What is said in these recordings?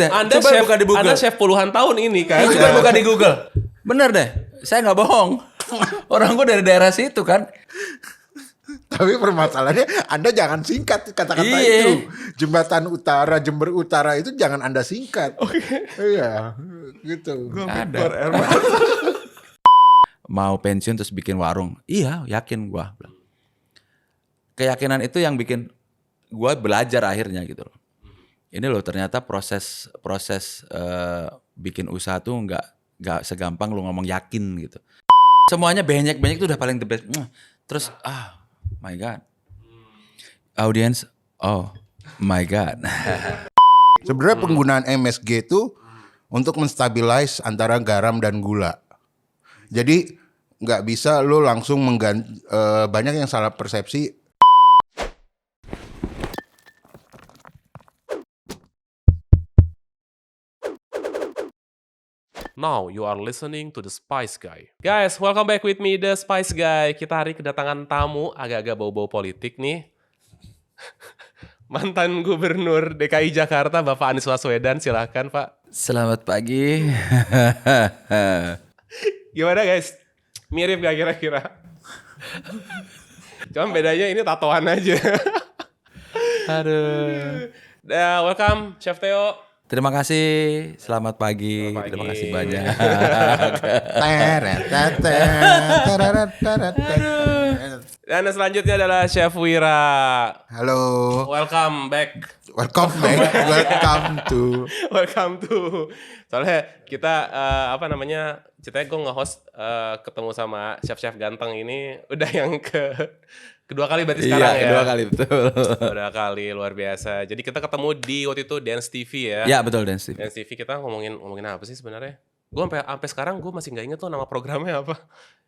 deh. Anda Coba chef, buka di Google. Anda chef puluhan tahun ini kan. Coba buka di Google. Bener deh. Saya nggak bohong. Orang gue dari daerah situ kan. Tapi permasalahannya Anda jangan singkat kata-kata Iya. itu. Jembatan Utara, Jember Utara itu jangan Anda singkat. Iya, gitu. Ada. Mau pensiun terus bikin warung. Iya, yakin gua. Keyakinan itu yang bikin gua belajar akhirnya gitu loh. Ini loh ternyata proses bikin usaha tuh nggak segampang lu ngomong yakin gitu. Semuanya banyak tuh udah paling the best. Terus my God. Audience, oh my God. Sebenarnya penggunaan MSG itu untuk menstabilize antara garam dan gula. Jadi nggak bisa lo langsung mengganti. Banyak yang salah persepsi. Now you are listening to The Spice Guy. Guys, welcome back with me, The Spice Guy. Kita hari kedatangan tamu agak-agak bau-bau politik nih. Mantan Gubernur DKI Jakarta, Bapak Anies Baswedan. Silahkan, Pak. Selamat pagi. Gimana, guys? Mirip gak kira-kira? Cuma bedanya ini tatoan aja. Aduh. Welcome, Chef Theo. Terima kasih. Selamat pagi. Terima kasih banyak. Dan selanjutnya adalah Chef Wira. Halo. Welcome back. Welcome back. Welcome to. Soalnya kita ceritanya gue nge-host ketemu sama chef-chef ganteng ini udah yang kedua kali berarti sekarang ya. Iya, kedua kali betul. Kedua kali, luar biasa. Jadi kita ketemu di waktu itu Dance TV ya. Ya betul, Dance TV. Dance TV kita ngomongin apa sih sebenarnya? Gue sampai sekarang gue masih nggak inget tuh nama programnya apa.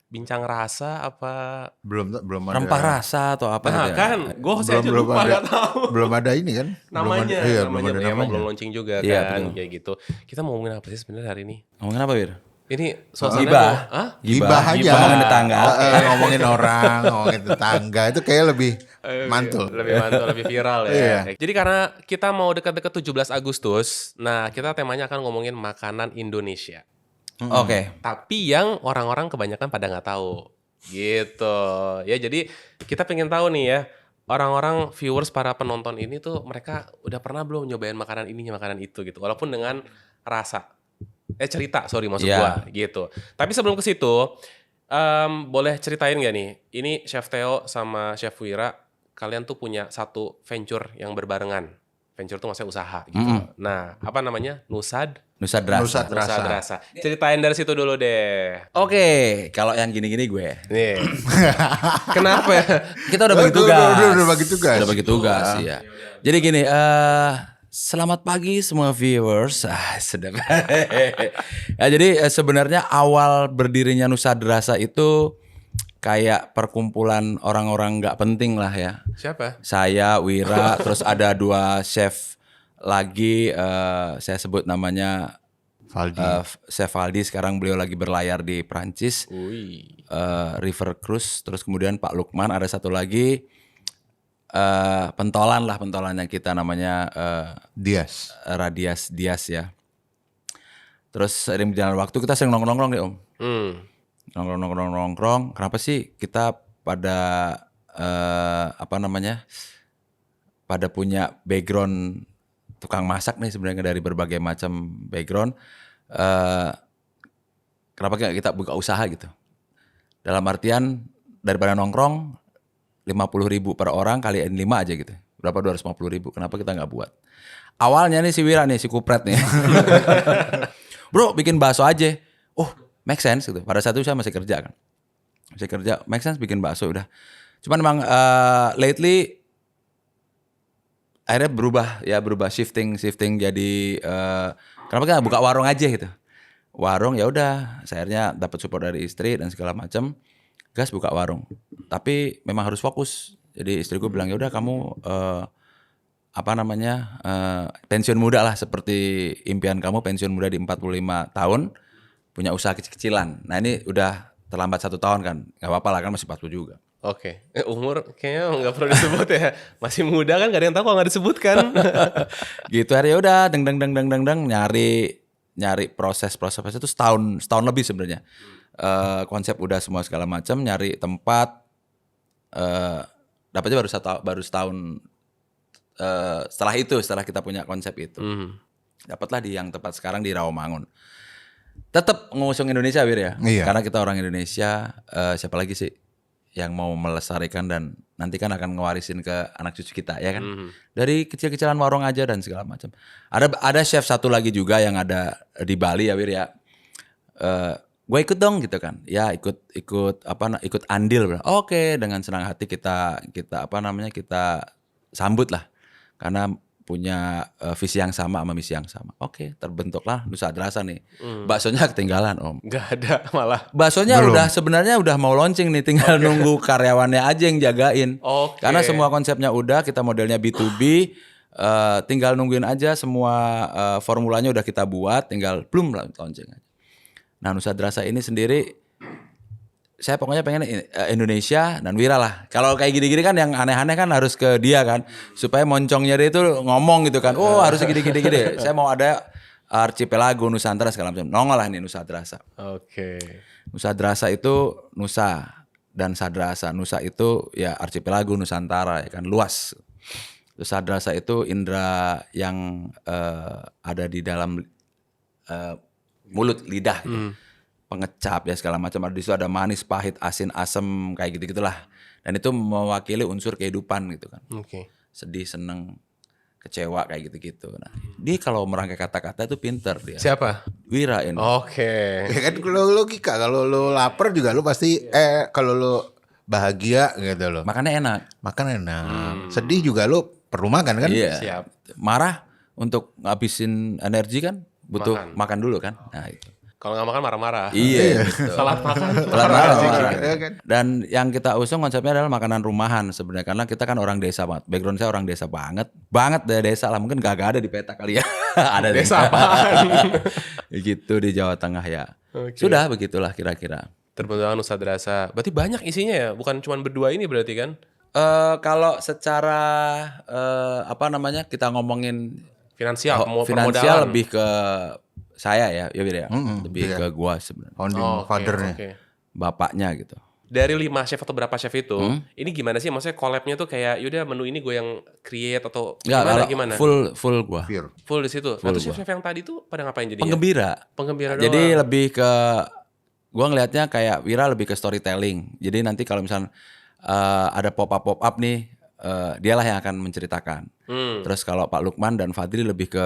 Bincang rasa apa? Belum ada. Rempah rasa atau apa Nah gitu ya. kan, gue aja lupa ada. gak tahu. Belum ada ini kan? Namanya namanya. belum launching juga Iya, kan, betul. kayak gitu. Kita mau ngomongin apa sih sebenarnya hari ini? Ngomongin apa, Wir? Ini suasana Gibah. Gibah aja. Ngomongin tetangga. Ngomongin orang, ngomongin tetangga itu kayak lebih mantul. Lebih mantul, lebih viral ya. Iya. Jadi karena kita mau dekat-dekat 17 Agustus, nah kita temanya akan ngomongin makanan Indonesia. Oke. Tapi yang orang-orang kebanyakan pada nggak tahu. Gitu. Ya jadi kita pengen tahu nih ya, orang-orang viewers, para penonton ini tuh mereka udah pernah belum nyobain makanan ini, makanan itu gitu. Walaupun dengan rasa. Cerita, sorry maksud gua gitu. Tapi sebelum ke situ, boleh ceritain gak nih? Ini Chef Theo sama Chef Wira, kalian tuh punya satu venture yang berbarengan. Venture tuh maksudnya usaha gitu. Nah, apa namanya? Nusad Rasa. Ceritain dari situ dulu deh. Oke, kalau yang gini-gini gue. Nih. Kenapa ya? Kita udah bagi tugas. Udah bagi tugas. Udah bagi tugas, iya. Jadi gini, selamat pagi semua viewers. Sedap. Ya, jadi sebenarnya awal berdirinya Nusad Rasa itu kayak perkumpulan orang-orang nggak penting lah ya. Siapa? Saya, Wira, terus ada 2 chef lagi, saya sebut namanya Valdi. Chef Valdi, sekarang beliau lagi berlayar di Prancis. River Cruise, terus kemudian Pak Lukman, ada satu lagi pentolannya kita namanya Radias Dias ya. Terus sering berjalan waktu kita sering nongkrong nih Om. Nongkrong. Kenapa sih kita pada pada punya background tukang masak nih sebenarnya dari berbagai macam background. Kenapa nggak kita buka usaha gitu? Dalam artian daripada nongkrong 50.000 per orang kaliin 5 aja gitu. Berapa 250.000? Kenapa kita nggak buat? Awalnya nih si Wira nih, si kupret nih. Bro, bikin bakso aja. Oh, make sense gitu. Pada saat itu saya masih kerja kan. Make sense bikin bakso udah. Cuman memang lately akhirnya berubah shifting jadi kenapa kita buka warung aja gitu. Warung ya udah, saya akhirnya dapat support dari istri dan segala macam. Gas buka warung. Tapi memang harus fokus. Jadi istriku bilang ya udah kamu pensiun muda lah, seperti impian kamu pensiun muda di 45 tahun punya usaha kecil-kecilan. Nah ini udah terlambat 1 tahun kan, nggak apa-apa lah kan masih 40 juga. Oke. Umur kayaknya nggak perlu disebut ya. Masih muda kan, gak ada yang tahu kalau nggak disebutkan. Gitu akhirnya udah deng nyari proses itu setahun lebih sebenarnya. Konsep udah semua segala macam, nyari tempat dapatnya baru setahun setelah kita punya konsep itu. Dapatlah di yang tempat sekarang di Rawamangun. Tetap ngusung Indonesia Wir ya. Iya. Karena kita orang Indonesia, siapa lagi sih yang mau melestarikan dan nanti kan akan ngewarisin ke anak cucu kita ya kan. Dari kecil-kecilan warung aja dan segala macam. Ada chef satu lagi juga yang ada di Bali ya Wir ya. Gue ikut dong gitu kan. Ya ikut andil. Oke, dengan senang hati kita sambut lah. Karena punya visi yang sama misi yang sama. Oke, terbentuklah Nusa Adrasa nih. Baksonya ketinggalan Om. Nggak ada malah. Baksonya sebenarnya udah mau launching nih, tinggal nunggu karyawannya aja yang jagain. Oke. Karena semua konsepnya udah, kita modelnya B2B, tinggal nungguin aja semua formulanya udah kita buat, tinggal belum launching aja. Nah Nusa Adrasa ini sendiri, saya pokoknya pengen Indonesia dan Wira lah. Kalau kayak gini-gini kan yang aneh-aneh kan harus ke dia kan. Supaya moncongnya dia itu ngomong gitu kan. Oh harus gini. Saya mau ada archipelago Nusantara segala macam. Nongol lah nih Nusa Adrasa. Oke. Nusa Adrasa itu Nusa dan Sadrasa. Nusa itu ya archipelago Nusantara ya kan, luas. Nusa Adrasa itu indera yang ada di dalam mulut, lidah gitu. Pengecap ya segala macam, di situ ada manis, pahit, asin, asem kayak gitu-gitulah. Dan itu mewakili unsur kehidupan gitu kan. Oke. Sedih, seneng, kecewa kayak gitu-gitu. Nah, dia kalau merangkai kata-kata itu pinter dia. Siapa? Wira ini. Oke. Ya kan kalau logika, kalau lo lapar juga lo pasti kalau lo bahagia gitu loh. Makannya enak. Makan enak. Sedih juga lo perlu makan kan? Iya. Siap. Marah untuk ngabisin energi kan butuh makan dulu kan. Nah itu. Kalau nggak makan marah-marah. Iya. Gitu. Salat makan. Marah. Iya kan? Dan yang kita usung konsepnya adalah makanan rumahan sebenarnya, karena kita kan orang desa banget. Background saya orang desa banget dari desa lah. Mungkin gak ada di peta kali ya. Ada Desa apaan? Gitu di Jawa Tengah ya. Oke. Sudah begitulah kira-kira. Terbentuk Nusa Adrasa. Berarti banyak isinya ya, bukan cuma berdua ini berarti kan? Kalau secara kita ngomongin Finansial, finansial permodalan. lebih ke saya ya Bir ya. Lebih ke gua sebenarnya. Founding Oke, fathernya. oke. Bapaknya gitu. Dari 5 chef atau berapa chef itu, ini gimana sih? Maksudnya collab-nya tuh kayak, yaudah menu ini gue yang create atau Enggak, gimana? full gua. Pure. Full di situ. Nah, terus chef-chef yang tadi tuh pada ngapain jadinya? Penggembira. Doang. Jadi lebih ke gua ngelihatnya kayak Wira lebih ke storytelling. Jadi nanti kalau misalnya ada pop up nih, dialah yang akan menceritakan. Terus kalau Pak Lukman dan Fadli lebih ke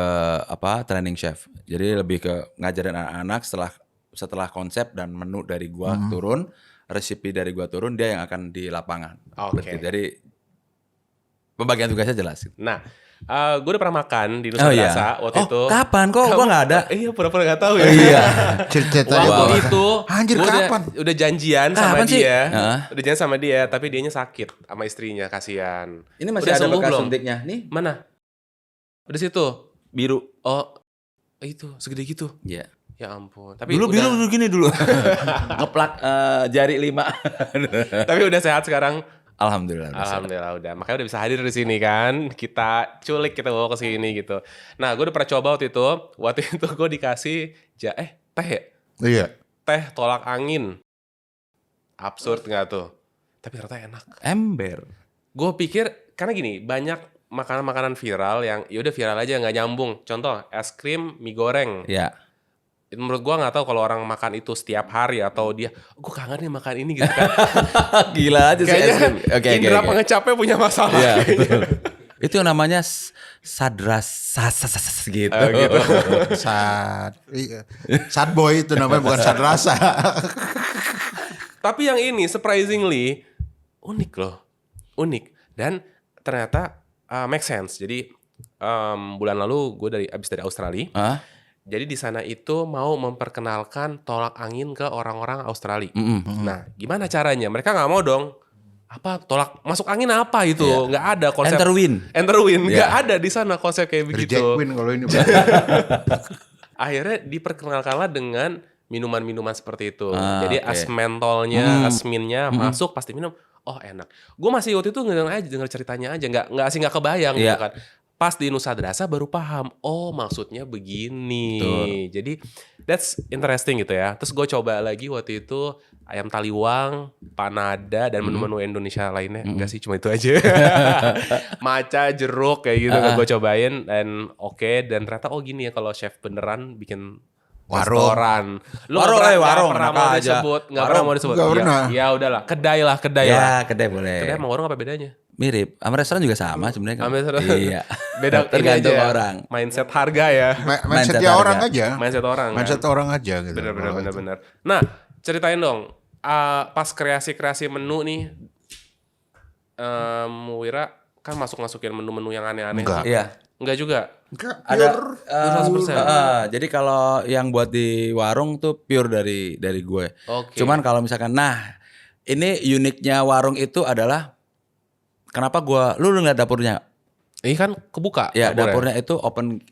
training chef. Jadi lebih ke ngajarin anak-anak setelah konsep dan menu dari gua turun, resipi dari gua turun, dia yang akan di lapangan. Oke. Jadi pembagian tugasnya jelas. Nah, gue udah pernah makan di Nusa Adrasa waktu itu. Kapan kok? Gua nggak ada. Iya, pura-pura nggak tahu ya. Iya. Ceritanya Waktu itu Anjir, gua kapan? udah janjian sama Kapan sih? dia. Heeh. Udah janjian sama dia, tapi dianya sakit sama istrinya, kasihan. Ini masih Udah ada sembuh bekas belum? suntiknya. Nih Mana? Udah situ. biru. Oh, itu segede gitu. Iya. Ya ampun. Tapi Dulu udah, biru gini dulu. Ngeplak jari 5. tapi udah sehat sekarang. Alhamdulillah. Alhamdulillah udah. Makanya udah bisa hadir di sini kan. Kita culik, kita bawa ke sini gitu. Nah, gue udah pernah coba waktu itu. Waktu itu gue dikasih teh ya? Iya. Teh tolak angin. Absurd nggak tuh? Tapi ternyata enak. Ember. Gue pikir karena gini, banyak makanan-makanan viral yang yaudah viral aja nggak nyambung. Contoh es krim, mie goreng. Ya. Menurut gue nggak tahu kalau orang makan itu setiap hari atau dia, gue kangen nih makan ini gitu kan. Gila aja sih. Kayaknya Oke. indera pengecapnya punya masalah. Iya. kayaknya. Itu yang namanya sadrasa gitu. Gitu. Sad boy itu namanya, bukan sad rasa. Tapi yang ini surprisingly unik loh. Unik. Dan ternyata make sense. Jadi bulan lalu gue abis dari Australia. Hah? Jadi di sana itu mau memperkenalkan tolak angin ke orang-orang Australia. Nah, gimana caranya? Mereka nggak mau dong. Apa tolak masuk angin apa itu? Nggak ada konsep. Enter win. Nggak ada di sana konsep kayak begitu. Reject win kalau ini. Akhirnya diperkenalkanlah dengan minuman-minuman seperti itu. Ah, Jadi oke. as mentolnya, as minnya masuk pasti minum. oh enak. Gue masih waktu itu denger ceritanya aja, nggak kebayang Iya. gitu kan. Pas di Nusa Drasa baru paham, oh maksudnya begini. Betul. Jadi that's interesting gitu ya. Terus gue coba lagi waktu itu ayam taliwang, panada, dan menu-menu Indonesia lainnya. Enggak sih, cuma itu aja. Maca, jeruk kayak gitu gue cobain dan oke. Dan ternyata oh gini ya kalau chef beneran bikin Warung. restoran. Lu Warung, nggak warung, pernah enak mau aja. disebut, nggak pernah mau disebut. Nggak pernah. Ya udahlah, kedai lah. Ya, kedai boleh. Kedai sama warung apa bedanya? Mirip, sama restoran juga sama sebenarnya kan. Sama restoran. Iya. Beda ini Tergantung aja ya, orang. mindset harga ya. Mindset Mindset dia harga. orang aja. Mindset orang. Mindset Kan? orang aja gitu. Bener. Nah, ceritain dong. Pas kreasi menu nih, Wira kan masukin menu-menu yang aneh-aneh. Enggak. Iya. Enggak juga. Enggak, Ada pure. 100%. jadi kalau yang buat di warung tuh pure dari gue. Oke. Cuman kalau misalkan ini uniknya warung itu adalah kenapa lu ngeliat dapurnya? Ini kan kebuka. Ya, dapurnya itu open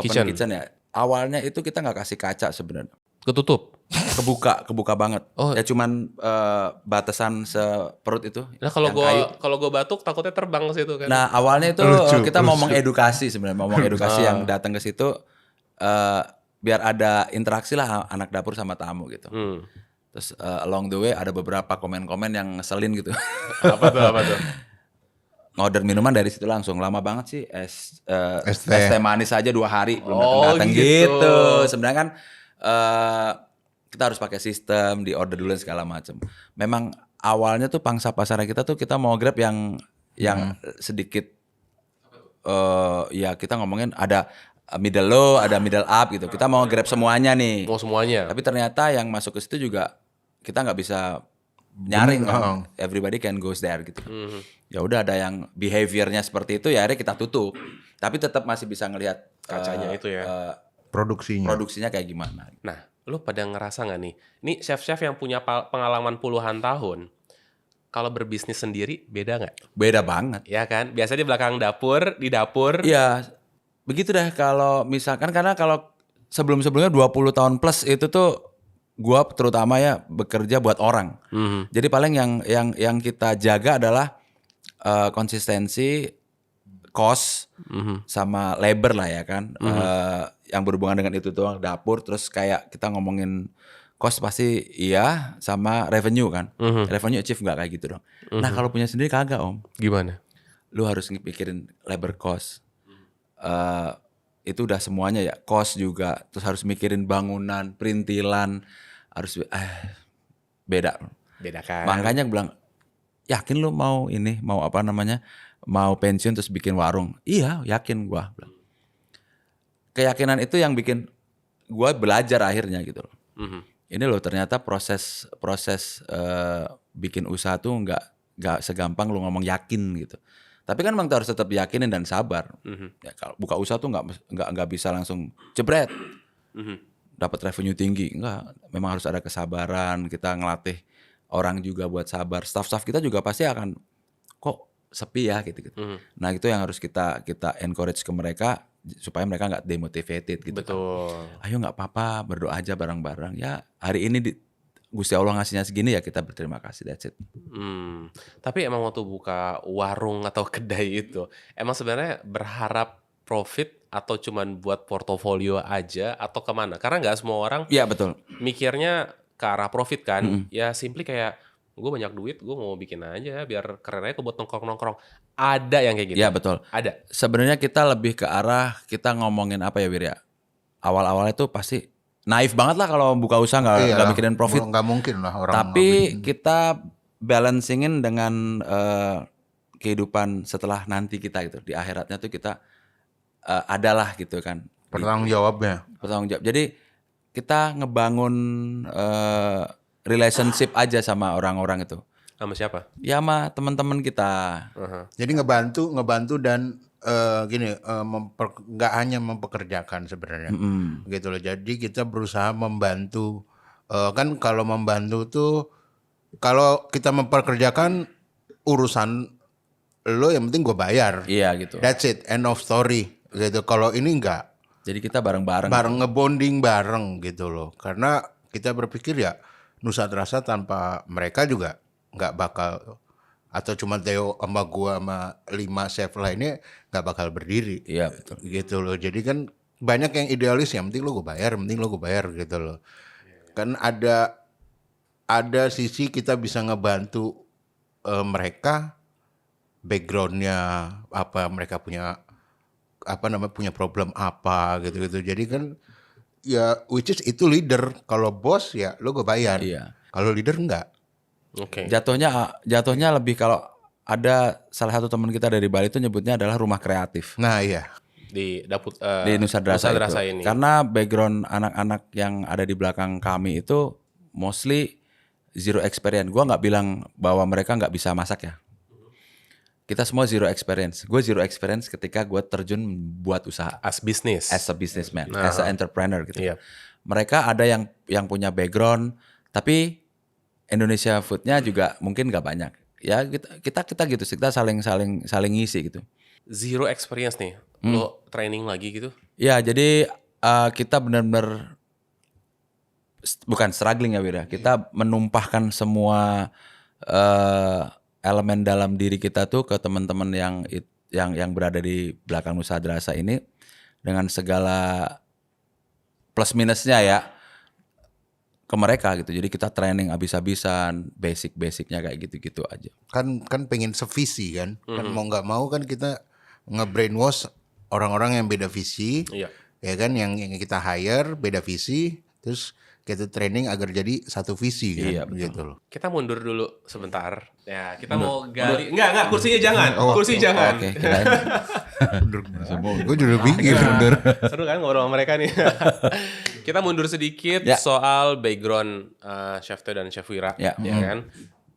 Kitchen. kitchen ya. Awalnya itu kita nggak kasih kaca sebenarnya. Ketutup. Kebuka banget. Oh. Ya cuman batasan seperut itu. Nah, kalau yang kayu. gue batuk takutnya terbang ke situ kan. Nah, awalnya itu Lucu, kita mau mengedukasi sebenarnya, mau mengedukasi yang datang ke situ biar ada interaksi lah anak dapur sama tamu gitu. Terus along the way ada beberapa komen-komen yang ngeselin gitu. Apa tuh? Ngorder minuman dari situ langsung. Lama banget sih es teh. teh manis aja 2 hari belum Oh, datang gitu. gitu. Sebenarnya kan kita harus pakai sistem, di order dulu dan segala macam. Memang awalnya tuh pangsa pasar kita tuh kita mau grab yang sedikit ya kita ngomongin ada middle low, ada middle up gitu. Kita mau grab semuanya nih. Mau semuanya. Tapi ternyata yang masuk ke situ juga kita nggak bisa nyaring kan. Everybody can goes there gitu. Ya udah ada yang behaviornya seperti itu ya akhirnya kita tutup. Tapi tetap masih bisa ngelihat Kacanya itu ya. Produksinya kayak gimana. Nah, lu pada ngerasa nggak nih? Ini chef-chef yang punya pengalaman puluhan tahun, kalau berbisnis sendiri beda nggak? Beda banget. Ya kan? Biasanya di belakang dapur, di dapur. Iya, begitu dah kalau misalkan karena kalau sebelum-sebelumnya 20 tahun plus itu tuh gua terutama ya bekerja buat orang. Jadi paling yang kita jaga adalah konsistensi, cost sama labor lah ya kan. Yang berhubungan dengan itu tuh dapur terus kayak kita ngomongin cost pasti iya sama revenue kan. Revenue achieve nggak kayak gitu dong. Nah kalau punya sendiri kagak om. Gimana? Lu harus mikirin labor cost. Itu udah semuanya ya, cost juga, terus harus mikirin bangunan, perintilan, harus beda. Beda kan? Makanya gue bilang, yakin lu mau mau pensiun terus bikin warung? Iya, yakin gue. Keyakinan itu yang bikin gue belajar akhirnya gitu loh. Ini loh ternyata proses bikin usaha tuh nggak segampang lu ngomong yakin gitu. Tapi kan memang harus tetap yakinin dan sabar. Ya, kalau buka usaha tuh nggak bisa langsung jebret. Dapat revenue tinggi, enggak. Memang harus ada kesabaran. Kita ngelatih orang juga buat sabar. Staff-staff kita juga pasti akan kok sepi ya gitu. Nah itu yang harus kita encourage ke mereka supaya mereka nggak demotivated gitu. Betul. Ayo nggak apa-apa, berdoa aja bareng-bareng. Ya hari ini Gusti Allah ngasihnya segini ya kita berterima kasih, that's it. Tapi emang waktu buka warung atau kedai itu, emang sebenarnya berharap profit atau cuman buat portofolio aja atau kemana? Karena nggak semua orang Iya betul. mikirnya ke arah profit kan. Ya simply kayak gue banyak duit, gue mau bikin aja biar keren aja buat nongkrong-nongkrong. Ada yang kayak gitu? Iya betul. Ada? Sebenarnya kita lebih ke arah kita ngomongin apa ya Wir ya. Awal-awalnya tuh pasti naif banget lah kalau buka usaha nggak mikirin profit. Nggak mungkin lah orang. Tapi kita balancingin dengan kehidupan setelah nanti kita gitu. Di akhiratnya tuh kita adalah gitu kan. Pertanggung jawabnya. Bertanggung jawab. Jadi kita ngebangun relationship aja sama orang-orang itu. Sama siapa? Ya sama teman-teman kita. Jadi ngebantu dan nggak hanya mempekerjakan sebenarnya, gitu loh. Jadi kita berusaha membantu. Kan kalau membantu tuh, kalau kita mempekerjakan urusan lo, yang penting gue bayar. Iya gitu. That's it, end of story. Gitu. Kalau ini enggak. Jadi kita bareng-bareng. Bareng ngebonding bareng gitu loh. Karena kita berpikir ya Nusa Drasa tanpa mereka juga nggak bakal atau cuma Theo sama gua sama 5 chef lainnya nggak bakal berdiri. Iya betul. Gitu loh. Jadi kan banyak yang idealis, yang penting lo gue bayar gitu loh. Kan ada sisi kita bisa ngebantu mereka, backgroundnya apa, mereka punya punya problem apa gitu. Jadi kan ya which is itu leader. Kalau bos ya lo gue bayar. Iya. Kalau leader enggak. Oke. Jatuhnya lebih kalau ada salah satu teman kita dari Bali itu nyebutnya adalah rumah kreatif Nah iya. Di dapur di Nusa Drasa itu. ini. Karena background anak-anak yang ada di belakang kami itu mostly zero experience. Gua nggak bilang bahwa mereka nggak bisa masak ya. Kita semua zero experience. Gue zero experience ketika gue terjun buat usaha As business. as a businessman, as a entrepreneur gitu. Iya. Mereka ada yang punya background, tapi Indonesia foodnya juga mungkin nggak banyak. Ya kita gitu sih, kita saling ngisi gitu. Zero experience nih. Lo training lagi gitu. Ya jadi kita benar-benar bukan struggling ya Wira. Kita menumpahkan semua elemen dalam diri kita tuh ke teman-teman yang berada di belakang Nusa Drasa ini dengan segala plus minusnya ya ke mereka gitu. Jadi kita training habis-habisan, basic-basicnya kayak gitu-gitu aja. Kan pengen sevisi kan. Kan mau nggak mau kan kita nge-brainwash orang-orang yang beda visi. Iya. Ya kan yang kita hire beda visi, terus kita training agar jadi satu visi kan. Iya, betul. Gitu loh. Kita mundur dulu sebentar. Ya, kita mau gali. Enggak, kursinya jangan. Kursi jangan. Oke, kirain. Gue juga bingung mundur. Seru kan ngobrol sama mereka nih. Kita mundur sedikit Ya. soal background Chef Theo dan Chef Wira, Ya. kan?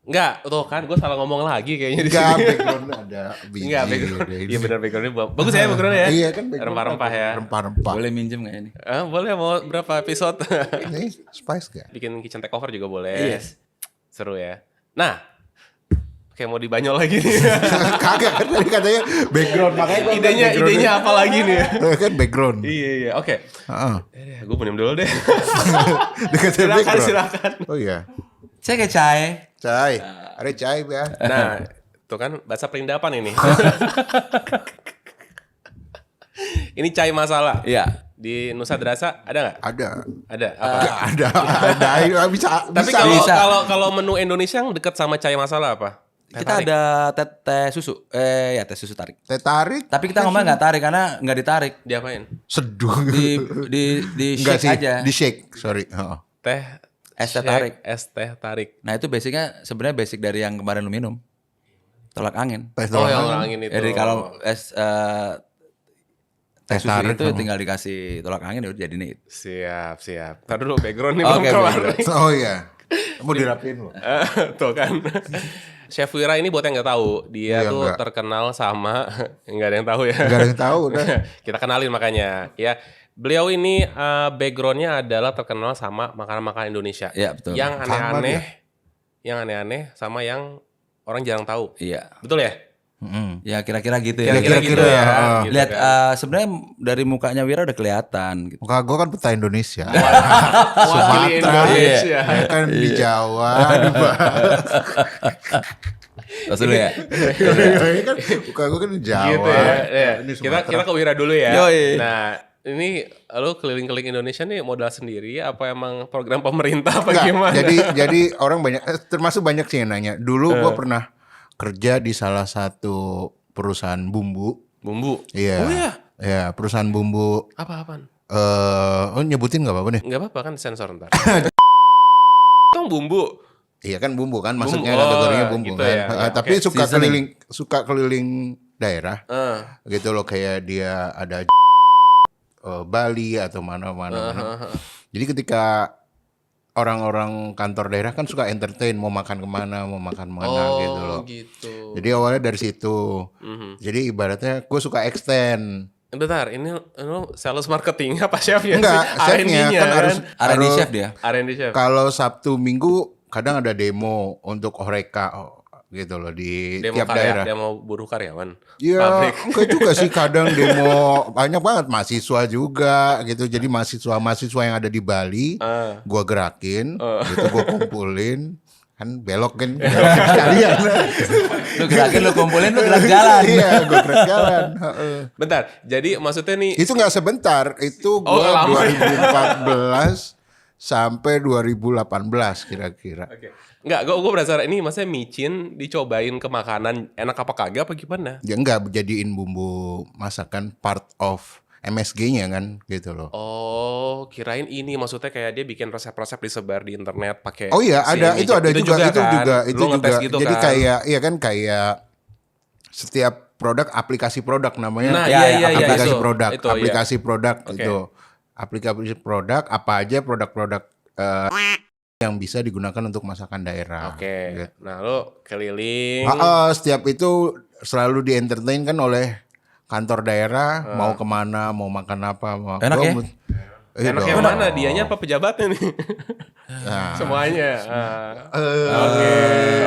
Enggak, tuh kan gue salah ngomong lagi kayaknya di Enggak, sini. background ada biji. Enggak, background. ada ini. Iya benar backgroundnya bagus ya backgroundnya ya. Iya kan background Rempah-rempah ya. Rempah-rempah. Boleh minjem nggak ini? Boleh mau berapa episode? Ini spice gak? Bikin kitchen takeover juga boleh. Yes. Seru ya. Nah, kayak mau dibanyol lagi nih. Kagak kan tadi katanya background, makanya gua bilang background. idenya apa lagi nih? Kan background. Iya, oke. Heeh. Gue minum dulu deh. Dikasih background. Silakan. Oh iya. Saya kayak cai. Cai. Ada cai ya. Nah, tuh kan bahasa perindapan ini. Ini cai masala. Iya. Di Nusa Drasa ada nggak? Ada. Ada. Apa? Nggak ada. Bisa. Tapi bisa. Bisa. kalau menu Indonesia yang dekat sama cai masala apa? Teh Kita tarik. ada teh susu. Teh susu tarik. Teh tarik. Tapi kita ngomong nggak tarik karena nggak ditarik. Diapain? Seduh. Di Enggak shake sih. aja. Di shake. Sorry. Heeh. Teh Es teh shake, tarik. Es teh tarik. Nah itu basicnya sebenarnya basic dari yang kemarin lu minum. Tolak angin. Teh Oh, tarik. yang angin itu. Jadi kalau teh susu tarik, itu oh. tinggal dikasih tolak angin udah jadi nih. Siap. Ntar dulu background nih Oke, belum kelar. background. Oh iya. Mau dirapiin loh. Tuh kan. Chef Wira ini buat yang nggak tahu, dia Iya, tuh nggak. terkenal sama nggak ada yang tahu ya. Gak ada yang tahu udah. Kita kenalin makanya ya. Beliau ini backgroundnya adalah terkenal sama makanan-makanan Indonesia. Iya, betul. Yang Sama aneh-aneh, yang aneh-aneh sama yang orang jarang tahu. Iya. Betul ya? Mm. Ya kira-kira gitu ya. Kira-kira gitu kira-kira, ya. Gitu Lihat kan. sebenarnya dari mukanya Wira udah kelihatan gitu. Muka gue kan peta Indonesia. Wakili Indonesia. Ya kan di Jawa. Di Terus dulu ya. Iya kan muka gue kan di Jawa. Gitu ya. Ya. Ini Kita ke Wira dulu ya. Yoi. Nah, ini lu keliling-keliling Indonesia nih modal sendiri apa emang program pemerintah apa Enggak, gimana? jadi orang banyak, termasuk banyak sih yang nanya. Dulu gue pernah kerja di salah satu perusahaan bumbu. Bumbu. Iya. Oh iya. Ya, perusahaan bumbu. Apa-apaan? Nyebutin nggak apa-apa nih? Enggak apa-apa kan sensor ntar. Tong bumbu. Iya kan bumbu kan, masuknya Bumbu. kategorinya Oh, bumbu gitu kan. ya. Ya, Tapi oke. suka keliling daerah. Eh. Gitu loh, kayak dia ada Bali atau mana-mana. Jadi ketika orang-orang kantor daerah kan suka entertain, mau makan kemana, mau makan mana gitu loh. Gitu. Jadi awalnya dari situ. Jadi ibaratnya gue suka extend. Bentar, ini lu sales marketing apa chefnya Enggak, sih? chefnya R&D-nya kan harus R&D chef dia. R&D chef. Kalau Sabtu Minggu kadang ada demo untuk Horeca gitu loh di Demo tiap karya, daerah. demo buruh karyawan. Iya, Pabrik. enggak juga sih, kadang demo banyak banget mahasiswa juga gitu. Jadi mahasiswa yang ada di Bali, gua gerakin, gitu gua kumpulin, kan belok kan sekalian. Lu gerakin, lu kumpulin, lu gerak jalan. Iya, gue gerak jalan. Heeh. Bentar, jadi maksudnya nih Itu nggak sebentar, itu gue lama. 2014 sampai 2018 kira-kira. Oke. Enggak, gue penasaran ini maksudnya micin dicobain ke makanan enak apa kagak apa gimana? Ya enggak jadiin bumbu masakan part of MSG-nya kan gitu loh. Oh, kirain ini maksudnya kayak dia bikin resep-resep disebar di internet pakai Oh iya, si ada ini. itu ada Itu juga itu kan? juga itu Lu ngetes juga. gitu Jadi kan? kayak iya kan kayak setiap produk aplikasi produk namanya. Nah, Ya, iya aplikasi itu. produk, Itu, iya. aplikasi produk Oke. itu. Aplikasi produk apa aja produk-produk yang bisa digunakan untuk masakan daerah. Oke. Gitu. Nah, lu keliling. Setiap itu selalu di-entertain kan oleh kantor daerah, mau kemana, mau makan apa. Mau, Enak ya? Iya Enak dong. yang mana? Dianya apa pejabatnya nih? Nah. Semuanya.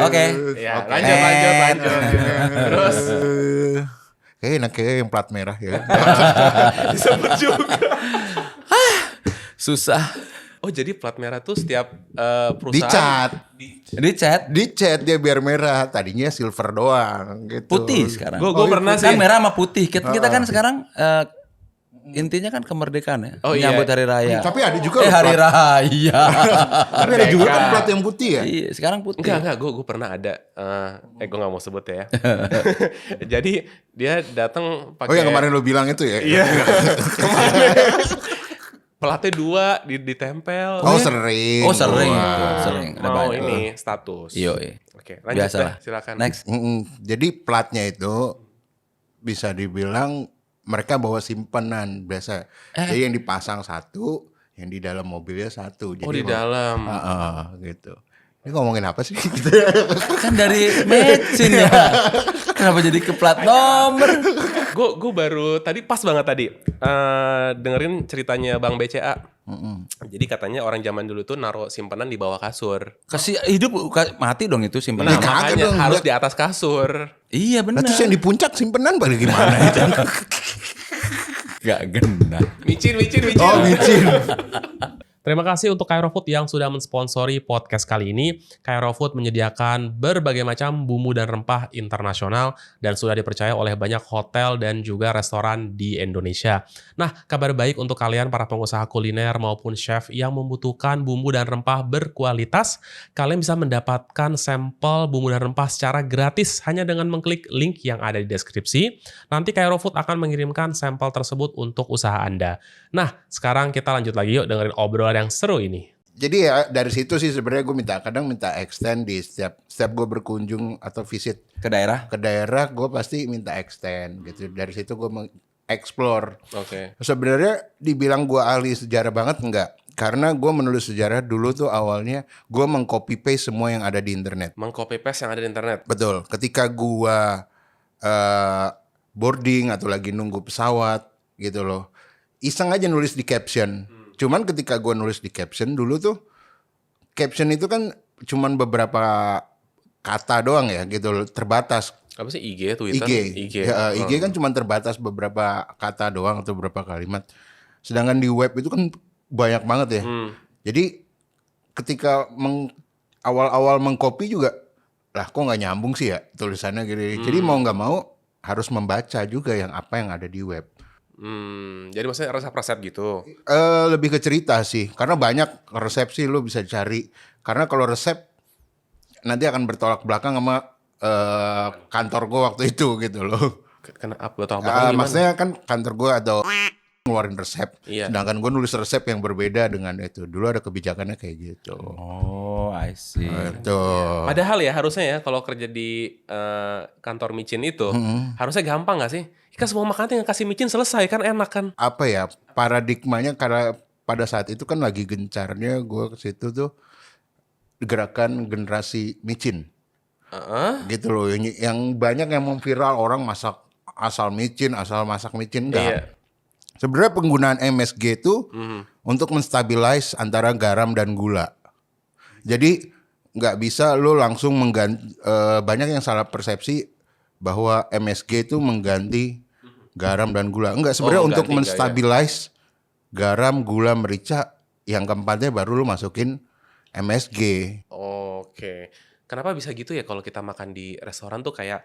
Oke. Ya, lanjut. Terus Kayak enak kayak yang plat merah ya. disebut juga. Susah. Oh, jadi plat merah tuh setiap Dicat. perusahaan Dicat Dia biar merah. Tadinya silver doang gitu. putih sekarang. Gue pernah Kan sih. merah sama putih. Kita kan sekarang intinya kan kemerdekaan ya. Oh, iya. Menyambut hari raya. Tapi ada juga loh hari plat. raya. Tapi ada juga kan plat yang putih ya. Iya, sekarang putih. Enggak, gue pernah ada. Gue nggak mau sebut ya. Jadi dia datang pakai. Oh yang kemarin lo bilang itu ya. Iya. Platnya 2 ditempel. Oh sering. Oh, sering. Wah. Sering. Ada Mau banyak. ini status. Iya. Oke, lanjut Biasalah. deh, silakan. Next. Jadi platnya itu bisa dibilang mereka bawa simpenan biasa. Jadi yang dipasang satu, yang di dalam mobilnya satu. Jadi Oh, di dalam. gitu. Ini ngomongin apa sih? Gitu. Kan dari Mecin ya. Kenapa jadi ke plat nomor? Gue baru tadi pas banget tadi dengerin ceritanya Bang BCA. Jadi katanya orang zaman dulu tuh naruh simpenan di bawah kasur. Kasih hidup mati dong itu Nah, simpenan. kagak makanya dong, harus enggak. di atas kasur. Iya Nah, benar. terus yang di puncak simpenan balik gimana itu? Gak genah. Micin. Oh, micin. Terima kasih untuk Cairo Food yang sudah mensponsori podcast kali ini. Cairo Food menyediakan berbagai macam bumbu dan rempah internasional dan sudah dipercaya oleh banyak hotel dan juga restoran di Indonesia. Nah, kabar baik untuk kalian para pengusaha kuliner maupun chef yang membutuhkan bumbu dan rempah berkualitas. Kalian bisa mendapatkan sampel bumbu dan rempah secara gratis hanya dengan mengklik link yang ada di deskripsi. Nanti Cairo Food akan mengirimkan sampel tersebut untuk usaha Anda. Nah, sekarang kita lanjut lagi yuk dengerin obrolan yang seru ini. Jadi ya dari situ sih sebenarnya gue kadang minta extend di setiap gue berkunjung atau visit Ke daerah. ke daerah, gue pasti minta extend gitu. Dari situ gue mengeksplor. Oke. Sebenarnya dibilang gue ahli sejarah banget enggak? Karena gue menulis sejarah dulu tuh awalnya gue meng-copy paste semua yang ada di internet. Meng-copy paste yang ada di internet. Betul. Ketika gue boarding atau lagi nunggu pesawat gitu loh, iseng aja nulis di caption. Cuman ketika gue nulis di caption dulu tuh, caption itu kan cuman beberapa kata doang ya gitu loh, terbatas. Apa sih IG, Twitter? IG. Ya, IG kan cuma terbatas beberapa kata doang atau beberapa kalimat. Sedangkan di web itu kan banyak banget ya. Jadi ketika awal-awal mengcopy juga, lah kok nggak nyambung sih ya tulisannya gini. Jadi mau nggak mau harus membaca juga yang apa yang ada di web. Jadi maksudnya resep-resep gitu. Lebih ke cerita sih, karena banyak resep sih lo bisa cari. Karena kalau resep nanti akan bertolak belakang sama kantor gue waktu itu gitu loh. Kenapa tolak belakang gimana? Maksudnya kan kantor gue atau ngeluarin resep, Iya. sedangkan gue nulis resep yang berbeda dengan itu. Dulu ada kebijakannya kayak gitu. Oh, I see. Itu Padahal ya harusnya ya kalau kerja di kantor micin itu harusnya gampang gak sih? Kan semua makanan tinggal kasih micin selesai kan enak kan? apa ya paradigmanya, karena pada saat itu kan lagi gencarnya gue ke situ tuh gerakan generasi micin. Gitu loh, yang banyak yang memviral orang masak asal micin, asal masak micin enggak. Iya. Sebenarnya penggunaan MSG itu untuk menstabilize antara garam dan gula. Jadi nggak bisa lo langsung mengganti. Banyak yang salah persepsi bahwa MSG itu mengganti garam dan gula. Enggak, sebenarnya untuk mengganti, menstabilize garam, gula, merica, yang keempatnya baru lo masukin MSG. Oke. Oke. Kenapa bisa gitu ya kalau kita makan di restoran tuh kayak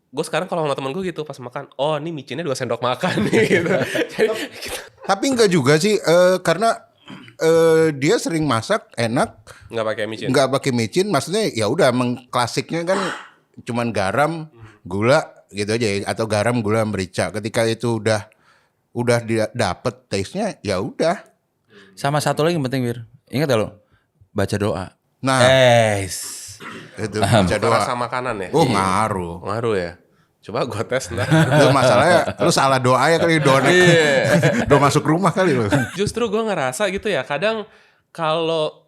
gue sekarang kalau sama temen gue gitu pas makan, oh ini micinnya 2 sendok makan nih gitu. Jadi kita Tapi enggak juga sih, karena dia sering masak enak, nggak pakai micin. nggak pakai micin. Maksudnya ya udah, emang klasiknya kan cuman garam, gula gitu aja ya, atau garam, gula, merica. Ketika itu udah dia dapet taste-nya, ya udah. Sama satu lagi yang penting Wir. Ingat ya lo? Baca doa. Nah, itu baca doa. Rasa makanan ya? Oh, ngaruh. Ngaruh ya? Coba gue tes ntar. Itu masalahnya lu salah doa ya kali, doa masuk rumah kali lu. Justru gue ngerasa gitu ya, kadang kalau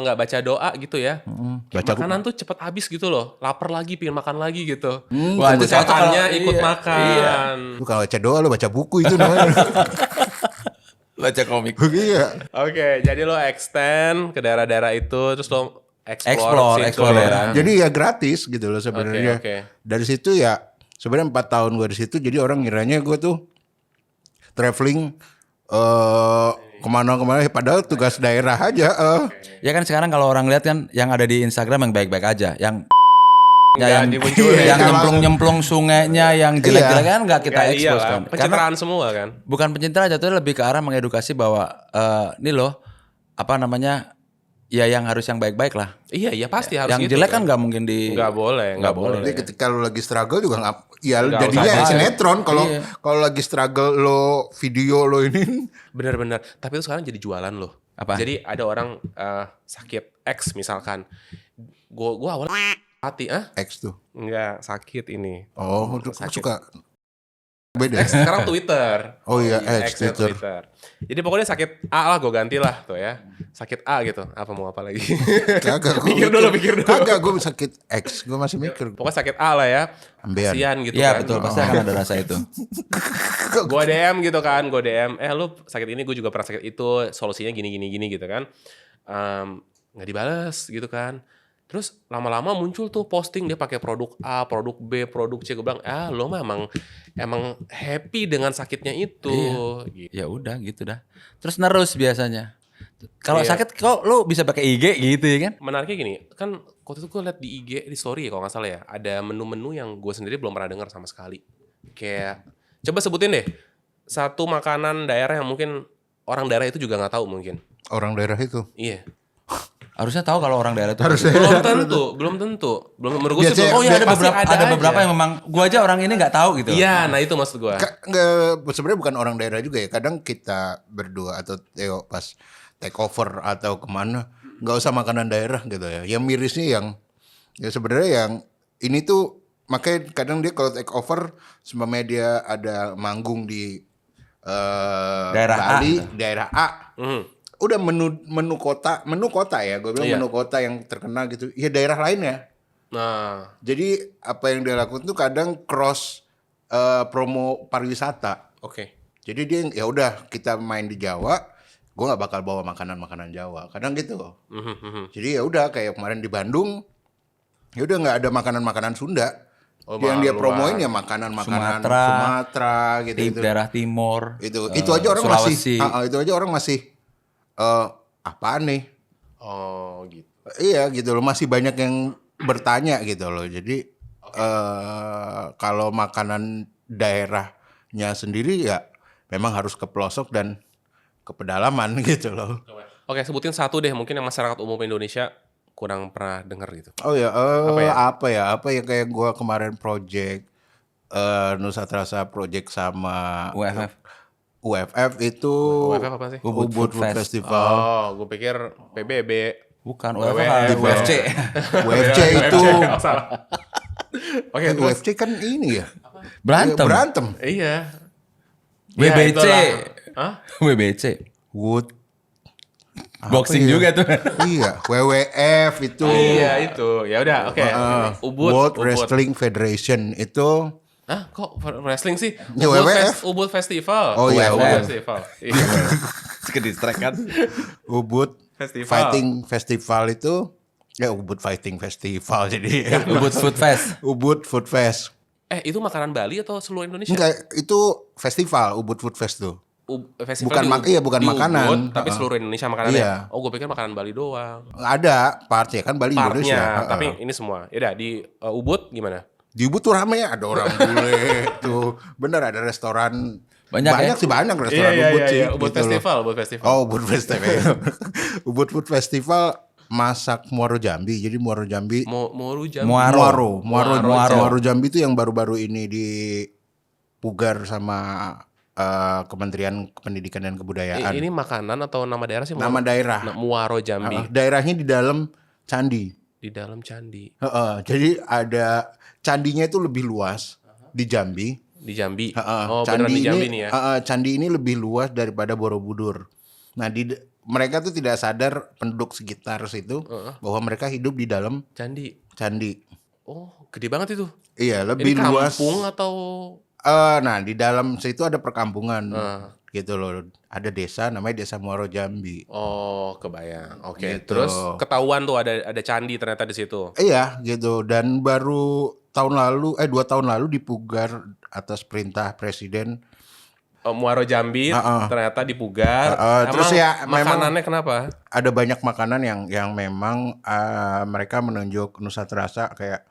nggak baca doa gitu ya, Baca makanan tuh cepet habis gitu loh. Lapar lagi, pengen makan lagi gitu. Wah, itu Setannya cocok ikut kalau- makan. Lu kalau baca doa, lu baca buku itu namanya. Baca komik. Iya. Oke, jadi lo extend ke daerah-daerah itu, terus lo Explore situ daerah. ya. Jadi ya gratis gitu loh sebenarnya. Oke. Dari situ ya sebenarnya 4 tahun gue di situ, jadi orang ngiranya gue tuh traveling kemana-kemana, padahal tugas daerah aja. Ya kan sekarang kalau orang lihat kan yang ada di Instagram yang baik-baik aja, yang Nggak yang dimunculin. yang Kalau- nyemplung-nyemplung sungainya, yang jelek-jelek kan nggak kita Nggak, expose iyalah, kan. Karena pencitraan semua kan. bukan pencitraan, jatuhnya lebih ke arah mengedukasi bahwa ini loh apa namanya, ya yang harus yang baik-baik lah. Iya pasti harus Yang gitu. jelek kan nggak mungkin di Nggak boleh, nggak boleh. Jadi ketika lu lagi struggle juga nggak, ya Nggak jadinya usah. sinetron. Kalau Iya. kalau lagi struggle lo video lo ini. Bener-bener. Tapi itu sekarang jadi jualan loh. Apa? Jadi ada orang sakit X misalkan. Gua awalnya mati, X tuh. Enggak, sakit ini. Oh, itu Sakit. suka beda. X sekarang Twitter. Oh iya, X-nya X, Twitter. Jadi pokoknya sakit A lah, gue ganti lah tuh ya. Sakit A gitu. Apa mau apa lagi? Kagak, gua Pikir dulu. Kagak, gue sakit X, gue masih mikir. Pokoknya sakit A lah ya. Ambean. Kasian gitu Iya kan. betul, pasti akan ada rasa itu. Gue DM gitu kan, gue DM, lu sakit ini, gue juga pernah sakit itu, solusinya gini gitu kan. Nggak dibales gitu kan. Terus lama-lama muncul tuh posting dia pakai produk A, produk B, produk C. Gue bilang, lo mah emang happy dengan sakitnya itu. Gitu. Ya udah gitu dah. Terus nerus biasanya. Kalau Iya. sakit kok lu bisa pakai IG gitu ya kan? Menariknya gini, kan waktu itu gue liat di IG, di story ya kalau nggak salah ya, ada menu-menu yang gue sendiri belum pernah dengar sama sekali. Kayak, coba sebutin deh, satu makanan daerah yang mungkin orang daerah itu juga nggak tahu mungkin. Orang daerah itu. Iya. Harusnya tahu kalau orang daerah itu. Belum tentu. Menurut gue sih Biasanya- belum. Oh iya ada Pasti beberapa ada beberapa aja. yang memang gua aja orang ini nggak tahu gitu. Iya, nah itu maksud gue. Sebenarnya bukan orang daerah juga ya. Kadang kita berdua atau Theo pas take over atau kemana, nggak usah makanan daerah gitu ya. Yang mirisnya yang ya sebenarnya yang ini tuh, makanya kadang dia kalau take over seumpamanya dia ada manggung di Daerah A Bali, gitu. daerah A. Udah menu kota ya, gue bilang Iya. menu kota yang terkenal gitu. Ya daerah lainnya. Nah, Jadi apa yang dia lakukan tuh kadang cross promo pariwisata. oke. Jadi dia ya udah kita main di Jawa, gue nggak bakal bawa makanan Jawa, kadang gitu. Jadi ya udah kayak kemarin di Bandung, ya udah nggak ada makanan Sunda. Oh, yang dia luar. promoin ya makanan Sumatera, Sumatera gitu. daerah timur. Itu aja orang Sulawesi. masih, itu aja orang masih apaan nih? Oh, gitu. Iya gitu loh, masih banyak yang bertanya gitu loh. Jadi kalau makanan daerahnya sendiri ya memang harus ke pelosok dan ke pedalaman gitu loh. Oke, sebutin satu deh mungkin yang masyarakat umum Indonesia kurang pernah dengar gitu. Oh ya, Apa ya? apa ya kayak gua kemarin project Nusatrasa project sama UFF itu UFF apa sih? Ubud Food Festival. Oh, gue pikir PBB. Bukan WWF. UFC. UFC itu Oh, salah. Oke, terus. UFC kan ini ya. Berantem. Berantem. Iya. WBC. Ya, itulah. Hah? WBC. Wood. Boxing Apa ya? juga tuh. Iya, WWF itu. Iya, itu. Ya udah, oke. World Wrestling Federation itu. Hah, kok wrestling sih? Ya, WWF. Ubud Festival. Oh, iya, Ubud WWF. Festival. Iya. Ke distract kan. Ubud Festival. Fighting Festival itu. Ya Ubud Fighting Festival jadi. Ubud Food Fest. Ubud Food Fest. Itu makanan Bali atau seluruh Indonesia? Enggak, itu festival Ubud Food Fest tuh. festival bukan di makanan. Ubud, tapi seluruh Indonesia makanannya. Iya. Oh, gue pikir makanan Bali doang. Ada partnya kan Bali Indonesia. Partnya, tapi ini semua. Yaudah, di Ubud gimana? Di Ubud tuh rame ya, ada orang bule tuh. Bener ada restoran. Banyak Sih banyak restoran Ubud sih. Ubud gitu loh. Festival, Ubud Festival. Oh, Ubud Festival. Ubud Food Festival masak Muaro Jambi. Jadi Muaro Jambi Muaro Jambi. Muaro Jambi itu yang baru-baru ini dipugar sama Kementerian Pendidikan dan Kebudayaan. Ini makanan atau nama daerah sih? Nama daerah. Muaro Jambi. Daerahnya di dalam candi. Di dalam candi. Jadi ada candinya itu lebih luas di Jambi. Di Jambi. Oh, beneran di Jambi nih ya. Candi ini lebih luas daripada Borobudur. Nah, mereka tuh tidak sadar penduduk sekitar situ bahwa mereka hidup di dalam candi. Oh, gede banget itu. Iya, lebih Ini luas. kampung atau Nah, di dalam situ ada perkampungan. Gitu loh. Ada desa namanya Desa Muaro Jambi. Oh, kebayang. Oke. Gitu. Terus ketahuan tuh ada candi ternyata di situ. Iya, gitu. Dan baru 2 tahun lalu dipugar atas perintah presiden. Muaro Jambi ternyata dipugar. Terus ya makanannya kenapa? Ada banyak makanan yang memang mereka menunjuk Nusa Terasa kayak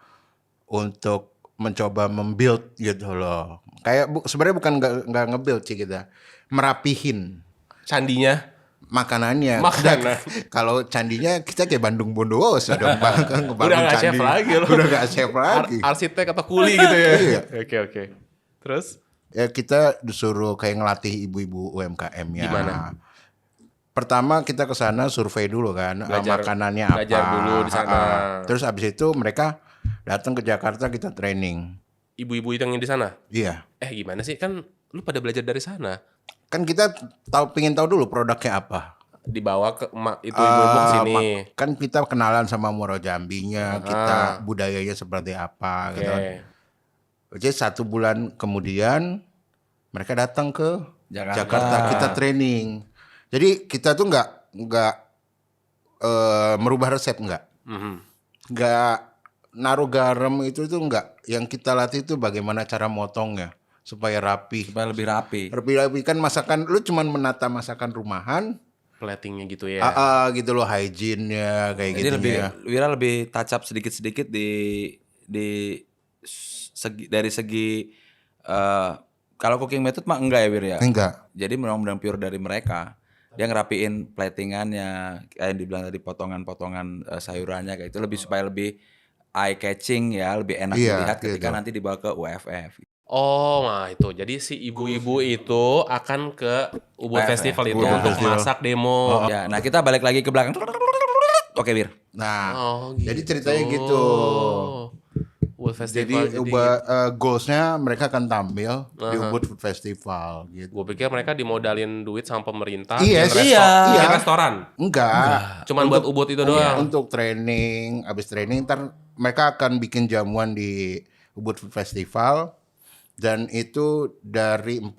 untuk mencoba membuild gitu loh. Kayak sebenarnya bukan nggak nge-build sih kita, merapihin Candinya. makanannya. Makanan. Kalau candinya kita kayak Bandung Bondowoso dong, Udah nggak chef lagi loh. Udah nggak chef lagi. Arsitek atau kuli gitu ya. Iya. Oke. Terus? Ya kita disuruh kayak ngelatih ibu-ibu UMKM-nya. Gimana? Pertama kita ke sana survei dulu kan, makanannya apa. Belajar dulu di sana. Terus abis itu mereka datang ke Jakarta, kita training. Ibu-ibu yang di sana? Iya. Gimana sih? Kan lu pada belajar dari sana. Kan kita pengen tahu dulu produknya apa. Dibawa ke ibu-ibu ke sini. Kan kita kenalan sama Muaro Jambinya, kita budayanya seperti apa gitu. Jadi 1 bulan kemudian mereka datang ke Jakarta, kita training. Jadi kita tuh nggak merubah resep nggak naruh garam itu tuh nggak. Yang kita latih itu bagaimana cara motongnya supaya rapi. Supaya lebih rapi. Lebih kan masakan lu cuman menata masakan rumahan. Platingnya gitu ya. Gitu loh, hygiene-nya kayak gitu. Jadi Wira lebih touch up sedikit-sedikit dari segi kalau cooking method mah enggak ya Wir ya? Enggak. Jadi benar-benar pure dari mereka. Dia ngerapiin platingannya, kayak yang dibilang tadi potongan-potongan sayurannya kayak itu supaya lebih eye catching ya, lebih enak dilihat ketika nanti dibawa ke UFF. Oh, nah itu. Jadi si ibu-ibu itu akan ke Ubud Festival itu untuk masak demo. Ya, nah kita balik lagi ke belakang. Oke, Bir. Nah, gitu. jadi ceritanya gitu. Ubud Festival. Jadi goalsnya mereka akan tampil di Ubud Food Festival gitu. Gue pikir mereka dimodalin duit sama pemerintah. Iya, bikin restoran. Enggak. Cuman buat Ubud itu doang. Untuk training, abis training ntar mereka akan bikin jamuan di Ubud Food Festival. Dan itu dari 40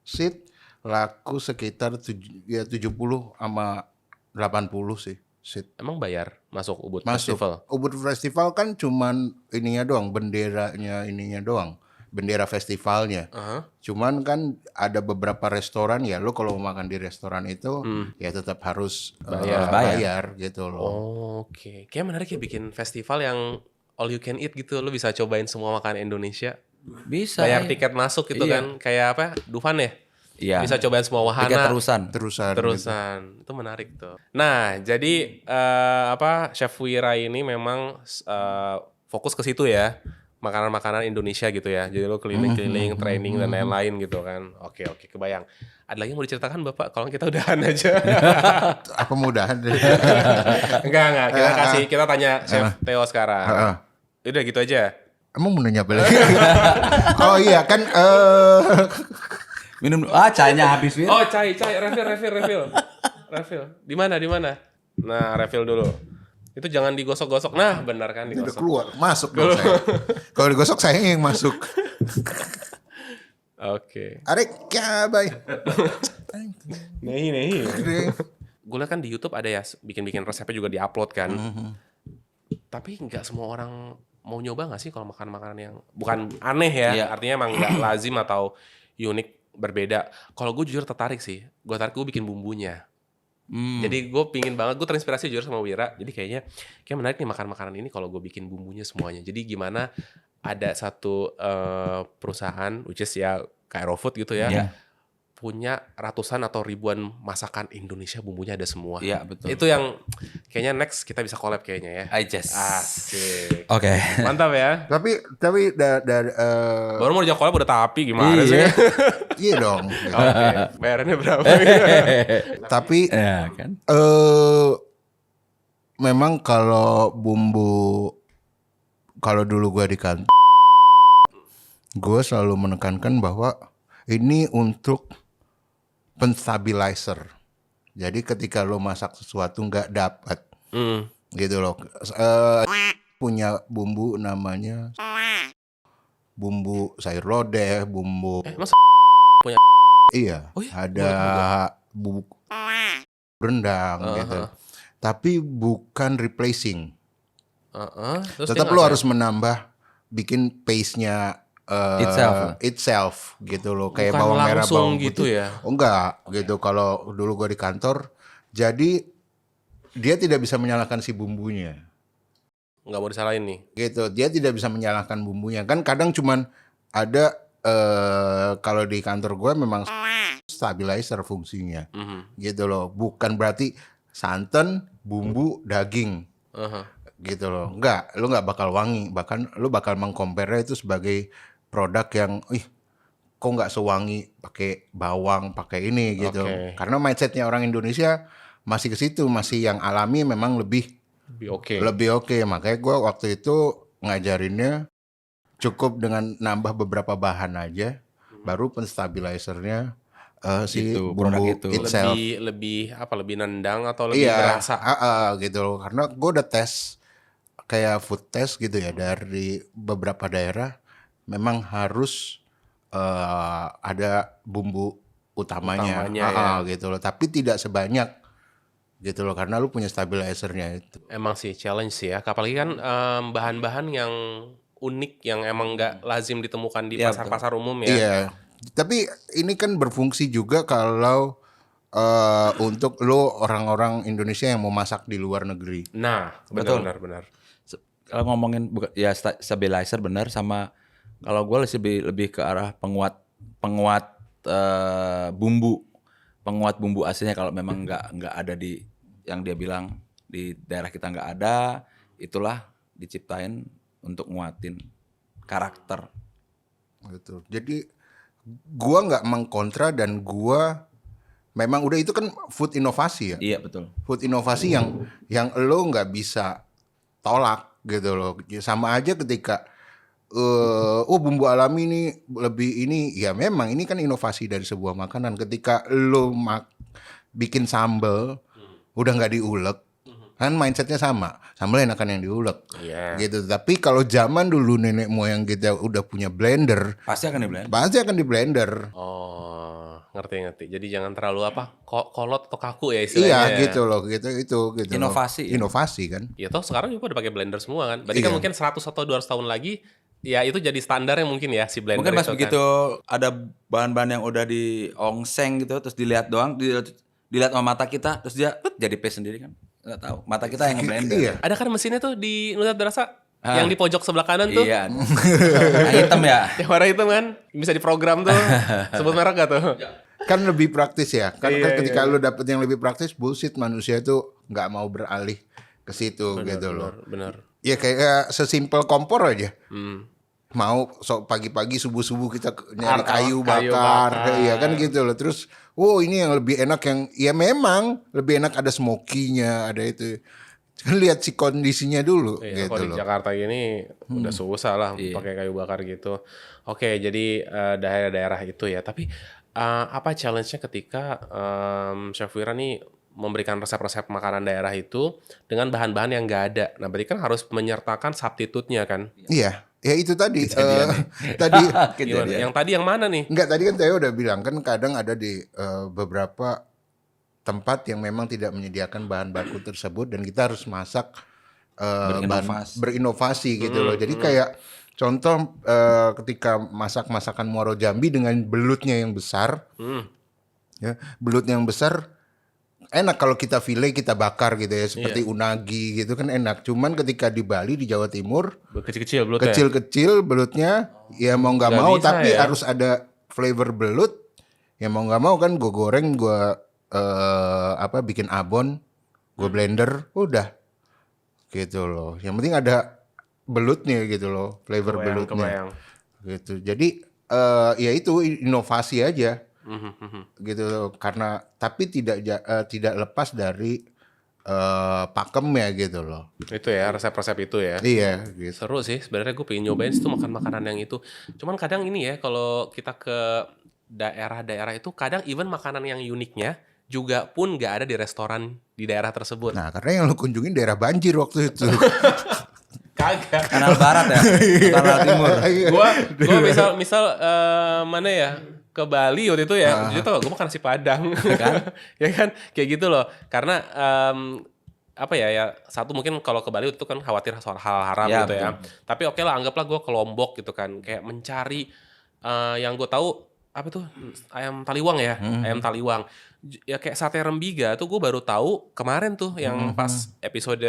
seat laku sekitar 70 sama 80 sih seat. Emang bayar masuk Ubud Masuk. Festival? Ubud Festival kan cuman ininya doang, benderanya ininya doang. Bendera festivalnya. Cuman kan ada beberapa restoran ya, lo kalau mau makan di restoran itu ya tetap harus bayar gitu loh. Oke. Kayak menarik ya bikin festival yang all you can eat gitu. Lo bisa cobain semua makanan Indonesia. Bisa. Bayar tiket masuk gitu kan. Kayak apa? Dufan ya? Iya. Bisa cobain semua wahana. Tiket terusan. Terusan. Itu menarik tuh. Nah, jadi Chef Wira ini memang fokus ke situ ya. Makanan-makanan Indonesia gitu ya. Jadi lo keliling-keliling, training dan lain-lain gitu kan. Oke, kebayang. Ada lagi yang mau diceritakan Bapak? Kalau kita udahan aja. Apa mudahan? Enggak. Kita tanya Chef Theo sekarang. Udah gitu aja. Emang mau nanya apa lagi? Oh iya kan Minum cainya habis, Wir. Oh, cai, refill. Refill. Di mana? Nah, refill dulu. Itu jangan digosok-gosok. Nah, benar kan digosok. udah keluar, masuk dong saya. Kalau digosok saya yang masuk. Oke. Arek bye. Nih. Gue liat kan di YouTube ada ya bikin-bikin resepnya juga diupload kan. Tapi nggak semua orang mau nyoba nggak sih kalau makan makanan yang bukan aneh ya, artinya emang nggak lazim atau unik berbeda. Kalau gue jujur tertarik sih, gue bikin bumbunya. Jadi gue pingin banget, gue terinspirasi jujur sama Wira. Jadi kayak menarik nih makan makanan ini kalau gue bikin bumbunya semuanya. Jadi gimana ada satu perusahaan, which is ya kayak Raw Food gitu ya, Iya. punya ratusan atau ribuan masakan Indonesia, bumbunya ada semua. Iya, betul. Itu yang kayaknya next kita bisa collab kayaknya ya. I just. Asik. Oke. Mantap ya. Tapi dari Baru mau dijak collab udah tapi gimana sih? Iya. iya dong. Oke, bayarannya berapa? Tapi Ya kan. memang kalau dulu gue di kantor, gue selalu menekankan bahwa ini untuk penstabilizer. Jadi ketika lo masak sesuatu nggak dapat, gitu loh. Punya bumbu namanya bumbu sayur lodeh, bumbu. Mas punya? Iya. Oh iya? Ada bumbu rendang gitu. Tapi bukan replacing. Terus Tetap lo harus menambah, bikin paste-nya itself gitu loh, kayak Bukan bawang merah, langsung bawang gitu putih. ya? Oh enggak gitu. Kalau dulu gue di kantor, jadi dia tidak bisa menyalahkan si bumbunya nggak mau disalahin nih. gitu. Dia tidak bisa menyalahkan bumbunya. Kan kadang cuman ada kalau di kantor gue memang stabilizer fungsinya gitu loh. Bukan berarti santan, bumbu, daging gitu loh. Enggak, lu nggak bakal wangi. Bahkan lu bakal mengcompare itu sebagai produk yang kok nggak sewangi pakai bawang, pakai ini gitu. Oke. Karena mindsetnya orang Indonesia masih ke situ, masih yang alami memang lebih oke. Makanya gue waktu itu ngajarinnya cukup dengan nambah beberapa bahan aja, baru penstabilizernya si Itu, produk bumbu itu. itself. Lebih nendang atau lebih Iya, berasa? gitu loh. Karena gue udah tes kayak food test gitu ya dari beberapa daerah, memang harus ada bumbu utamanya gitu loh. Tapi tidak sebanyak gitu loh, karena lu punya stabilizernya itu. Emang sih challenge sih ya. Apalagi kan bahan-bahan yang unik yang emang nggak lazim ditemukan di Iya, pasar-pasar umum ya. Iya, tapi ini kan berfungsi juga kalau untuk lo orang-orang Indonesia yang mau masak di luar negeri. Nah, Betul. benar. Kalau ngomongin ya stabilizer benar, sama kalau gue lebih ke arah penguat bumbu aslinya. Kalau memang nggak ada di yang dia bilang di daerah kita nggak ada, itulah diciptain untuk nguatin karakter. Gitu. Jadi gua nggak mengkontra, dan gua memang udah, itu kan food inovasi ya. Iya betul. Food inovasi yang lo nggak bisa tolak gitu loh. Sama aja ketika bumbu alami ini lebih ini, ya memang ini kan inovasi dari sebuah makanan. Ketika lo bikin sambal udah nggak diulek, kan mindsetnya sama, sambal enakan yang diulek. Iya. Gitu. Tapi kalau zaman dulu nenek moyang kita udah punya blender, Pasti akan diblend. pasti akan di blender. Oh, ngerti. Jadi jangan terlalu kolot atau kaku ya istilahnya. Iya gitu loh, gitu Inovasi, loh. ya. Inovasi kan. Ya toh sekarang juga udah pakai blender semua kan. Berarti kan Iya. mungkin 100 atau 200 tahun lagi ya itu jadi standarnya mungkin ya si blender Mungkin pas itu kan. begitu ada bahan-bahan yang udah diongseng gitu, terus dilihat doang, dilihat sama mata kita, terus dia jadi paste sendiri kan. Nggak tahu, mata kita yang ngeblender. Iya. Ada kan mesinnya tuh di Nusat Berasa yang di pojok sebelah kanan tuh. Iya. Yang hitam ya. Yang warna hitam kan bisa diprogram tuh. Sebut merek gak tuh? Kan lebih praktis ya. Kan Iya, ketika lu dapet yang lebih praktis, bullshit, manusia itu nggak mau beralih ke situ gitu loh. Bener. Ya kayak sesimpel kompor aja. Hmm. Mau pagi-pagi subuh-subuh kita nyari kayu kayu bakar, bakar. ya kan gitu loh. Terus, ini yang lebih enak, yang ya memang lebih enak ada smokinya, ada itu. Kan lihat si kondisinya dulu Iya, gitu kalau di loh. Jakarta ini udah susah lah pakai kayu bakar gitu. Oke, jadi daerah-daerah itu ya. Tapi apa challenge-nya ketika Chef Wira nih memberikan resep-resep makanan daerah itu dengan bahan-bahan yang nggak ada. Nah, berarti kan harus menyertakan substitute-nya kan. Iya, ya itu tadi. Kejadian nih. Tadi Gimana? Kejadian. Yang tadi yang mana nih? enggak, tadi kan saya udah bilang kan kadang ada di beberapa tempat yang memang tidak menyediakan bahan baku tersebut, dan kita harus masak berinovasi gitu loh. Jadi kayak Contoh ketika masak masakan Muaro Jambi dengan belutnya yang besar, ya belutnya yang besar enak kalau kita file kita bakar gitu ya seperti unagi gitu kan enak. Cuman ketika di Bali di Jawa Timur Kecil-kecil belutnya. kecil-kecil belutnya ya mau nggak Nggak mau bisa tapi ya. harus ada flavor belut. Ya mau nggak mau kan gue goreng gue bikin abon, gue blender udah gitu loh. Yang penting ada belutnya gitu loh, flavor belutnya. Kebayang. Gitu. Jadi ya itu inovasi aja. Gitu loh. Karena tapi tidak lepas dari pakemnya gitu loh. Itu ya resep-resep itu ya. Iya gitu. Seru sih sebenarnya gue pengen nyobain itu makan makanan yang itu. Cuman kadang ini ya kalau kita ke daerah-daerah itu kadang even makanan yang uniknya juga pun nggak ada di restoran di daerah tersebut. Nah karena yang lu kunjungin daerah banjir waktu itu. Kagak. Kanal barat ya, kanal timur. Gua misal mana ya ke Bali waktu itu ya, jadi tau gue makan nasi Padang, ya kan, kayak gitu loh. Karena apa ya satu mungkin kalau ke Bali itu kan khawatir soal hal haram Ya, gitu ya. betul. Tapi oke lah, anggaplah gue ke Lombok gitu kan, kayak mencari yang gue tahu apa tuh ayam taliwang ya, ayam taliwang. Ya kayak sate rembiga tuh gue baru tahu kemarin tuh yang pas episode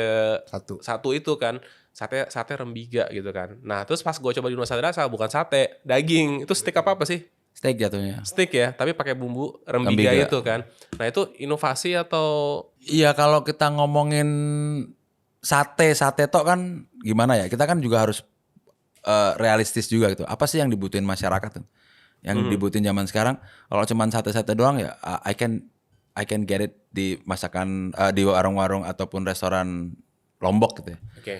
satu itu kan. Sate rembiga gitu kan. Nah terus pas gue coba di Nusa Dara bukan sate, daging. Itu steak apa sih? Steak jatuhnya. Steak ya, tapi pakai bumbu rembiga itu kan. Nah itu inovasi atau? Iya kalau kita ngomongin sate tok kan gimana ya? Kita kan juga harus realistis juga gitu. Apa sih yang dibutuhin masyarakat tuh? Yang dibutuhin zaman sekarang? Kalau cuman sate doang ya, I can get it di masakan di warung-warung ataupun restoran Lombok gitu ya. Oke.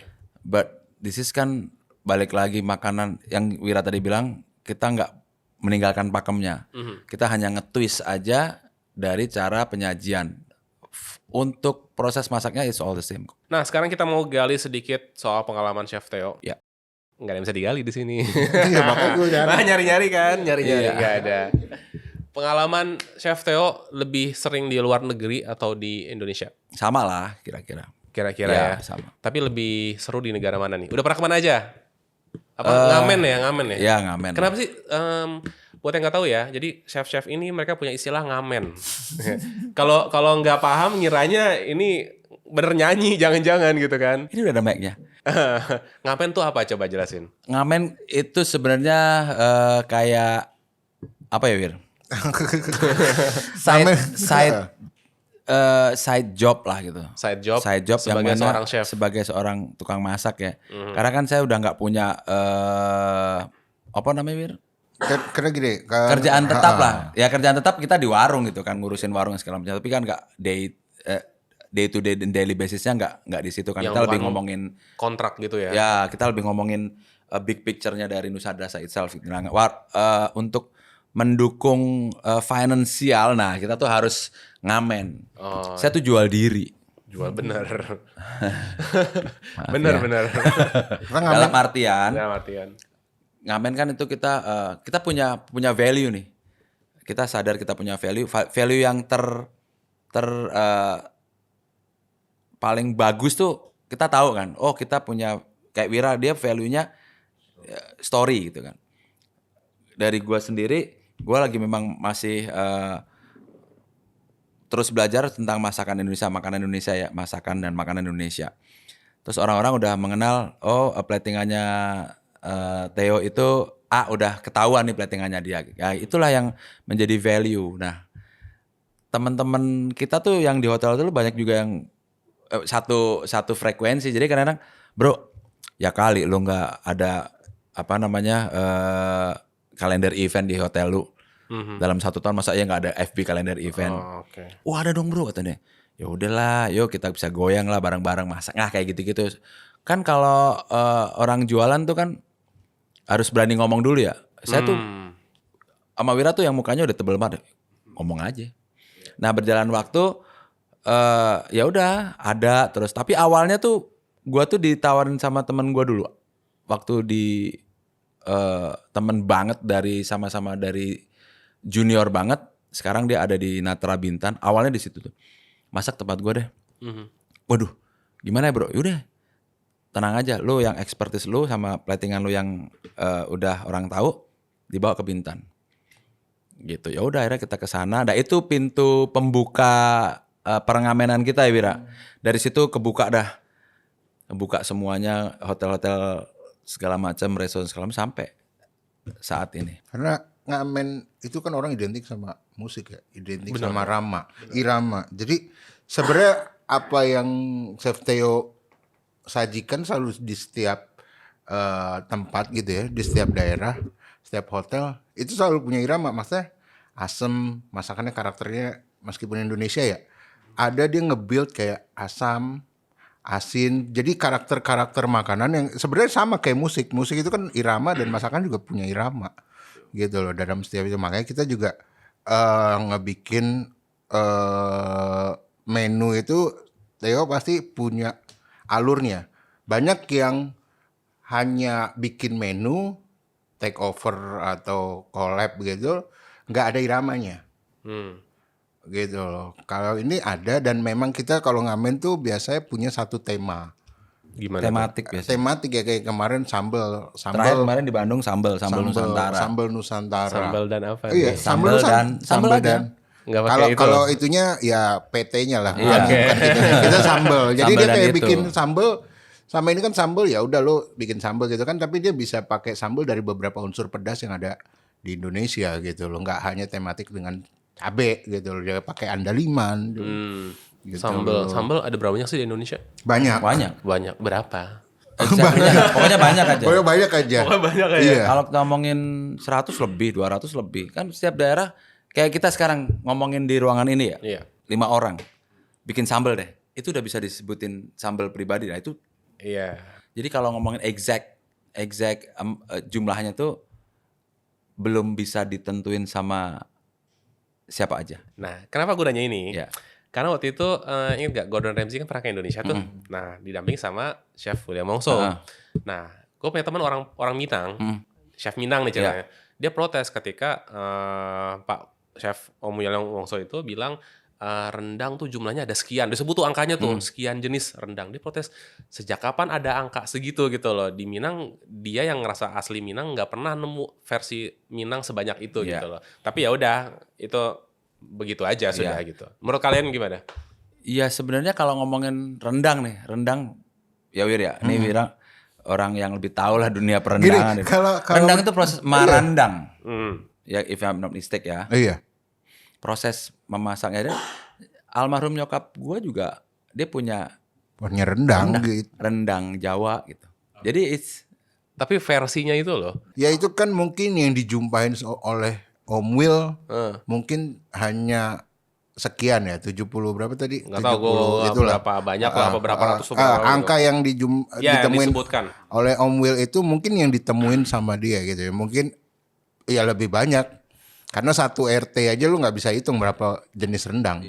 But this is kan balik lagi makanan yang Wira tadi bilang kita nggak meninggalkan pakemnya. Kita hanya nge-twist aja dari cara penyajian. Untuk proses masaknya it's all the same. Nah sekarang kita mau gali sedikit soal pengalaman Chef Theo. Ya. Nggak ada yang bisa digali di sini. Iya makanya gue nyari-nyari kan, nyari-nyari Iya. nggak ada. Pengalaman Chef Theo lebih sering di luar negeri atau di Indonesia? Sama lah kira-kira. Kira-kira Ya, ya. sama. Tapi lebih seru di negara mana nih? Udah pernah kemana aja? Apa ngamen ya? Ya ngamen. Kenapa sih? Buat yang nggak tahu ya, jadi chef-chef ini mereka punya istilah ngamen. Kalau nggak paham ngiranya ini bener nyanyi, jangan-jangan gitu kan? Ini udah ada mic-nya. Ngamen tuh apa? Coba jelasin. Ngamen itu sebenarnya kayak apa ya Wir? Side job lah gitu. Side job yang sebagai mana seorang chef. sebagai seorang tukang masak ya. Karena kan saya udah nggak punya apa namanya Wir? karena gini kan, Kerjaan tetap lah. Ya kerjaan tetap kita di warung gitu kan, ngurusin warung segala macam. Tapi kan nggak day to day dan daily basisnya nggak di situ kan. Yang Kita lebih bukan ngomongin kontrak gitu ya? ya kita lebih ngomongin big picture-nya dari Nusa Dara itself. Gitu. Nah, untuk mendukung finansial, nah kita tuh harus ngamen. Oh. Saya tuh jual diri. Jual bener. Maaf bener. Dalam artian Dalam artian. ngamen kan itu kita punya value nih. Kita sadar kita punya value yang paling bagus tuh kita tahu kan. Oh, kita punya kayak Wira dia value-nya story gitu kan. Dari gua sendiri, gua lagi memang masih terus belajar tentang masakan Indonesia, makanan Indonesia ya, masakan dan makanan Indonesia. Terus orang-orang udah mengenal, platingannya Theo itu udah ketahuan nih platingannya dia. Ya itulah yang menjadi value. Nah, teman-teman kita tuh yang di hotel-hotel banyak juga yang satu frekuensi. Jadi kadang-kadang, bro, ya kali lu nggak ada apa namanya kalender event di hotel lu. Dalam 1 tahun masa ya nggak ada FB kalender event. Oh, okay. Wah ada dong bro katanya. Ya udahlah, yuk kita bisa goyang lah bareng-bareng masak. Nah kayak gitu-gitu. Kan kalau orang jualan tuh kan harus berani ngomong dulu ya. Saya tuh sama Wira tuh yang mukanya udah tebel banget. Ngomong aja. Nah berjalan waktu ya udah ada terus. Tapi awalnya tuh gua tuh ditawarin sama temen gua dulu. Waktu di temen banget dari sama-sama dari junior banget. Sekarang dia ada di Natra Bintan. Awalnya di situ tuh. Masak tempat gua deh. Waduh, gimana ya bro? Yaudah. tenang aja, lu yang expertise lu sama platingan lu yang udah orang tahu dibawa ke Bintan. Gitu. Ya udah akhirnya kita ke sana. Dan itu pintu pembuka perengamenan kita ya Wira. Dari situ kebuka dah. Kebuka semuanya, hotel-hotel segala macam, restoran segala macam sampai saat ini. Karena ngamen itu kan orang identik sama musik ya, identik sama irama. Jadi sebenarnya apa yang Chef Theo sajikan selalu di setiap tempat gitu ya, di setiap daerah, setiap hotel itu selalu punya irama. Maksudnya asam, masakannya karakternya meskipun Indonesia ya, ada dia nge-build kayak asam, asin. Jadi karakter-karakter makanan yang sebenarnya sama kayak musik. Musik itu kan irama dan masakan juga punya irama. Gitu loh dalam setiap itu. Makanya kita juga ngebikin menu itu Theo pasti punya alurnya. Banyak yang hanya bikin menu take over atau collab gitu, nggak ada iramanya. Gitu loh. Kalau ini ada dan memang kita kalau ngamen tuh biasanya punya satu tema. Gimana? Tematik biasanya. Tematik ya kayak kemarin sambal. Terakhir kemarin di Bandung sambal Nusantara. Sambal Nusantara. Sambal dan apa? Iya, nih? Sambal aja. Nggak pakai itu. Kalau itunya ya PT-nya lah. Iya, oke. Bukan kita sambal. Jadi Sambal dia dan kayak itu. bikin sambal. Sama ini kan sambal ya udah lo bikin sambal gitu kan, tapi dia bisa pakai sambal dari beberapa unsur pedas yang ada di Indonesia gitu loh. Nggak hanya tematik dengan cabe gitu loh. Dia pakai andaliman. Gitu loh. Sambal ada berapa banyak sih di Indonesia? Banyak. Banyak. Berapa? Pokoknya banyak aja. Pokoknya banyak aja. Banyak aja. Iya. Kalau ngomongin 100 lebih, 200 lebih. Kan setiap daerah kayak kita sekarang ngomongin di ruangan ini ya. Iya. 5 orang bikin sambal deh. Itu udah bisa disebutin sambal pribadi. Nah itu Iya. jadi kalau ngomongin exact jumlahnya tuh belum bisa ditentuin sama siapa aja. Nah, kenapa gue nanya ini? Ya. Karena waktu itu ingat gak Gordon Ramsay kan pernah ke Indonesia tuh. Nah, didampingi sama Chef William Wongso. Nah, gue punya teman orang Minang, Chef Minang nih ceritanya. Dia protes ketika Pak Chef Om William Wongso itu bilang rendang tuh jumlahnya ada sekian. Disebut tuh angkanya tuh sekian jenis rendang. Dia protes sejak kapan ada angka segitu gitu loh. Di Minang dia yang ngerasa asli Minang nggak pernah nemu versi Minang sebanyak itu gitu loh. Tapi ya udah itu begitu aja sudah gitu. Menurut kalian gimana? Iya sebenarnya kalau ngomongin rendang ya Wir ya. Ini Wira orang yang lebih tahu lah dunia perendangan. Gini, kalau- rendang itu proses marandang. Ya if I'm not mistake ya. Iya. Proses memasaknya dia, almarhum nyokap gue juga dia punya Punya rendang gitu. rendang Jawa gitu. Jadi Tapi versinya itu loh. Ya itu kan mungkin yang dijumpain oleh Om Will mungkin hanya sekian ya 70 berapa tadi? Nggak tahu gue itulah. berapa banyak lah apa berapa ratus berapa angka yang ya, yang ditemuin disebutkan. oleh Om Will itu mungkin yang ditemuin sama dia gitu ya. Mungkin ya lebih banyak. Karena satu RT aja lu nggak bisa hitung berapa jenis rendang.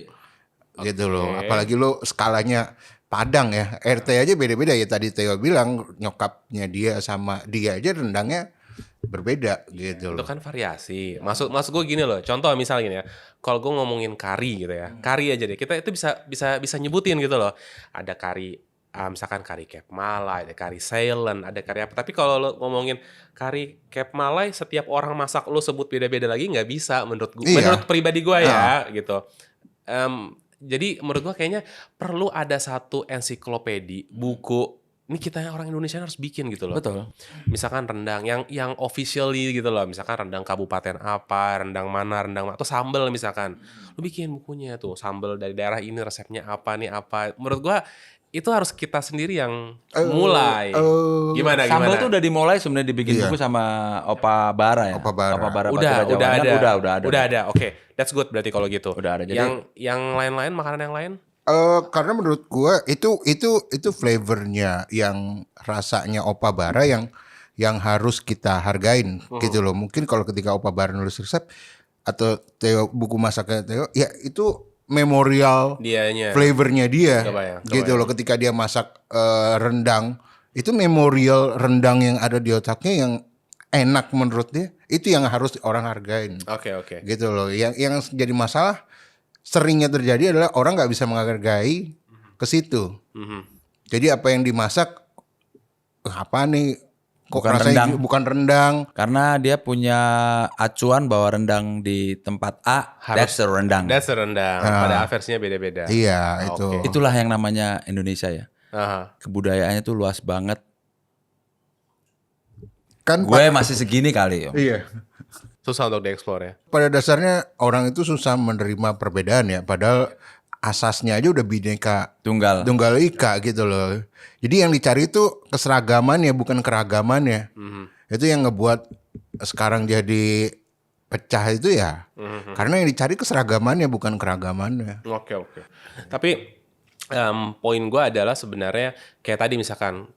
Gitu loh. Apalagi lu skalanya Padang ya. RT aja beda-beda ya tadi Theo bilang nyokapnya dia sama dia aja rendangnya berbeda gitu Itu loh. kan variasi. Masuk gue gini loh. Contoh misalnya gini ya. Kalau gue ngomongin kari gitu ya. Kari aja deh. Kita itu bisa nyebutin gitu loh. Ada kari misalkan kari Kep Malai, ada kari Ceylon, ada kari apa. Tapi kalau lo ngomongin kari Kep Malai, setiap orang masak lo sebut beda-beda lagi nggak bisa menurut gue. Iya. Menurut pribadi gue ya gitu. Jadi menurut gue kayaknya perlu ada satu ensiklopedi buku. Ini kita orang Indonesia harus bikin gitu loh. betul. Misalkan rendang yang officially gitu loh. Misalkan rendang kabupaten apa, rendang mana, atau sambal misalkan. Lu bikin bukunya tuh, sambal dari daerah ini resepnya apa nih apa. Menurut gua itu harus kita sendiri yang mulai. Gimana? Sambal tuh udah dimulai sebenarnya dibikin buku sama Opa Bara ya. Opa Bara. Udah ada. Udah ada. Oke, that's good berarti kalau gitu. Udah ada. Jadi Yang lain-lain, makanan yang lain? Karena menurut gua itu flavornya yang rasanya Opa Bara yang harus kita hargain gitu loh. Mungkin kalau ketika Opa Bara nulis resep atau Theo buku masaknya Theo, ya itu memorial Dianya. flavornya dia Kebayang. gitu loh. Ketika dia masak rendang, itu memorial rendang yang ada di otaknya yang enak menurut dia. Itu yang harus orang hargain. Oke. Gitu loh. Yang jadi masalah seringnya terjadi adalah orang nggak bisa menghargai ke situ. Jadi apa yang dimasak apa nih? Kok Bukan rasanya rendang. bukan rendang? Karena dia punya acuan bahwa rendang di tempat A, that's a rendang. That's a rendang. Pada versinya beda-beda. Iya, itu. Oke. Itulah yang namanya Indonesia ya. Aha. Kebudayaannya tuh luas banget. Kan Gue masih segini kali. Om. iya. Susah untuk dieksplor ya. Pada dasarnya orang itu susah menerima perbedaan ya, padahal asasnya aja udah bineka Tunggal. tunggal ika gitu loh. Jadi yang dicari itu keseragamannya bukan keragamannya. Itu yang ngebuat sekarang jadi pecah itu ya. Karena yang dicari keseragamannya bukan keragamannya. Oke. Tapi poin gue adalah sebenarnya kayak tadi misalkan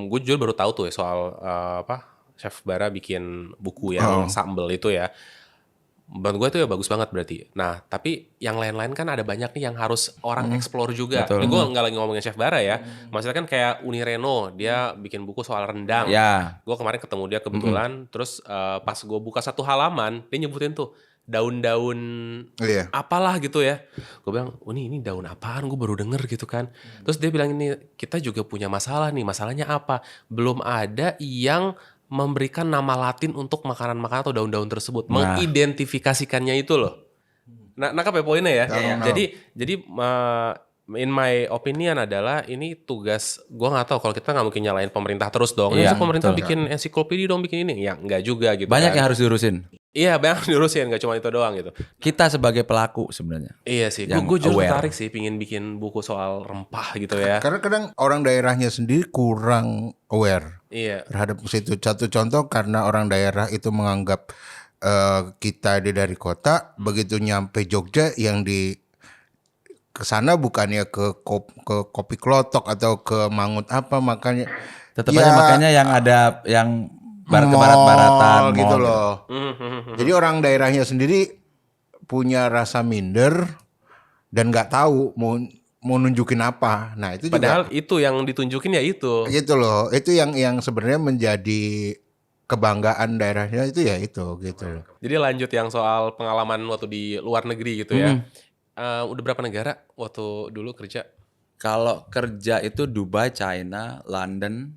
gue jujur baru tahu tuh ya soal Chef Bara bikin buku yang sambel itu ya. Menurut gue itu ya bagus banget berarti. Nah, tapi yang lain-lain kan ada banyak nih yang harus orang explore juga. Ini gue nggak lagi ngomongin Chef Bara ya. Maksudnya kan kayak Uni Reno, dia bikin buku soal rendang. Ya. Gue kemarin ketemu dia kebetulan, terus pas gue buka satu halaman, dia nyebutin tuh daun-daun Iya. apalah gitu ya. Gue bilang, oh ini daun apaan? Gue baru denger gitu kan. Terus dia bilang ini, kita juga punya masalah nih. Masalahnya apa? Belum ada yang memberikan nama Latin untuk makanan-makanan atau daun-daun tersebut, mengidentifikasikannya itu loh. Nah, nangkap ya poinnya ya. Jadi in my opinion adalah ini tugas, gue nggak tahu kalau kita nggak mungkin nyalain pemerintah terus dong. Iya, Ya, pemerintah betul. bikin ensiklopedia dong, bikin ini, ya nggak juga gitu. Banyak kan. yang harus diurusin. Iya, banyak diurusin, nggak cuma itu doang gitu. Kita sebagai pelaku sebenarnya. Iya sih, Yang gue juga aware. tertarik sih, pingin bikin buku soal rempah gitu ya. Karena kadang orang daerahnya sendiri kurang aware Iya. terhadap situ. Satu contoh karena orang daerah itu menganggap kita dari kota, begitu nyampe Jogja yang di kesana bukannya ke kopi klotok atau ke mangut apa, makanya Tetap aja makanya yang ada yang barat-baratan mall gitu mall. loh. Jadi orang daerahnya sendiri punya rasa minder dan nggak tahu mau nunjukin apa. Nah itu Padahal juga itu yang ditunjukin ya itu. gitu loh. Itu yang sebenarnya menjadi kebanggaan daerahnya itu ya itu gitu loh. Jadi lanjut yang soal pengalaman waktu di luar negeri gitu ya. Udah berapa negara waktu dulu kerja? Kalau kerja itu Dubai, China, London,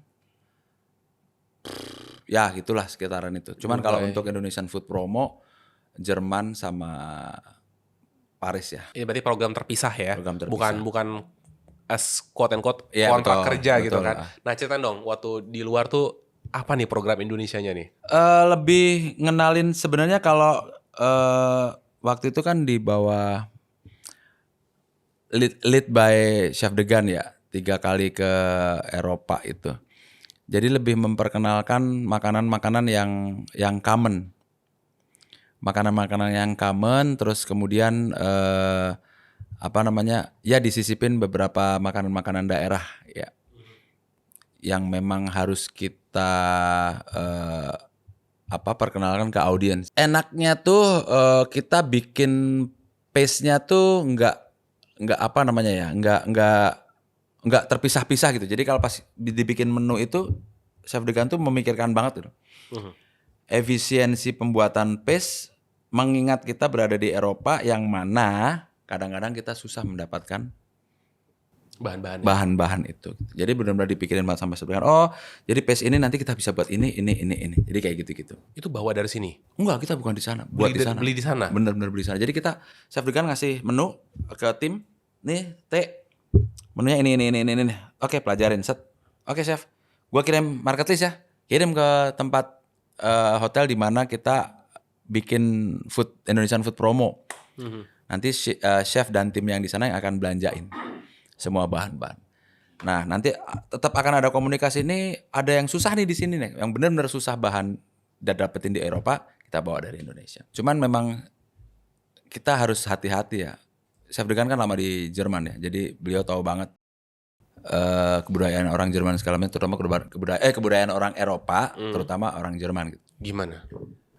ya gitulah sekitaran itu. Cuman kalau untuk Indonesian Food Promo, Jerman sama Paris ya. Ini berarti program terpisah ya. Program terpisah. Bukan as quote and quote Iya, kontrak betul, kerja gitu betul. kan. Nah ceritain dong waktu di luar tuh apa nih program Indonesianya nih? Lebih ngenalin sebenarnya kalau waktu itu kan di bawah lead by Chef Degan ya, 3 kali ke Eropa itu. Jadi lebih memperkenalkan makanan-makanan yang common. Makanan-makanan yang common, terus kemudian ya disisipin beberapa makanan-makanan daerah ya. Yang memang harus kita perkenalkan ke audiens. Enaknya tuh kita bikin pace-nya tuh nggak terpisah-pisah gitu. Jadi kalau pas dibikin menu itu Chef Degan tuh memikirkan banget gitu. Efisiensi pembuatan paste mengingat kita berada di Eropa yang mana kadang-kadang kita susah mendapatkan bahan-bahan itu. Jadi benar-benar dipikirin banget sama Chef Degan. Oh, jadi paste ini nanti kita bisa buat ini. Jadi kayak gitu-gitu. Itu bawa dari sini? Enggak, kita bukan di sana, buat di sana. Beli di sana? Bener-bener beli di sana. Jadi kita Chef Degan ngasih menu ke tim, nih menunya ini. Oke, pelajarin set. Oke chef, gua kirim marketlist ya. Kirim ke tempat hotel di mana kita bikin Indonesian Food Promo. Nanti chef dan tim yang di sana yang akan belanjain semua bahan-bahan. Nah, nanti tetap akan ada komunikasi ini. Ada yang susah nih di sini nih, yang benar-benar susah bahan dan dapetin di Eropa, kita bawa dari Indonesia. Cuman memang kita harus hati-hati ya. Chef Degan kan lama di Jerman ya, jadi beliau tahu banget kebudayaan orang Jerman segala macam, terutama kebudayaan orang Eropa, terutama orang Jerman gitu. Gimana?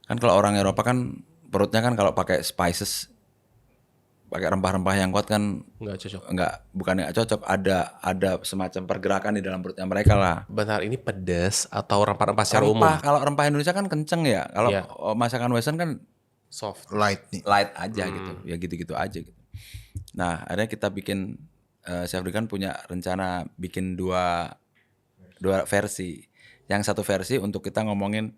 Kan kalau orang Eropa kan perutnya kan kalau pakai spices, pakai rempah-rempah yang kuat kan Nggak cocok. bukannya nggak cocok, ada semacam pergerakan di dalam perutnya mereka lah. Bentar, ini pedas atau rempah-rempah secara umum? Kalau rempah Indonesia kan kenceng ya, kalau Iya. masakan Western kan Soft. Light nih. light aja gitu, ya gitu-gitu aja gitu. Nah, akhirnya kita bikin Chef Degan punya rencana bikin 2 dua versi. Yang satu versi untuk kita ngomongin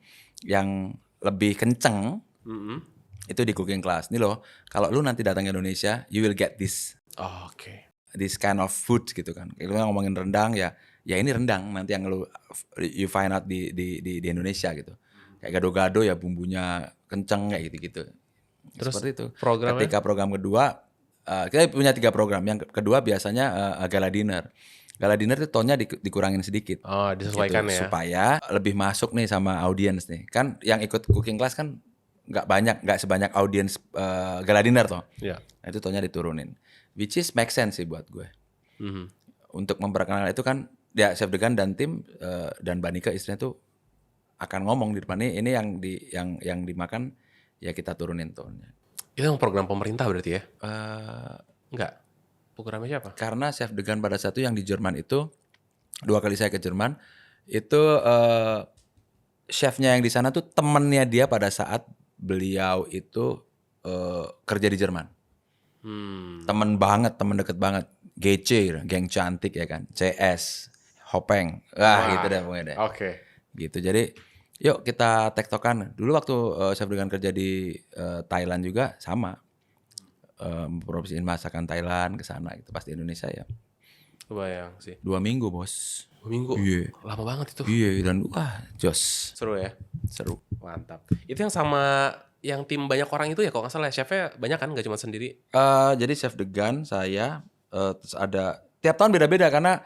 yang lebih kenceng itu di cooking class. Nih loh, kalau lu nanti datang ke Indonesia, you will get this Oke. this kind of food gitu kan. Kalau lu ngomongin rendang ya ini rendang nanti yang lu you find out di Indonesia gitu. Kayak gado-gado ya bumbunya kenceng kayak gitu-gitu. Terus Seperti itu. programnya? Ketika program kedua, kita punya 3 program. Yang kedua biasanya gala dinner. Gala dinner itu tonnya dikurangin sedikit. Oh, disesuaikan Gitu, ya. supaya lebih masuk nih sama audiens nih. Kan yang ikut cooking class kan nggak sebanyak audiens gala dinner toh. Iya. Nah, itu tonnya diturunin. Which is make sense sih buat gue. Mhm. Untuk memperkenalkan itu kan ya Chef Degan dan tim dan Mbak Nika istrinya tuh akan ngomong di depan ini yang dimakan ya kita turunin tonnya. Itu yang program pemerintah berarti ya? Enggak. Programnya siapa? Karena Chef Degan pada saat itu yang di Jerman itu 2 kali saya ke Jerman itu chefnya yang di sana tuh temennya dia pada saat beliau itu kerja di Jerman. Temen deket banget. GC, geng cantik ya kan. CS, Hopeng, gitu deh pokoknya deh. Oke. Gitu. Jadi yuk kita tektokan. Dulu waktu Chef Degan kerja di Thailand juga sama. Memproduksiin masakan Thailand ke sana gitu pas di Indonesia ya. Kebayang sih. 2 minggu bos. 2 minggu. Iya. Lama banget itu. Iya dan jos. Seru ya. Seru. Mantap. Itu yang sama yang tim banyak orang itu ya kalau nggak salah chefnya banyak kan, nggak cuma sendiri. Jadi Chef Degan saya terus ada tiap tahun beda-beda karena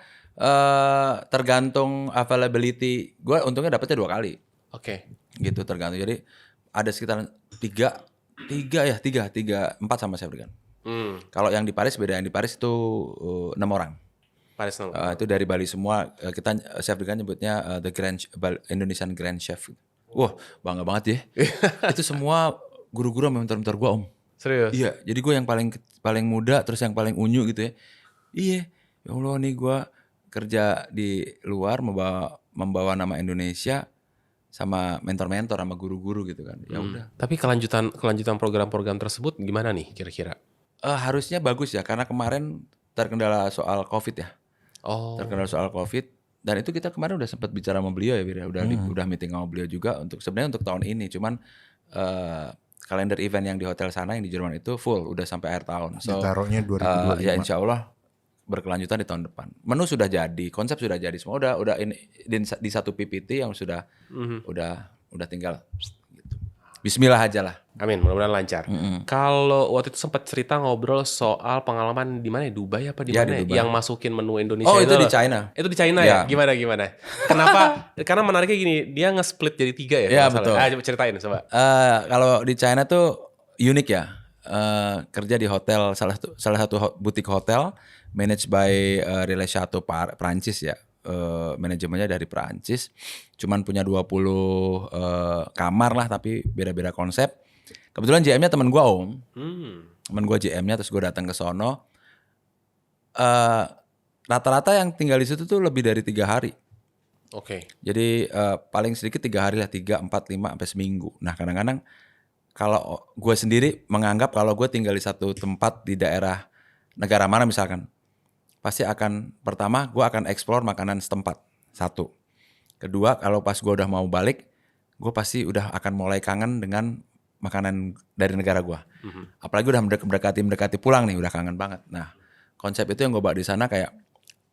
tergantung availability. Gue untungnya dapetnya 2 kali. Oke. Gitu tergantung. Jadi ada sekitar 4 sama Chef Degan. Kalau yang di Paris beda. Yang di Paris itu 6 orang. Paris nong. Itu dari Bali semua. Kita Chef Degan nyebutnya the Indonesian Grand Chef. Wah bangga banget ya. Itu semua guru-guru mentor-mentor gue om. Serius? Iya, jadi gue yang paling muda terus yang paling unyu gitu ya. Iya, ya Allah nih gue kerja di luar membawa nama Indonesia sama mentor-mentor sama guru-guru gitu kan. Ya udah. Tapi kelanjutan program-program tersebut gimana nih kira-kira? Harusnya bagus ya karena kemarin terkendala soal COVID ya. Oh. Terkendala soal COVID dan itu kita kemarin udah sempat bicara sama beliau ya, Bir, ya. Udah meeting sama beliau juga sebenarnya untuk tahun ini. Cuman kalender event yang di hotel sana yang di Jerman itu full udah sampai akhir tahun. So Ditaruhnya 2025. ya insya Allah berkelanjutan di tahun depan. Menu sudah jadi, konsep sudah jadi semua udah ini di satu PPT yang sudah udah tinggal gitu. Bismillah aja lah. Amin, mudah-mudahan lancar. Kalau waktu itu sempat cerita ngobrol soal pengalaman di mana ya? Dubai apa di Ya, mana? di Dubai. Yang masukin menu Indonesia Oh, itu di loh. China. Itu di China Ya. ya? Gimana? Kenapa? Karena menariknya gini, dia nge-split jadi 3 ya? Ya, kalau nggak salah. betul. Coba ceritain coba. Kalau di China tuh unik ya. Kerja di hotel salah satu butik hotel managed by Relais Chateau Prancis ya. Manajemennya dari Prancis. Cuman punya 20 kamar lah tapi beda-beda konsep. Kebetulan GM-nya teman gue om. Teman gue GM-nya terus gue datang ke sono. Rata-rata yang tinggal di situ tuh lebih dari 3 hari. Oke. Jadi paling sedikit 3 hari lah, 3, 4, 5 sampai seminggu. Nah kadang-kadang kalau gue sendiri menganggap kalau gue tinggal di satu tempat di daerah negara mana misalkan, pasti pertama gue akan explore makanan setempat, 1. Kedua kalau pas gue udah mau balik, gue pasti udah akan mulai kangen dengan makanan dari negara gue. Apalagi udah mendekati pulang nih, udah kangen banget. Nah konsep itu yang gue bawa di sana kayak,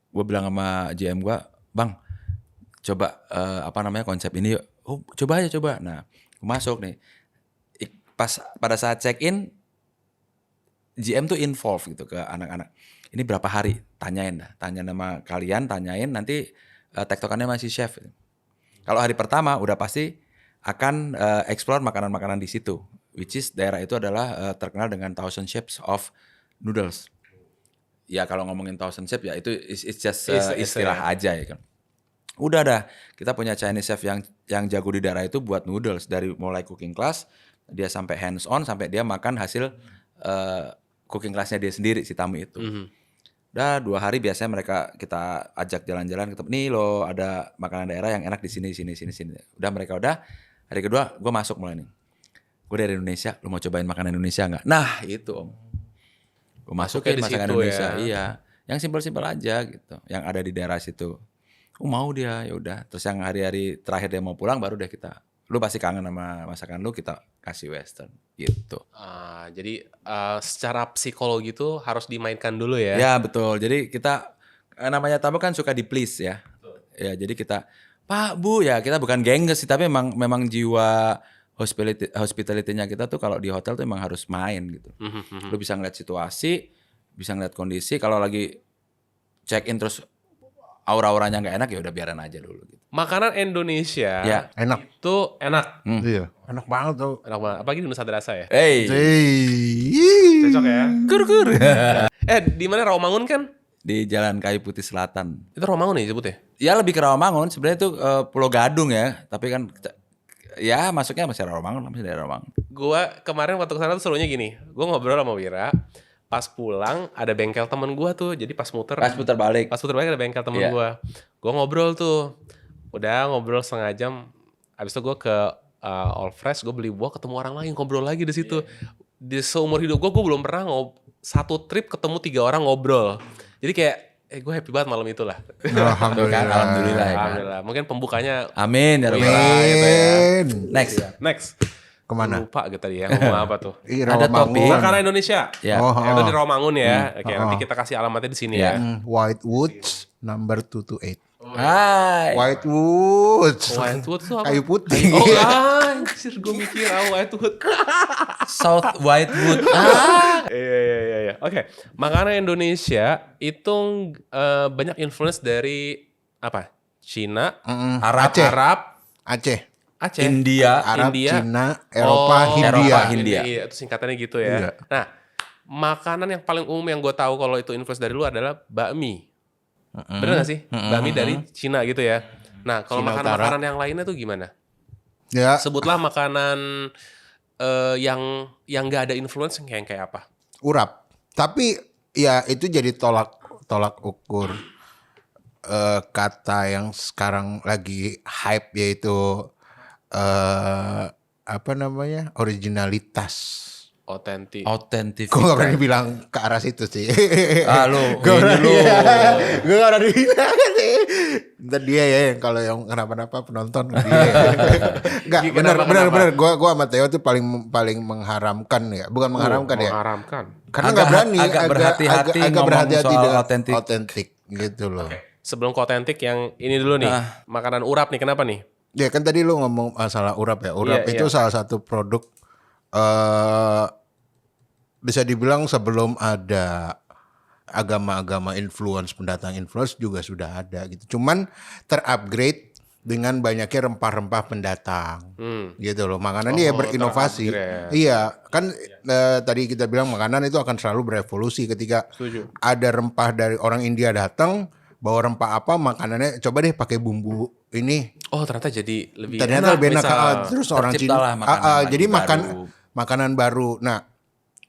gue bilang sama GM gue, bang coba konsep ini yuk. Oh coba aja. Nah gue masuk nih. Pada saat check in, GM tuh involve gitu ke anak-anak. Ini berapa hari? Tanya nama kalian, nanti tektokannya masih chef. Kalau hari pertama udah pasti akan explore makanan-makanan di situ. Which is daerah itu adalah terkenal dengan thousand shapes of noodles. Ya kalau ngomongin thousand shape ya itu it's just istilah aja ya kan. Udah dah, kita punya Chinese chef yang jago di daerah itu buat noodles dari mulai cooking class dia sampai hands on sampai dia makan hasil cooking classnya dia sendiri si tamu itu. Udah 2 hari biasanya kita ajak jalan-jalan, nih loh ada makanan daerah yang enak di sini. Udah hari kedua gue masuk mulai nih. Gue dari Indonesia, lu mau cobain makanan Indonesia nggak? Nah itu om, gue masukin masakan Indonesia, iya, yang simpel-simpel aja gitu, yang ada di daerah situ. mau dia, ya udah. Terus yang hari-hari terakhir dia mau pulang baru deh kita, lu pasti kangen sama masakan lu, kita kasih western gitu. Jadi secara psikologi itu harus dimainkan dulu ya. Ya betul. Jadi kita namanya tamu kan suka di please ya. Ya jadi kita, Pak Bu, ya kita bukan gengges sih, tapi memang jiwa hospitality-nya kita tuh kalau di hotel tuh emang harus main gitu. Lu bisa ngeliat situasi, bisa ngeliat kondisi. Kalau lagi check in terus aura-auranya nggak enak, ya udah biarin aja dulu gitu. Makanan Indonesia Ya. Enak. itu enak. Iya, enak banget tuh. Enak banget. Apalagi di Nusa Rasa ya. Hey, Cocok ya. kur. Di mana Rawamangun kan? Di Jalan Kayu Putih Selatan. Itu Rawamangun nih sebutnya. Ya lebih ke Rawamangun, sebenarnya itu Pulau Gadung ya, tapi kan ya masuknya masih Rawamangun, masih dari Rawamangun. Gua kemarin waktu kesana tuh serunya gini. Gua ngobrol sama Wira. Pas pulang ada bengkel temen gua tuh. Jadi pas muter balik. Pas puter balik ada bengkel temen Iya. Gua ngobrol tuh. Udah ngobrol setengah jam. Abis itu gua ke All Fresh, gue beli buah, ketemu orang lain ngobrol lagi di situ. Di seumur hidup gue belum pernah satu trip ketemu 3 orang ngobrol. Jadi kayak gue happy banget malam itu lah. Alhamdulillah. Alhamdulillah ya kan. Alhamdulillah. Mungkin pembukanya Amin ya Rabbal Wira Alamin. gitu ya. Amin. Next. Next. Kemana? Lupa gitu tadi ya ngomong apa tuh. Ih, Ada Rawamangun. topik. Makanan Indonesia. Ya. Oh, Itu di Rawamangun ya. Oke, nanti kita kasih alamatnya di sini ya. White Woods number 228. Hai. White Woods. Whitewood tuh apa? Kayu putih. Oh anjir, gue mikir Whitewood. South Whitewood. Iya. Oke, makanan Indonesia itu banyak influence dari apa? Cina, Aceh. Arab, Aceh. Aceh, India. Arab, India. Cina, Eropa, Hindia. Eropa, Hindia. Iya, itu singkatannya gitu ya. Iya. Nah, makanan yang paling umum yang gue tahu kalau itu influence dari lu adalah bakmi. Bener gak sih? Bakmi dari Cina gitu ya. Nah, kalau Cina makanan-makanan yang lainnya tuh gimana? Ya, Sebutlah makanan yang nggak ada influence yang kayak apa? urap. Tapi ya itu jadi tolak ukur kata yang sekarang lagi hype, yaitu apa namanya, originalitas. Otentik. Authentic. Gue gak berani bilang ke arah situ sih. Lu, Gue ini lu. Gue gak berani bilang sih. Ntar dia ya yang kalau yang kenapa-napa penonton dia. Enggak, benar. Gue sama Theo tuh paling mengharamkan ya. Bukan mengharamkan ya. Mengharamkan. Karena nggak berani. agak berhati-hati agak ngomong berhati-hati soal dengan otentik. otentik gitu loh. Sebelum ke otentik yang ini dulu nih. Makanan urap nih, kenapa nih? Ya kan tadi lu ngomong masalah urap ya. Urap Iya, itu iya. salah satu produk bisa dibilang sebelum ada agama-agama influence, pendatang influence juga sudah ada gitu. Cuman terupgrade dengan banyaknya rempah-rempah pendatang. Gitu loh. Makanannya ya berinovasi. terupgrade. Iya, kan tadi kita bilang makanan itu akan selalu berevolusi ketika Setuju. ada rempah dari orang India datang, bawa rempah apa, makanannya coba deh pakai bumbu ini. Oh, ternyata jadi lebih Ternyata lebih enak. misal. Terus orang Terciptalah Cina makanan lagi jadi baru. makanan baru.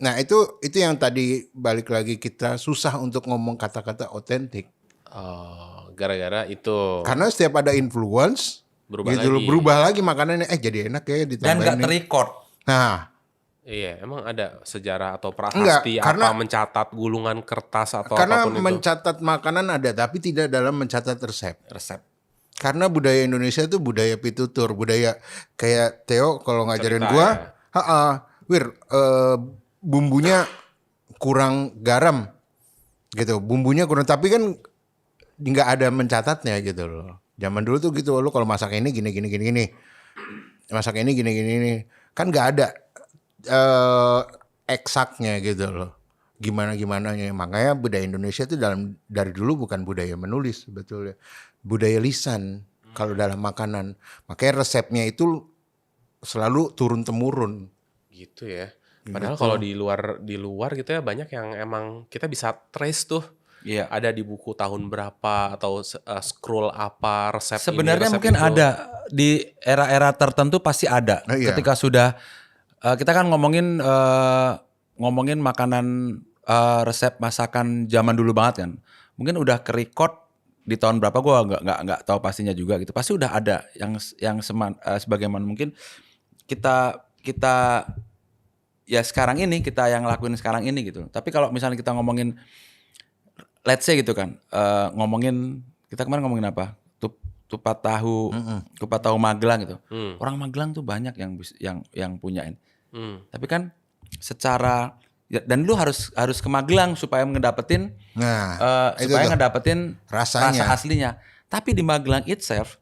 Nah itu yang tadi balik lagi kita susah untuk ngomong kata-kata otentik. Oh, gara-gara itu. Karena setiap ada influence Berubah gitu loh, lagi. berubah lagi makanannya, jadi enak ya Dan ditambahin. nggak nih. terrecord. Nah, Iya, emang ada sejarah atau Enggak, prasasti karena- apa mencatat gulungan kertas atau karena apapun itu. mencatat makanan ada tapi tidak dalam mencatat resep. Resep. Karena budaya Indonesia itu budaya pitutur, budaya kayak Theo kalau ngajarin Cerita gua, ya. Wir, bumbunya kurang garam, gitu. Bumbunya kurang, tapi kan nggak ada mencatatnya gitu loh. Zaman dulu tuh gitu, lu kalau masak ini gini, masak ini gini, kan nggak ada eksaknya gitu loh. Gimana-gimananya. Makanya budaya Indonesia itu dari dulu bukan budaya menulis sebetulnya. Budaya lisan kalau dalam makanan. Makanya resepnya itu selalu turun-temurun. Gitu ya. Padahal kalau di luar gitu ya banyak yang emang kita bisa trace tuh. Iya. Ada di buku tahun berapa atau scroll apa resep ini, Sebenarnya resep mungkin itu. ada di era-era tertentu pasti ada. Oh, iya. Ketika sudah kita kan ngomongin makanan resep masakan zaman dulu banget kan. Mungkin udah ke-record di tahun berapa gua nggak tahu pastinya juga gitu. Pasti udah ada yang sebagaimana mungkin kita ya sekarang ini kita yang lakuin sekarang ini gitu. Tapi kalau misalnya kita ngomongin let's say gitu kan, kita kemarin ngomongin apa? kupat tahu Magelang gitu. Orang Magelang tuh banyak yang punyain. Tapi kan secara dan lu harus ke Magelang supaya ngedapetin itu supaya tuh. ngedapetin Rasanya. rasa aslinya. Tapi di Magelang itself,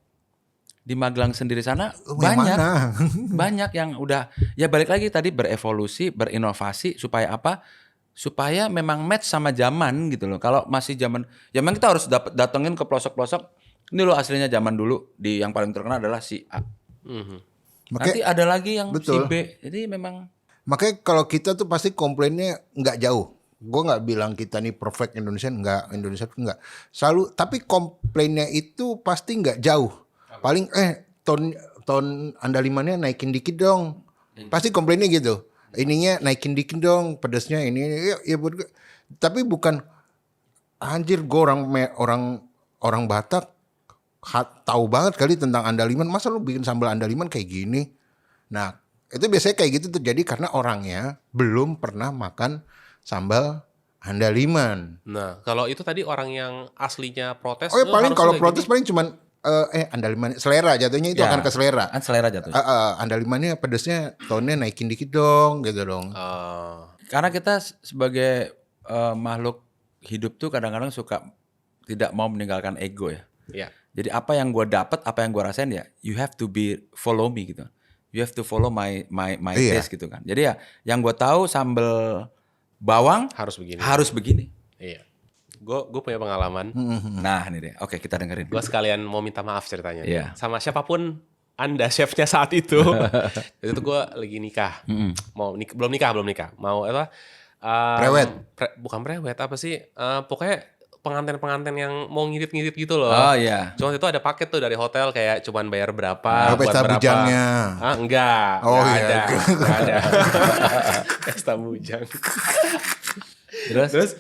di Magelang sendiri sana Yang mana? banyak yang udah ya balik lagi tadi berevolusi, berinovasi supaya apa? Supaya memang match sama zaman gitu loh. Kalau masih zaman, ya memang kita harus datengin ke pelosok-pelosok. Ini loh aslinya zaman dulu yang paling terkenal adalah si A. Nanti ada lagi yang betul. si B. Jadi memang Makanya kalau kita tuh pasti komplainnya nggak jauh. Gue nggak bilang kita nih perfect Indonesia, Indonesia tuh nggak. Selalu, tapi komplainnya itu pasti nggak jauh. Paling ton andalimannya naikin dikit dong. Pasti komplainnya gitu. Ininya naikin dikit dong, pedasnya ini ya tapi bukan anjir gue orang Batak tahu banget kali tentang andaliman. Masa lu bikin sambal andaliman kayak gini? Nah, itu biasanya kayak gitu terjadi karena orangnya belum pernah makan sambal andaliman. Nah, kalau itu tadi orang yang aslinya protes. Oh ya paling harus kalau kayak protes gini. paling cuman andaliman selera jatuhnya itu ya, akan ke selera. kan selera jatuh. Andalimannya pedasnya tonnya naikin dikit dong gitu dong. Karena kita sebagai makhluk hidup tuh kadang-kadang suka tidak mau meninggalkan ego ya. Iya. Jadi apa yang gue dapat, apa yang gue rasain ya, you have to follow me gitu. You have to follow my Iya. taste gitu kan. Jadi ya yang gue tahu sambal bawang Harus begini. harus begini. Iya. Gue punya pengalaman. Nah ini deh, oke kita dengerin. Gue sekalian mau minta maaf ceritanya. Iya. Sama siapapun Anda chefnya saat itu. Jadi itu gue lagi nikah. Belum nikah. Mau apa? Prewed. Bukan prewed, apa sih? Pokoknya pengantin-pengantin yang mau ngirit-ngirit gitu loh. Oh iya. Cuman itu ada paket tuh dari hotel kayak cuman bayar berapa, buat pesta berapa. bujangnya. Enggak. Oh, Nggak iya. ada. Nggak ada. Pesta bujang. Terus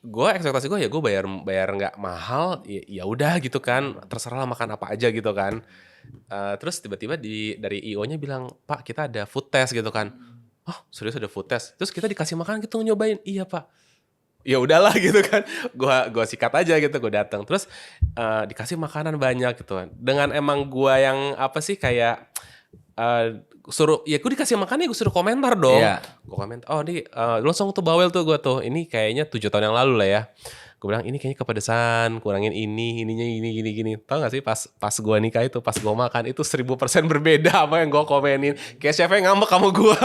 gue ekspektasi gue ya gue bayar nggak mahal, ya udah gitu kan, terserah lah makan apa aja gitu kan. Terus tiba-tiba dari IO-nya bilang, Pak kita ada food test gitu kan. Oh serius ada food test? Terus kita dikasih makan gitu nyobain. Iya Pak. Ya udahlah gitu kan, gua sikat aja gitu, gue datang terus dikasih makanan banyak gitu kan, dengan emang gua yang apa sih kayak suruh ya gue dikasih makannya gue suruh komentar dong. Iya. Gue komentar, oh ini langsung tuh bawel tuh gue tuh, ini kayaknya 7 tahun yang lalu lah ya. Gue bilang ini kayaknya kepedesan, kurangin ininya gini. Tau gak sih pas gue nikah itu, pas gue makan itu 1000% berbeda apa yang gue komenin. Kayak chefnya ngambek sama gue.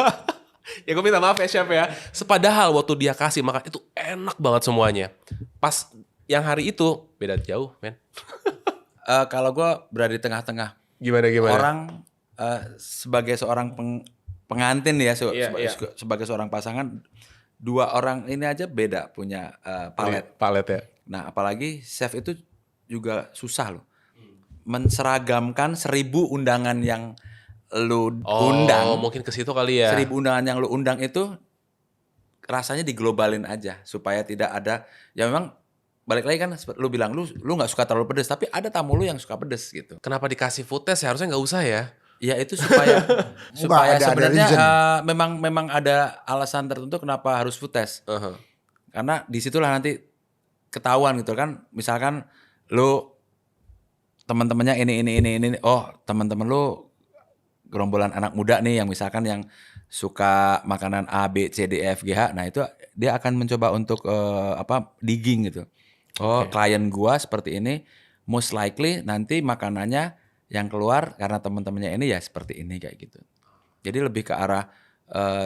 Ya gue minta maaf ya chef ya. Sepadahal waktu dia kasih makan itu enak banget semuanya. Pas yang hari itu beda jauh men. Kalau gue berada di tengah-tengah. Gimana? Orang sebagai seorang pengantin ya, Iya. sebagai seorang pasangan, dua orang ini aja beda punya palet. Palet ya. Nah apalagi chef itu juga susah loh. Menseragamkan 1000 undangan yang lu undang. Oh mungkin ke situ kali ya. 1000 undangan yang lu undang itu rasanya diglobalin aja supaya tidak ada, ya memang balik lagi kan lu bilang lu nggak suka terlalu pedes, tapi ada tamu lu yang suka pedes gitu. Kenapa dikasih food test ya? Harusnya nggak usah ya. Ya itu supaya ada sebenarnya reason. memang ada alasan tertentu kenapa harus food test. Karena disitulah nanti ketahuan gitu kan. Misalkan lu teman-temannya ini, oh teman-teman lu gerombolan anak muda nih yang misalkan yang suka makanan A, B, C, D, E, F, G, H. Nah itu dia akan mencoba untuk digging gitu. Oh klien gua seperti ini, most likely nanti makanannya yang keluar karena teman-temannya ini ya seperti ini kayak gitu. Jadi lebih ke arah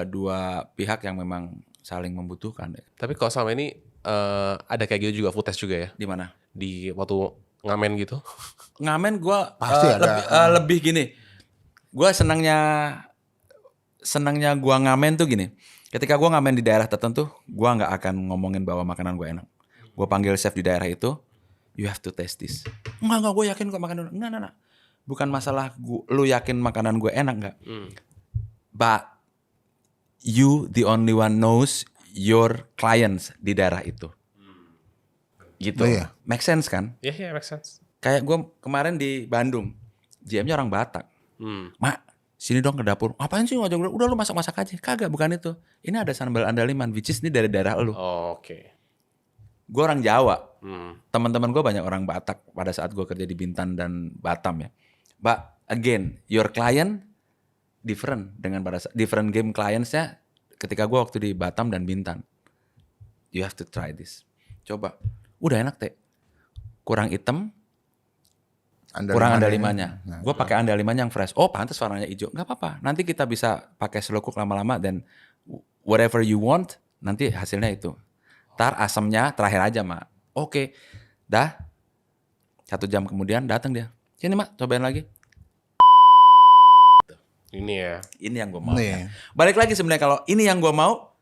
dua pihak yang memang saling membutuhkan. Tapi kalau sama ini ada kayak gitu juga food test juga ya? Di mana? Di waktu ngamen gitu? Ngamen gua Pasti ada. lebih gini. Gua senangnya gua ngamen tuh gini. Ketika gua ngamen di daerah tertentu, gua nggak akan ngomongin bahwa makanan gua enak. Gua panggil chef di daerah itu, you have to taste this. Enggak, gue yakin kok makanan enggak. Bukan masalah lu yakin makanan gue enak enggak. But you the only one knows your clients di daerah itu. Gitu. Oh, iya. Make sense kan? Iya, make sense. Kayak gue kemarin di Bandung, GM-nya orang Batak. Mak, sini dong ke dapur. Ngapain sih ngajak udah lu masak-masak aja. Kagak, bukan itu. Ini ada sambal andaliman, which is ini dari daerah lu. Oh, oke. Gue orang Jawa. Hmm. Teman-teman gue banyak orang Batak pada saat gue kerja di Bintan dan Batam ya. But again, your client different dengan pada saat different game clientsnya ketika gue waktu di Batam dan Bintan. You have to try this. Coba. Udah enak teh. Kurang hitam, kurang andalimanya. Gue pakai andalimanya yang fresh. Oh pantas warnanya hijau. Gak apa-apa. Nanti kita bisa pakai slow cook lama-lama dan whatever you want, nanti hasilnya itu. Ntar asamnya terakhir aja mak. Oke. Dah. 1 jam kemudian datang dia. Sini mak, cobain lagi. Ini ya. Ini yang gue mau. Nih. Balik lagi sebenarnya kalau ini yang gue mau,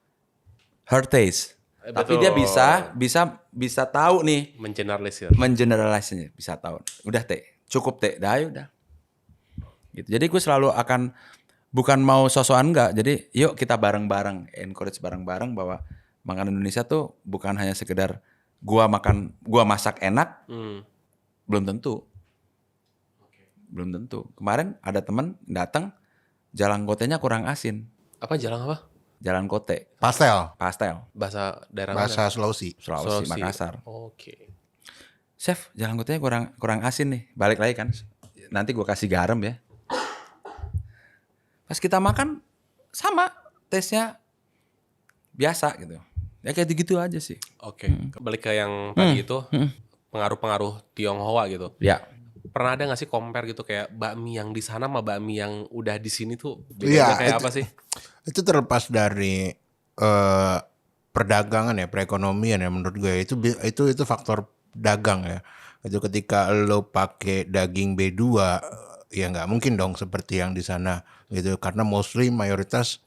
her taste. Tapi Betul. dia bisa tahu nih, Mengeneralisir. mengeneralisirnya bisa tahu. Udah teh, cukup teh, dah udah. Gitu. Jadi gue selalu akan bukan mau sosokan enggak. Jadi yuk kita bareng-bareng, encourage bareng-bareng bahwa makanan Indonesia tuh bukan hanya sekedar gua masak enak, belum tentu. Belum tentu. Kemarin ada teman datang, jalan kotenya kurang asin. Apa jalan apa? Jalan kote, Pastel. pastel, Bahasa daerah mana? Bahasa Sulawesi. Sulawesi, Makassar. Oke. Chef, jalan kotenya kurang asin nih. Balik lagi kan. Nanti gue kasih garam ya. Pas kita makan sama, tesnya biasa gitu. Ya kayak gitu aja sih. Oke. Balik ke yang tadi itu pengaruh-pengaruh Tionghoa gitu. Ya. Pernah ada gak sih compare gitu kayak bakmi yang di sana sama bakmi yang udah di sini tuh Iya, bedanya kayak apa sih? Itu terlepas dari perdagangan ya, perekonomian ya menurut gue itu faktor dagang ya. Itu ketika lo pakai daging B2 ya nggak mungkin dong seperti yang di sana gitu karena Muslim mayoritas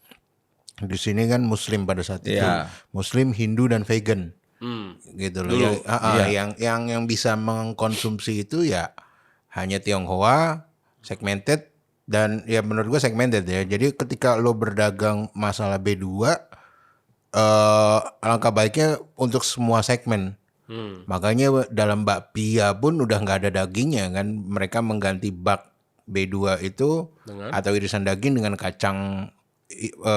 di sini kan Muslim pada saat itu. Iya. Muslim, Hindu dan vegan. Gitu loh. Dulu. Yang bisa mengkonsumsi itu ya hanya Tionghoa, segmented dan ya menurut gue segmented ya. Jadi ketika lo berdagang masalah B2 alangkah baiknya untuk semua segmen. Makanya dalam bakpia pun udah nggak ada dagingnya kan. Mereka mengganti bak B2 itu atau irisan daging dengan kacang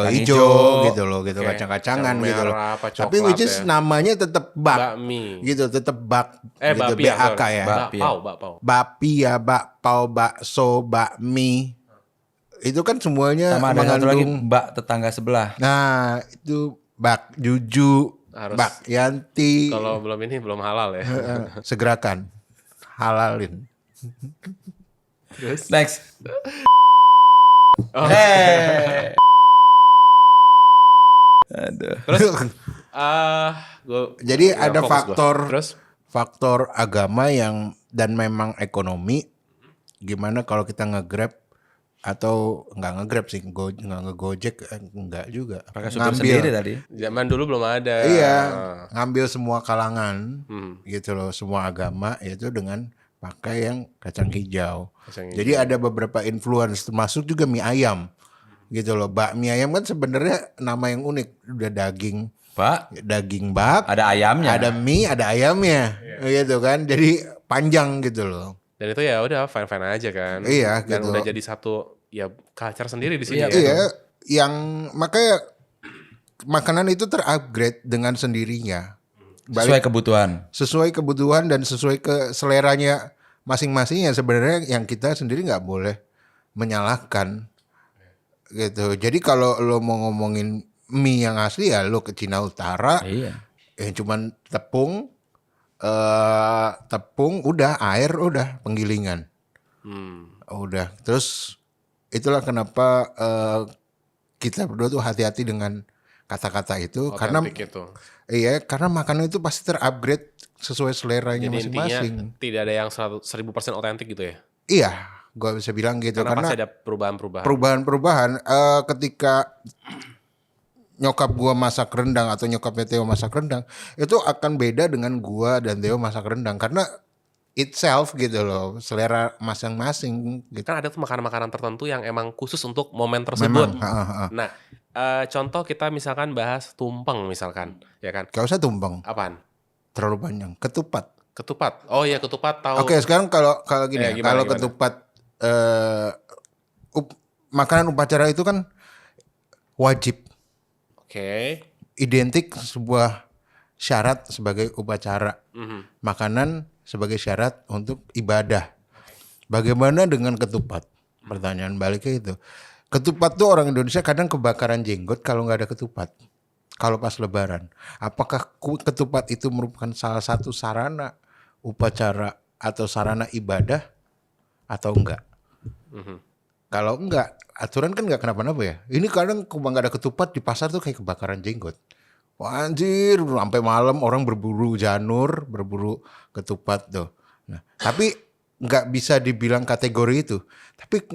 hijau gitu loh, gitu Oke. kacang-kacangan Kacang gitu loh. merah apa Tapi coklat which is ya. namanya tetap bak. Bakmi. Gitu, tetap bak gitu, Bapia, BAK sorry. ya. Bakpao. Bapia, bakpao, bakso, bakmi. Itu kan semuanya Sama ada satu lagi, mengandung. mbak tetangga sebelah. Nah, itu bak juju, Harus. bak yanti. Kalau belum ini belum halal ya. Segerakan. Halalin. Next. Oh. Hey. Aduh. Jadi Ya, ada fokus gua. faktor Terus? faktor agama yang dan memang ekonomi. Gimana kalau kita nge-grab atau nggak nge-grab sih, nggak nge-gojek, nggak juga. Pakai supir sendiri tadi. Zaman dulu belum ada. Iya, ngambil semua kalangan, Hmm. gitu loh, semua agama itu dengan pakai yang kacang hijau. Kacang hijau. Jadi ada beberapa influence, termasuk juga mie ayam, gitu loh. Bakmi ayam kan sebenarnya nama yang unik, udah Pak, daging bak, ada ayamnya. ada mie, ada ayamnya, gitu kan. Jadi panjang gitu loh. Dan itu ya udah fine-fine aja kan. Iya, Dan gitu. udah jadi satu ya culture sendiri di sini ya. Iya, yang makanya makanan itu terupgrade dengan sendirinya. Sesuai kebutuhan. Sesuai kebutuhan dan sesuai ke seleranya masing-masing ya sebenarnya yang kita sendiri nggak boleh menyalahkan gitu. Jadi kalau lo mau ngomongin mie yang asli ya lo ke Cina Utara Iya. yang cuman tepung udah air udah penggilingan udah terus itulah kenapa kita berdua tuh hati-hati dengan kata-kata itu karena Otentik itu. iya, karena makanan itu pasti terupgrade sesuai seleranya Jadi intinya masing-masing. tidak ada yang 1000% otentik gitu ya. Iya, gua bisa bilang gitu Karena karena pasti ada perubahan-perubahan. perubahan-perubahan ketika nyokap gua masak rendang atau nyokapnya Theo masak rendang itu akan beda dengan gua dan Theo masak rendang karena itself gitu loh, selera masing-masing gitu. Kan ada tuh makanan-makanan tertentu yang emang khusus untuk momen tersebut. Memang, Nah, contoh kita misalkan bahas tumpeng misalkan, ya kan? gak usah tumpeng, Apaan? terlalu panjang. Ketupat. Ketupat. Oh iya ketupat tahu. Oke, sekarang kalau gini ya, gimana, kalau gimana? ketupat makanan upacara itu kan wajib Oke. identik sebuah syarat sebagai upacara. Makanan sebagai syarat untuk ibadah. Bagaimana dengan ketupat? Pertanyaan baliknya itu. Ketupat tuh orang Indonesia kadang kebakaran jenggot kalau nggak ada ketupat. Kalau pas lebaran. Apakah ketupat itu merupakan salah satu sarana upacara atau sarana ibadah atau enggak? Kalau enggak, aturan kan enggak kenapa-napa ya. Ini kadang kalau nggak ada ketupat di pasar tuh kayak kebakaran jenggot. Wah, anjir, sampai malam orang berburu janur, berburu ketupat tuh. Nah, tapi nggak bisa dibilang kategori itu. Tapi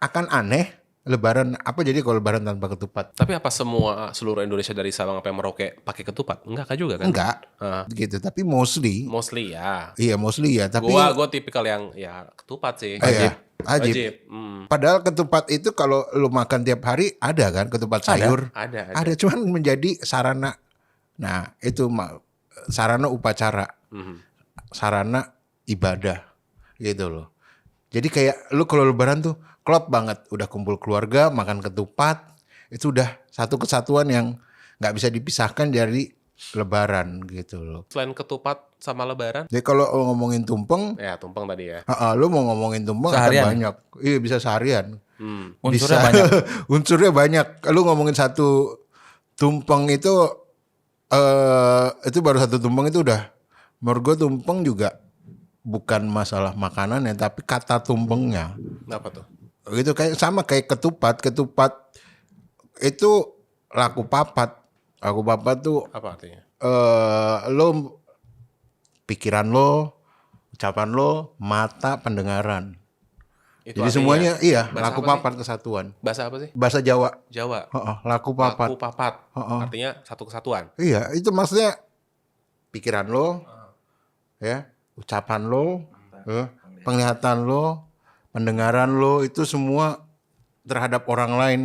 akan aneh lebaran apa jadi kalau lebaran tanpa ketupat? Tapi apa seluruh Indonesia dari Sabang sampai Merauke pakai ketupat? Enggak kan juga kan? Enggak. Gitu, tapi mostly Mostly ya. iya mostly ya, tapi Gua tipikal yang ya ketupat sih. Wajib. Wajib. Padahal ketupat itu kalau lu makan tiap hari ada kan ketupat sayur. Ada. Cuman menjadi sarana. Nah, itu sarana upacara. Sarana ibadah gitu loh. Jadi kayak lu kalau lebaran tuh klop banget, udah kumpul keluarga, makan ketupat, itu udah satu kesatuan yang nggak bisa dipisahkan dari lebaran gitu loh. Selain ketupat sama lebaran, Jadi kalau lu ngomongin tumpeng, ya tumpeng tadi ya. lu mau ngomongin tumpeng akan Seharian? banyak. Iya bisa seharian. Unsurnya Bisa. banyak. Unsurnya banyak. Lu ngomongin satu tumpeng itu baru satu tumpeng itu udah. Menurut gue tumpeng juga bukan masalah makanan ya, tapi kata tumpengnya. Apa tuh? Gitu kayak sama kayak ketupat itu laku papat tuh Apa artinya? lo pikiran lo, ucapan lo, mata, pendengaran. Itu Jadi artinya semuanya iya bahasa laku apa papat kesatuan. Bahasa apa sih? Bahasa Jawa. Jawa. Laku papat. Laku papat. Artinya satu kesatuan. Iya, itu maksudnya pikiran lo, ya, ucapan lo, penglihatan lo, pendengaran lo, itu semua terhadap orang lain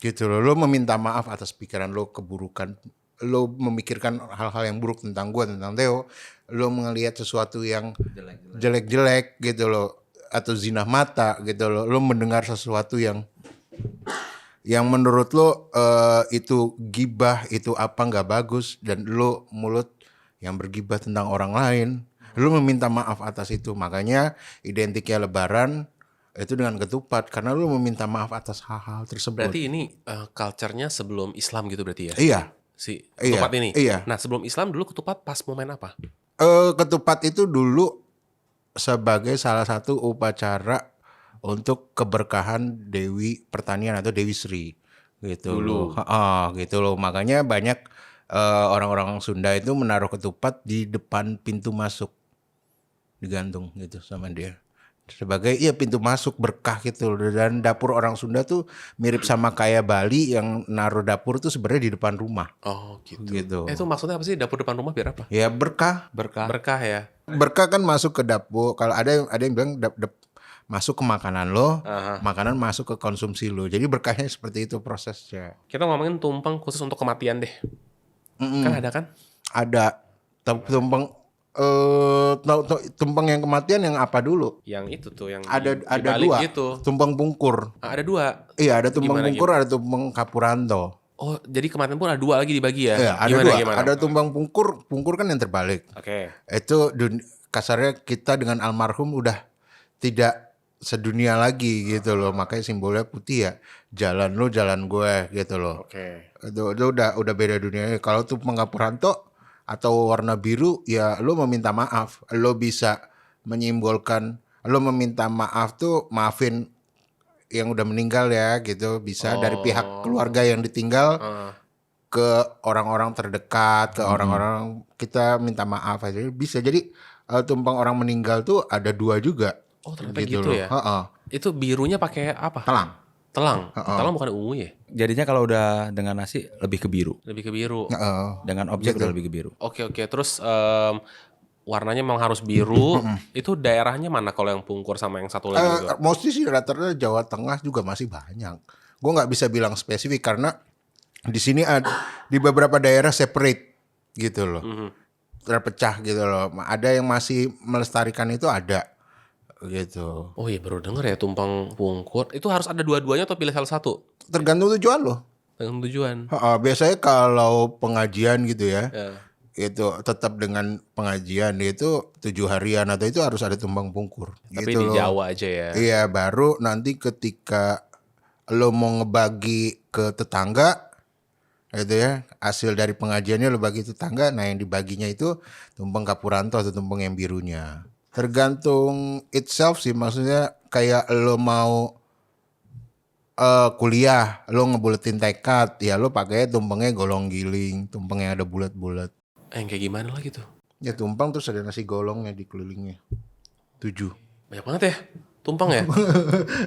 gitu loh. Lo meminta maaf atas pikiran lo, keburukan. Lo memikirkan hal-hal yang buruk tentang gue, tentang Theo. Lo melihat sesuatu yang jelek-jelek gitu loh, atau zina mata gitu loh. Lo mendengar sesuatu yang menurut lo itu gibah, itu apa nggak bagus, dan lo mulut yang bergibah tentang orang lain, lo meminta maaf atas itu. Makanya identiknya lebaran itu dengan ketupat, karena lo meminta maaf atas hal-hal tersebut. Berarti ini culture-nya sebelum Islam gitu berarti ya? Iya. Si ketupat ini? Iya. Nah sebelum Islam dulu ketupat pas momen apa? Ketupat itu dulu sebagai salah satu upacara untuk keberkahan Dewi Pertanian atau Dewi Sri gitu loh. Gitu loh. Makanya banyak orang-orang Sunda itu menaruh ketupat di depan pintu masuk, digantung gitu sama dia sebagai pintu masuk berkah gitu loh. Dan dapur orang Sunda tuh mirip sama kayak Bali yang naruh dapur tuh sebenarnya di depan rumah. Oh gitu. Gitu. Itu maksudnya apa sih dapur depan rumah biar apa? Ya berkah. Berkah ya. Berkah kan masuk ke dapur. Kalau ada yang bilang masuk ke makanan lo, makanan masuk ke konsumsi lo. Jadi berkahnya seperti itu prosesnya. Kita ngomongin tumpeng khusus untuk kematian deh. Kan ada kan? Ada tumpeng tumpeng yang kematian yang apa dulu? Yang itu tuh yang Ada dibalik dua. gitu. Tumpeng pungkur. Ada dua. Iya, ada tumpeng Gimana, pungkur, ada tumpeng kapuranto. Oh jadi kematian pun ada dua lagi dibagi ya? Iya, ada Gimana, dua. Ada tumpeng pungkur kan yang terbalik. Oke. Itu kasarnya kita dengan almarhum udah tidak sedunia lagi gitu loh. Makanya simbolnya putih ya. Jalan lu, jalan gue gitu loh. Oke. Itu udah beda dunianya. Kalau tumpeng kapuranto atau warna biru ya lo meminta maaf. Lo bisa menyimbolkan, lo meminta maaf tuh maafin yang udah meninggal ya gitu. Bisa dari pihak keluarga yang ditinggal ke orang-orang terdekat, ke orang-orang kita minta maaf aja bisa. Jadi tumpeng orang meninggal tuh ada dua juga. Oh ternyata gitu ya? Itu birunya pakai apa? Telang. Telang bukan ungu ya? Jadinya kalau udah dengan nasi lebih ke biru. Lebih ke biru. Dengan objek udah lebih ke biru. Oke. Terus warnanya memang harus biru. Itu daerahnya mana kalau yang pungkur sama yang satu lagi itu? Mostly sih rata-rata Jawa Tengah juga masih banyak. Gue nggak bisa bilang spesifik karena di sini ada di beberapa daerah separate gitu loh, terpecah gitu loh. Ada yang masih melestarikan itu ada gitu. Oh iya baru denger ya tumpeng pungkur. Itu harus ada dua-duanya atau pilih salah satu? Tergantung tujuan lo. dengan tujuan. Biasanya kalau pengajian gitu ya, Ya. itu tetap dengan pengajian itu 7 harian atau itu harus ada tumpang pungkur. Tapi Gitu di loh. Jawa aja ya. Iya, baru nanti ketika lo mau ngebagi ke tetangga, gitu ya, hasil dari pengajiannya lo bagi tetangga, nah yang dibaginya itu tumpeng Kapuranto atau tumpeng yang birunya. Tergantung itself sih, maksudnya kayak lo mau kuliah, lo ngebuletin tekad, ya lo pakai tumpengnya golong giling, tumpeng yang ada bulat-bulat. Yang kayak gimana lah gitu. Ya tumpeng terus ada nasi golongnya di kelilingnya. 7. Banyak banget ya. Tumpeng ya.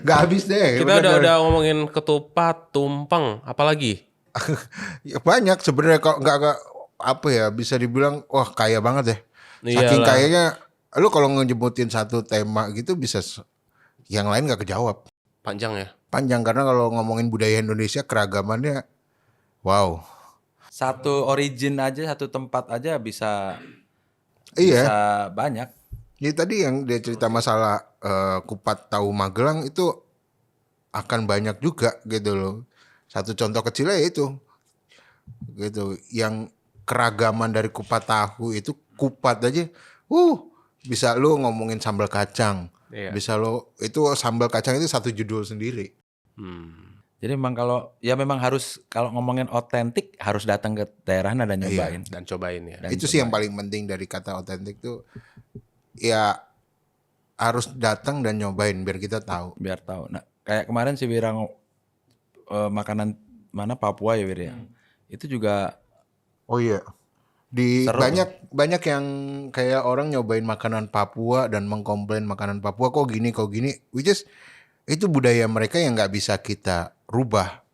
Gak habis deh. Kita bener. udah ngomongin ketupat, tumpeng, apalagi? Ya banyak sebenarnya kalau nggak apa ya, bisa dibilang wah kaya banget ya. Saking Iyalah. kayanya lu kalau ngejebutin satu tema gitu bisa yang lain nggak kejawab. Panjang ya. Panjang karena kalau ngomongin budaya Indonesia keragamannya wow. Satu origin aja, satu tempat aja bisa Iya. bisa banyak. Jadi tadi yang dia cerita masalah kupat tahu Magelang itu akan banyak juga gitu loh. Satu contoh kecilnya itu gitu, yang keragaman dari kupat tahu itu kupat aja, bisa lu ngomongin sambal kacang, Iya. bisa lo itu sambal kacang itu satu judul sendiri. Jadi memang memang harus kalau ngomongin otentik harus datang ke daerahnya dan nyobain. Dan cobain ya. Dan Itu sih yang paling penting dari kata otentik tuh, ya harus datang dan nyobain biar kita tahu. Biar tahu. Nah, kayak kemarin si Wira makanan mana Papua ya Wir ya. Itu juga Oh iya. Di Seru. banyak yang kayak orang nyobain makanan Papua dan mengkomplain makanan Papua kok gini, which is itu budaya mereka yang nggak bisa kita rubah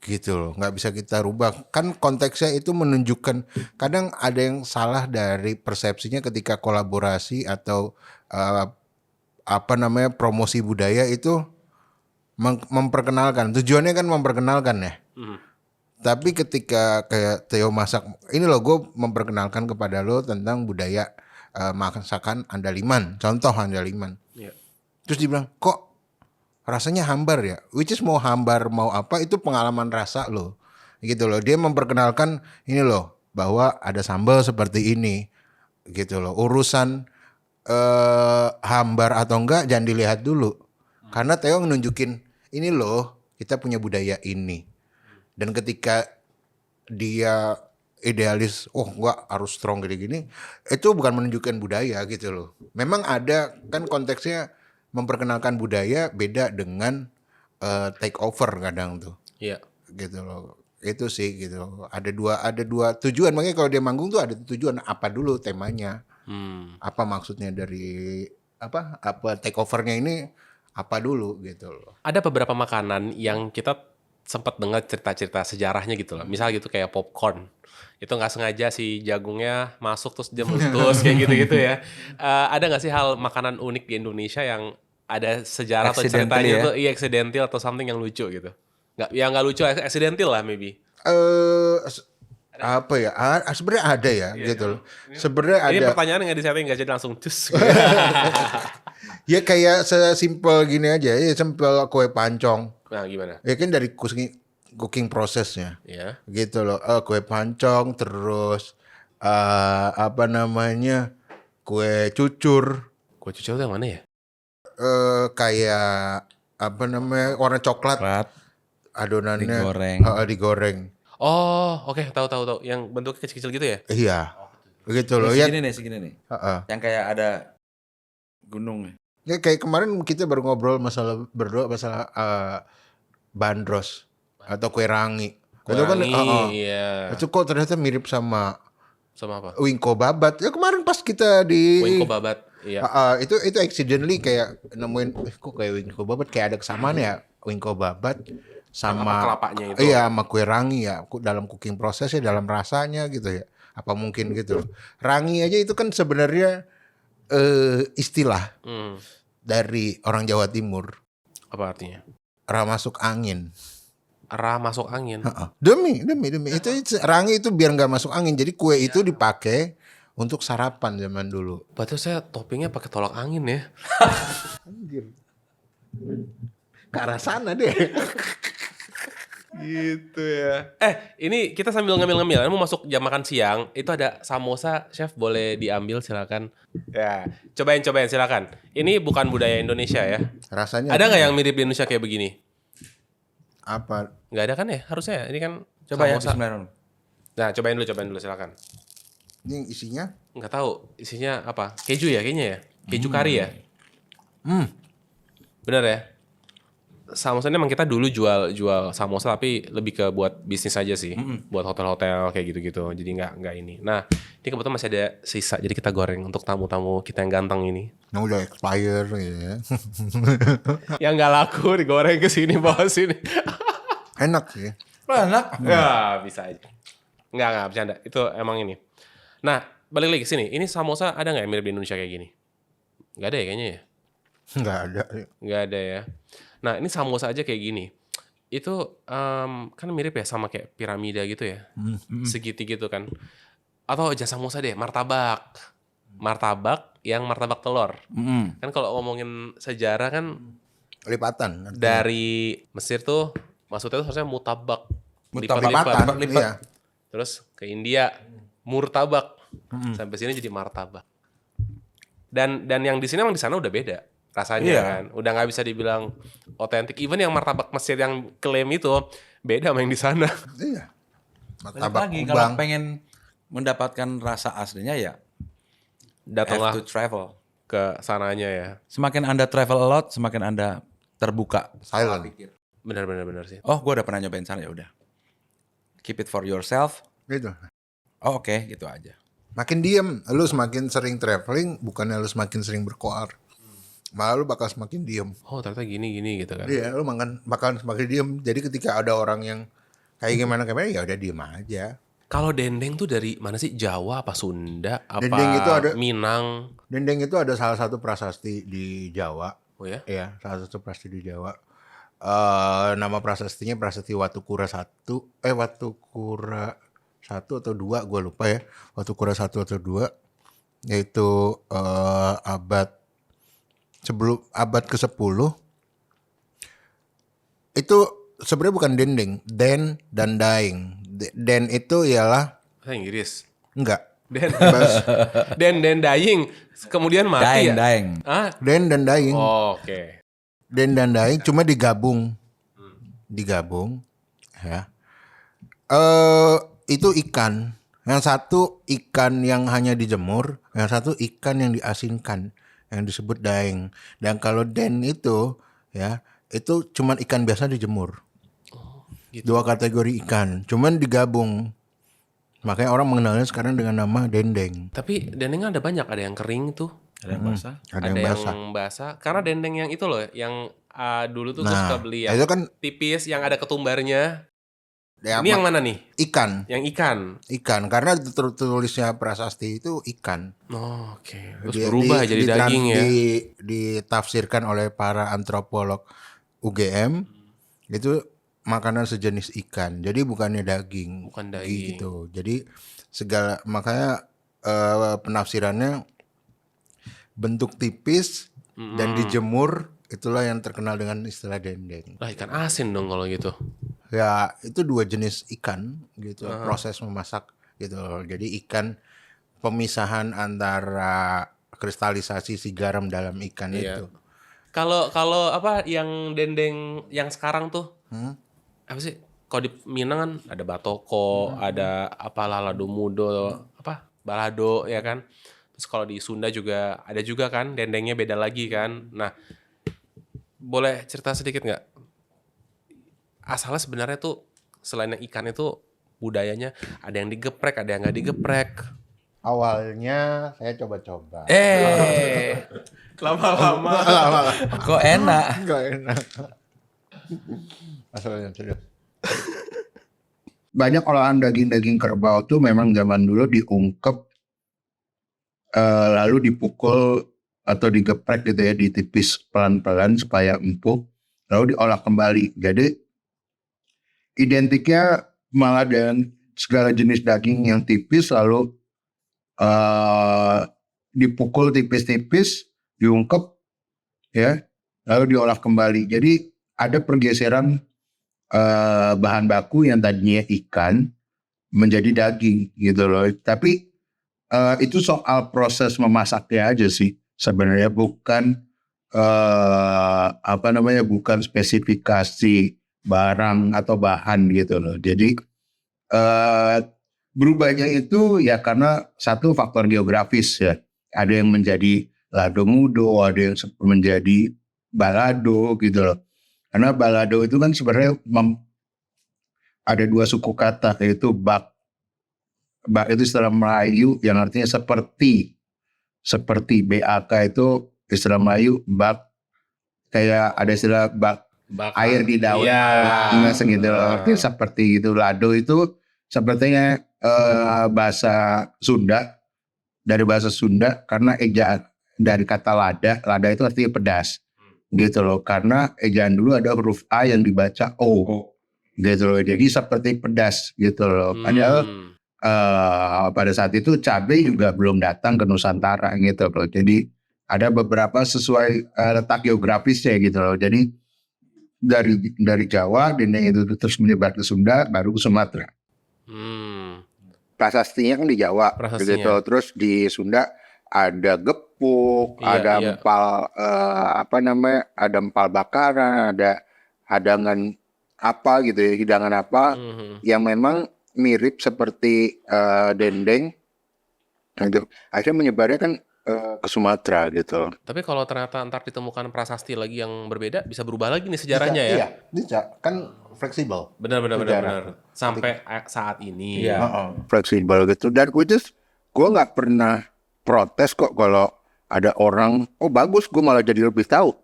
gitu loh, nggak bisa kita rubah. Kan konteksnya itu menunjukkan, kadang ada yang salah dari persepsinya ketika kolaborasi atau promosi budaya itu memperkenalkan, tujuannya kan memperkenalkan ya. Tapi ketika kayak Theo masak, ini loh gue memperkenalkan kepada lo tentang budaya masakan andaliman, contoh andaliman. Iya. Terus dibilang kok rasanya hambar ya, which is mau hambar mau apa itu pengalaman rasa lo, gitu loh. Dia memperkenalkan ini loh bahwa ada sambal seperti ini, gitu loh. Urusan hambar atau enggak jangan dilihat dulu, karena Theo nunjukin ini loh kita punya budaya ini. Dan ketika dia idealis, gua harus strong gini-gini, itu bukan menunjukkan budaya gitu loh. Memang ada kan konteksnya memperkenalkan budaya beda dengan take over kadang tuh. Iya. Gitu loh. Itu sih gitu. Ada dua tujuan, makanya kalau dia manggung tuh ada tujuan apa dulu temanya. Apa maksudnya dari apa take overnya ini apa dulu gitu loh. Ada beberapa makanan yang kita sempat dengar cerita-cerita sejarahnya gitu loh. Misal gitu kayak popcorn. Itu nggak sengaja si jagungnya masuk terus dia meletus kayak gitu-gitu ya. Ada nggak sih hal makanan unik di Indonesia yang ada sejarah atau Accidentally ceritanya ya? tuh accidental atau something yang lucu gitu? Nggak lucu, accidental lah maybe. Apa ya? Sebenarnya ada ya gitu loh. Sebenarnya Ini ada. pertanyaan nggak disetting, nggak jadi langsung cus. Ya kayak sesimpel gini aja, ya simpel kue pancong. Nah gimana? Ya kan dari cooking prosesnya. Ya. Gitu loh. Kue pancong terus kue cucur, Kue cucur itu yang mana ya? kayak warna coklat, Plat, adonannya digoreng. digoreng. Oh, oke, tahu. Yang bentuknya kecil-kecil gitu ya? Iya. Begitu loh ya. Segini nih. Yang kayak ada gunung. Ya kayak kemarin kita baru ngobrol berdua masalah bandros atau kue rangi. Itu kan iya. itu kok ternyata mirip sama Sama apa? wingko babat. Ya kemarin pas kita di Wingko babat. Iya. itu accidentally kayak nemuin kok kayak wingko babat, kayak ada kesamaan ya wingko babat sama kelapanya itu. Iya, sama kue rangi ya. Dalam cooking prosesnya, dalam rasanya gitu ya. Apa mungkin gitu. Rangi aja itu kan sebenarnya istilah dari orang Jawa Timur. Apa artinya? Ra masuk angin. Ra masuk angin. Demi. Itu rangi itu biar nggak masuk angin. Jadi kue itu dipakai untuk sarapan zaman dulu. Berarti saya toppingnya pakai tolak angin ya. Anjir. Ke arah sana deh. Gitu ya. Ini kita sambil ngemil-ngemil. Mau masuk jam makan siang. Itu ada samosa, chef boleh diambil silakan. Ya, cobain silakan. Ini bukan budaya Indonesia ya. Rasanya Ada apa? nggak yang mirip di Indonesia kayak begini? Apa? Nggak ada kan ya? Harusnya ya. Ini kan Coba ya, samosa. bismillahirrahmanirrahim. Nah, cobain dulu silakan. Ini isinya? Nggak tahu isinya apa. Keju ya kayaknya ya. Keju kari ya. Bener ya. Samosa ini emang kita dulu jual samosa tapi lebih ke buat bisnis aja sih, buat hotel-hotel kayak gitu-gitu. Jadi nggak ini. Nah, ini kebetulan masih ada sisa, jadi kita goreng untuk tamu-tamu kita yang ganteng ini. Yang udah expire gitu ya. Yang nggak laku digoreng ke sini bawa sini. Enak sih. Enak. Ya bisa aja. Nggak bercanda. Itu emang ini. Nah, balik lagi ke sini. Ini samosa ada nggak yang mirip di Indonesia kayak gini? Nggak ada ya kayaknya ya. Nggak ada. Nggak ada ya. Nah ini samosa aja kayak gini. Itu kan mirip ya sama kayak piramida gitu ya. Segiti gitu kan. Atau jangan samosa deh, martabak. Martabak yang martabak telur. Kan kalau ngomongin sejarah kan Lipatan. dari Mesir tuh maksudnya tuh harusnya mutabak. Lipatan. Lipat. Iya. Terus ke India murtabak. Sampai sini jadi martabak. Dan yang di sini emang di sana udah beda rasanya Iya. kan. Udah nggak bisa dibilang otentik. Even yang martabak Mesir yang klaim itu beda sama yang di sana. Iya. Balik Martabak lagi Kubang. kalau pengen mendapatkan rasa aslinya ya Datanglah have to travel. ke sananya ya. Semakin Anda travel a lot, semakin Anda terbuka. Silent. Benar sih. Oh, gue udah pernah nyobain sana, ya udah. Keep it for yourself. Gitu. Oh, oke, gitu aja. Makin diem, lu semakin sering traveling, bukannya lu semakin sering berkoar. Malah lu bakal semakin diem. Oh ternyata gini gitu kan. Iya, lu bakal semakin diem. Jadi ketika ada orang yang kayak gimana ya udah diem aja. Kalau dendeng tuh dari mana sih? Jawa apa Sunda? Apa Dendeng itu ada- Minang? Dendeng itu ada salah satu prasasti di Jawa. Oh ya? Iya, salah satu prasasti di Jawa. Nama prasastinya Prasasti Watukura 1. Watukura 1 atau 2, gue lupa ya. Watukura 1 atau 2. Yaitu abad ke-10. Itu sebenarnya bukan dendeng, den dan daeng. Den itu ialah Bahasa Inggris. enggak. Den dying. Kemudian mati ya? Daeng. Ah, Den dan daeng. oke. Den dan daeng cuma digabung. Digabung ya. Itu ikan. Yang satu ikan yang hanya dijemur, yang satu ikan yang diasinkan yang disebut daeng. Dan kalau den itu ya, itu cuman ikan biasa dijemur. Gitu. Dua kategori ikan, cuman digabung. Makanya orang mengenalnya sekarang dengan nama dendeng. Tapi dendeng ada banyak, ada yang kering tuh. Ada yang basah. Ada yang basah. basah. Karena dendeng yang itu loh, yang dulu tuh gue Nah, suka beli yang itu kan tipis, yang ada ketumbarnya. ya, Ini yang mana nih? ikan. Yang ikan. Ikan, karena tulisnya prasasti itu ikan. Oh, oke. Terus Di- berubah di- jadi di- daging ya. Ditafsirkan oleh para antropolog UGM itu makanan sejenis ikan. Jadi bukannya daging. Bukan daging. Gitu. Jadi makanya penafsirannya bentuk tipis dan dijemur, itulah yang terkenal dengan istilah dendeng. Lah ikan asin dong kalau gitu. Ya itu dua jenis ikan gitu, proses memasak gitu. Jadi ikan, pemisahan antara kristalisasi si garam dalam ikan Iya. itu. Kalau apa yang dendeng yang sekarang tuh? Apa sih? Kalau di Minang kan ada batoko, ada apa lalado mudo, apa? Balado ya kan. Terus kalau di Sunda juga ada juga kan dendengnya beda lagi kan. Nah, boleh cerita sedikit nggak? Asalnya sebenarnya tuh selain yang ikan itu budayanya ada yang digeprek, ada yang nggak digeprek. Awalnya saya coba-coba. Lama-lama. Kok enak? Enggak enak. Asalnya serius. Banyak olahan daging-daging kerbau tuh memang zaman dulu diungkep lalu dipukul atau digeprek gitu ya, ditipis pelan-pelan supaya empuk, lalu diolah kembali. Jadi identiknya malah dengan segala jenis daging yang tipis lalu dipukul tipis-tipis, diungkep ya, lalu diolah kembali. Jadi ada pergeseran bahan baku yang tadinya ikan menjadi daging gitu loh. Tapi itu soal proses memasaknya aja sih sebenarnya, bukan bukan spesifikasi barang atau bahan gitu loh. Jadi berubahnya itu ya karena satu faktor geografis ya. Ada yang menjadi lado mudo, ada yang menjadi balado gitu loh. Karena balado itu kan sebenarnya ada dua suku kata, yaitu bak. Bak itu istilah Melayu yang artinya seperti BAK itu istilah Melayu. Bak kayak ada istilah bak air di daun, segitu. Artinya seperti gitu. Lado itu sepertinya bahasa Sunda, dari bahasa Sunda, karena ejaan dari kata lada itu artinya pedas gitu loh. Karena ejaan dulu ada huruf A yang dibaca O gitu loh. Jadi seperti pedas gitu loh. Padahal pada saat itu cabai juga belum datang ke Nusantara gitu loh. Jadi ada beberapa sesuai letak geografisnya gitu loh. Jadi dari Jawa, dan itu terus menyebar ke Sunda, baru ke Sumatera. Prasastinya kan di Jawa gitu. Terus di Sunda ada gepuk, ada empal ada empal bakaran, ada hadangan apa gitu ya, hidangan apa yang memang mirip seperti dendeng gitu. Akhirnya menyebarnya kan ke Sumatera gitu. Tapi kalau ternyata ntar ditemukan prasasti lagi yang berbeda, bisa berubah lagi nih sejarahnya ya? Iya, bisa. Kan fleksibel. Benar. Sampai saat ini. Iya. Fleksibel gitu. Dan gue nggak pernah protes kok kalau ada orang, oh bagus, gue malah jadi lebih tahu.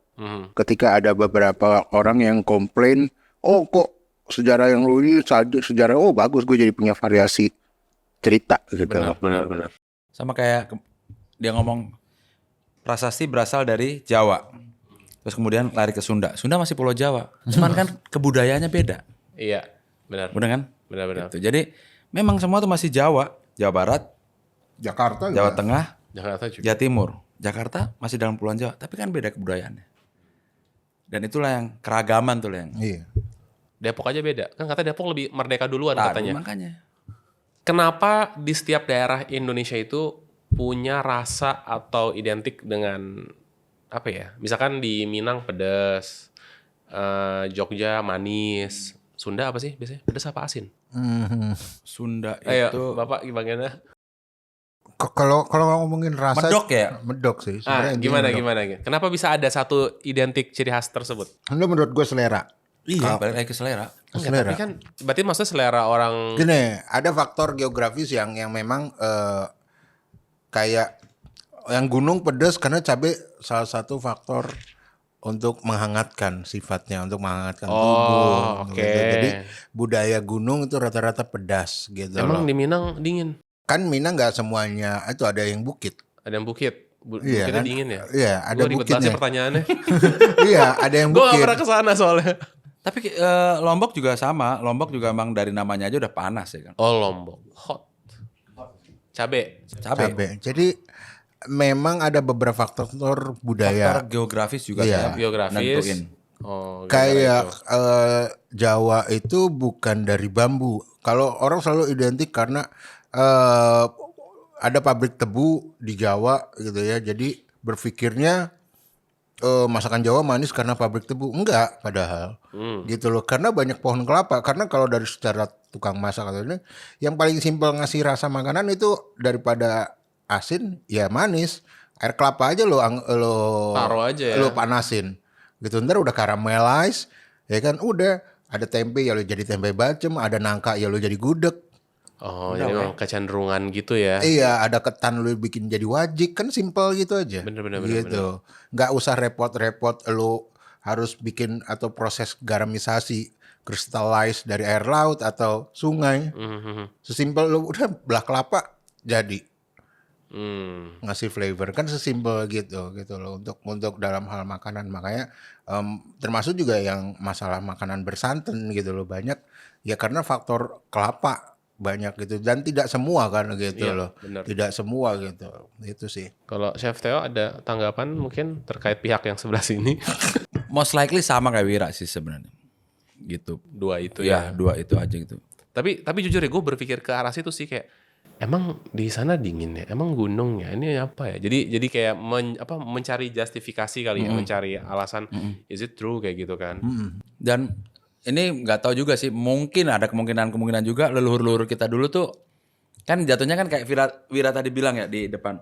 Ketika ada beberapa orang yang komplain, oh kok sejarah yang lu ini sejarah, oh bagus, gue jadi punya variasi cerita gitu. Benar. Sama kayak dia ngomong prasasti berasal dari Jawa. Terus kemudian lari ke Sunda. Sunda masih Pulau Jawa. Cuman kan kebudayaannya beda. Iya, benar. Benar kan? Benar. Gitu. Jadi memang semua itu masih Jawa. Jawa Barat, Jakarta Jawa juga. Tengah, Jakarta juga. Jawa Timur. Jakarta masih dalam Pulau Jawa. Tapi kan beda kebudayaannya. Dan itulah yang keragaman tuh yang. Iya. Depok aja beda. Kan kata Depok lebih merdeka duluan katanya. Makanya. Kenapa di setiap daerah Indonesia itu punya rasa atau identik dengan apa ya? Misalkan di Minang pedas, Jogja manis, Sunda apa sih biasanya? Pedas apa asin? Sunda Ayo, itu Bapak gimana? Kalau ngomongin rasa, medok ya? medok sih. Gimana? Kenapa bisa ada satu identik ciri khas tersebut? Itu menurut gue selera. Iya, balik lagi ke selera. Enggak, tapi kan berarti maksudnya selera orang. Gini, ada faktor geografis yang memang kayak yang gunung pedas karena cabai salah satu faktor untuk menghangatkan sifatnya, untuk menghangatkan tubuh. Oke. Gitu. Jadi budaya gunung itu rata-rata pedas gitu. Emang loh. di Minang dingin? Kan Minang nggak semuanya itu, ada yang bukit. Ada yang bukit. Iya, Bukitnya kan? dingin ya? Iya, ada Gua ribet banget sih bukitnya. pertanyaannya. Iya, ada yang Gue bukit. gak pernah kesana soalnya. Tapi Lombok juga sama. Lombok juga emang dari namanya aja udah panas ya kan. Oh, Lombok. Hot. Cabe. Jadi memang ada beberapa faktor budaya. Faktor geografis juga Iya. ya. Geografis. Nentuin. Oh, Kayak gara-gara itu. Jawa itu bukan dari bambu. Kalau orang selalu identik karena ada pabrik tebu di Jawa gitu ya. Jadi berpikirnya masakan Jawa manis karena pabrik tebu. Enggak, padahal gitu loh. Karena banyak pohon kelapa. Karena kalau dari secara tukang masak atau ini, yang paling simpel ngasih rasa makanan itu daripada asin ya manis. Air kelapa aja lo Taruh aja ya. lo panasin gitu, ntar udah caramelize ya kan, udah ada tempe ya lo jadi tempe bacem, ada nangka ya lo jadi gudeg. Oh, jadi memang kecenderungan gitu ya. Iya, ada ketan lu bikin jadi wajik, kan simpel gitu aja. Bener. Gitu. Nggak usah repot-repot lu harus bikin atau proses garamisasi, crystallize dari air laut atau sungai. Sesimpel lu udah belah kelapa jadi ngasih flavor, kan sesimpel gitu loh untuk dalam hal makanan. Makanya termasuk juga yang masalah makanan bersantan gitu loh, banyak ya karena faktor kelapa banyak gitu, dan tidak semua kan gitu Iya, loh. benar. Tidak semua gitu. Itu sih. Kalau Chef Theo ada tanggapan mungkin terkait pihak yang sebelah sini? Most likely sama kayak Wira sih sebenarnya. gitu. Dua itu Ya, ya. 2 itu aja gitu. Tapi jujur ya gue berpikir ke arah situ sih kayak emang di sana dingin ya, emang gunung ya, ini apa ya? Jadi kayak mencari justifikasi kali ya, mencari alasan is it true kayak gitu kan? Dan ini nggak tahu juga sih, mungkin ada kemungkinan juga leluhur-leluhur kita dulu tuh kan jatuhnya kan kayak Wira tadi bilang ya di depan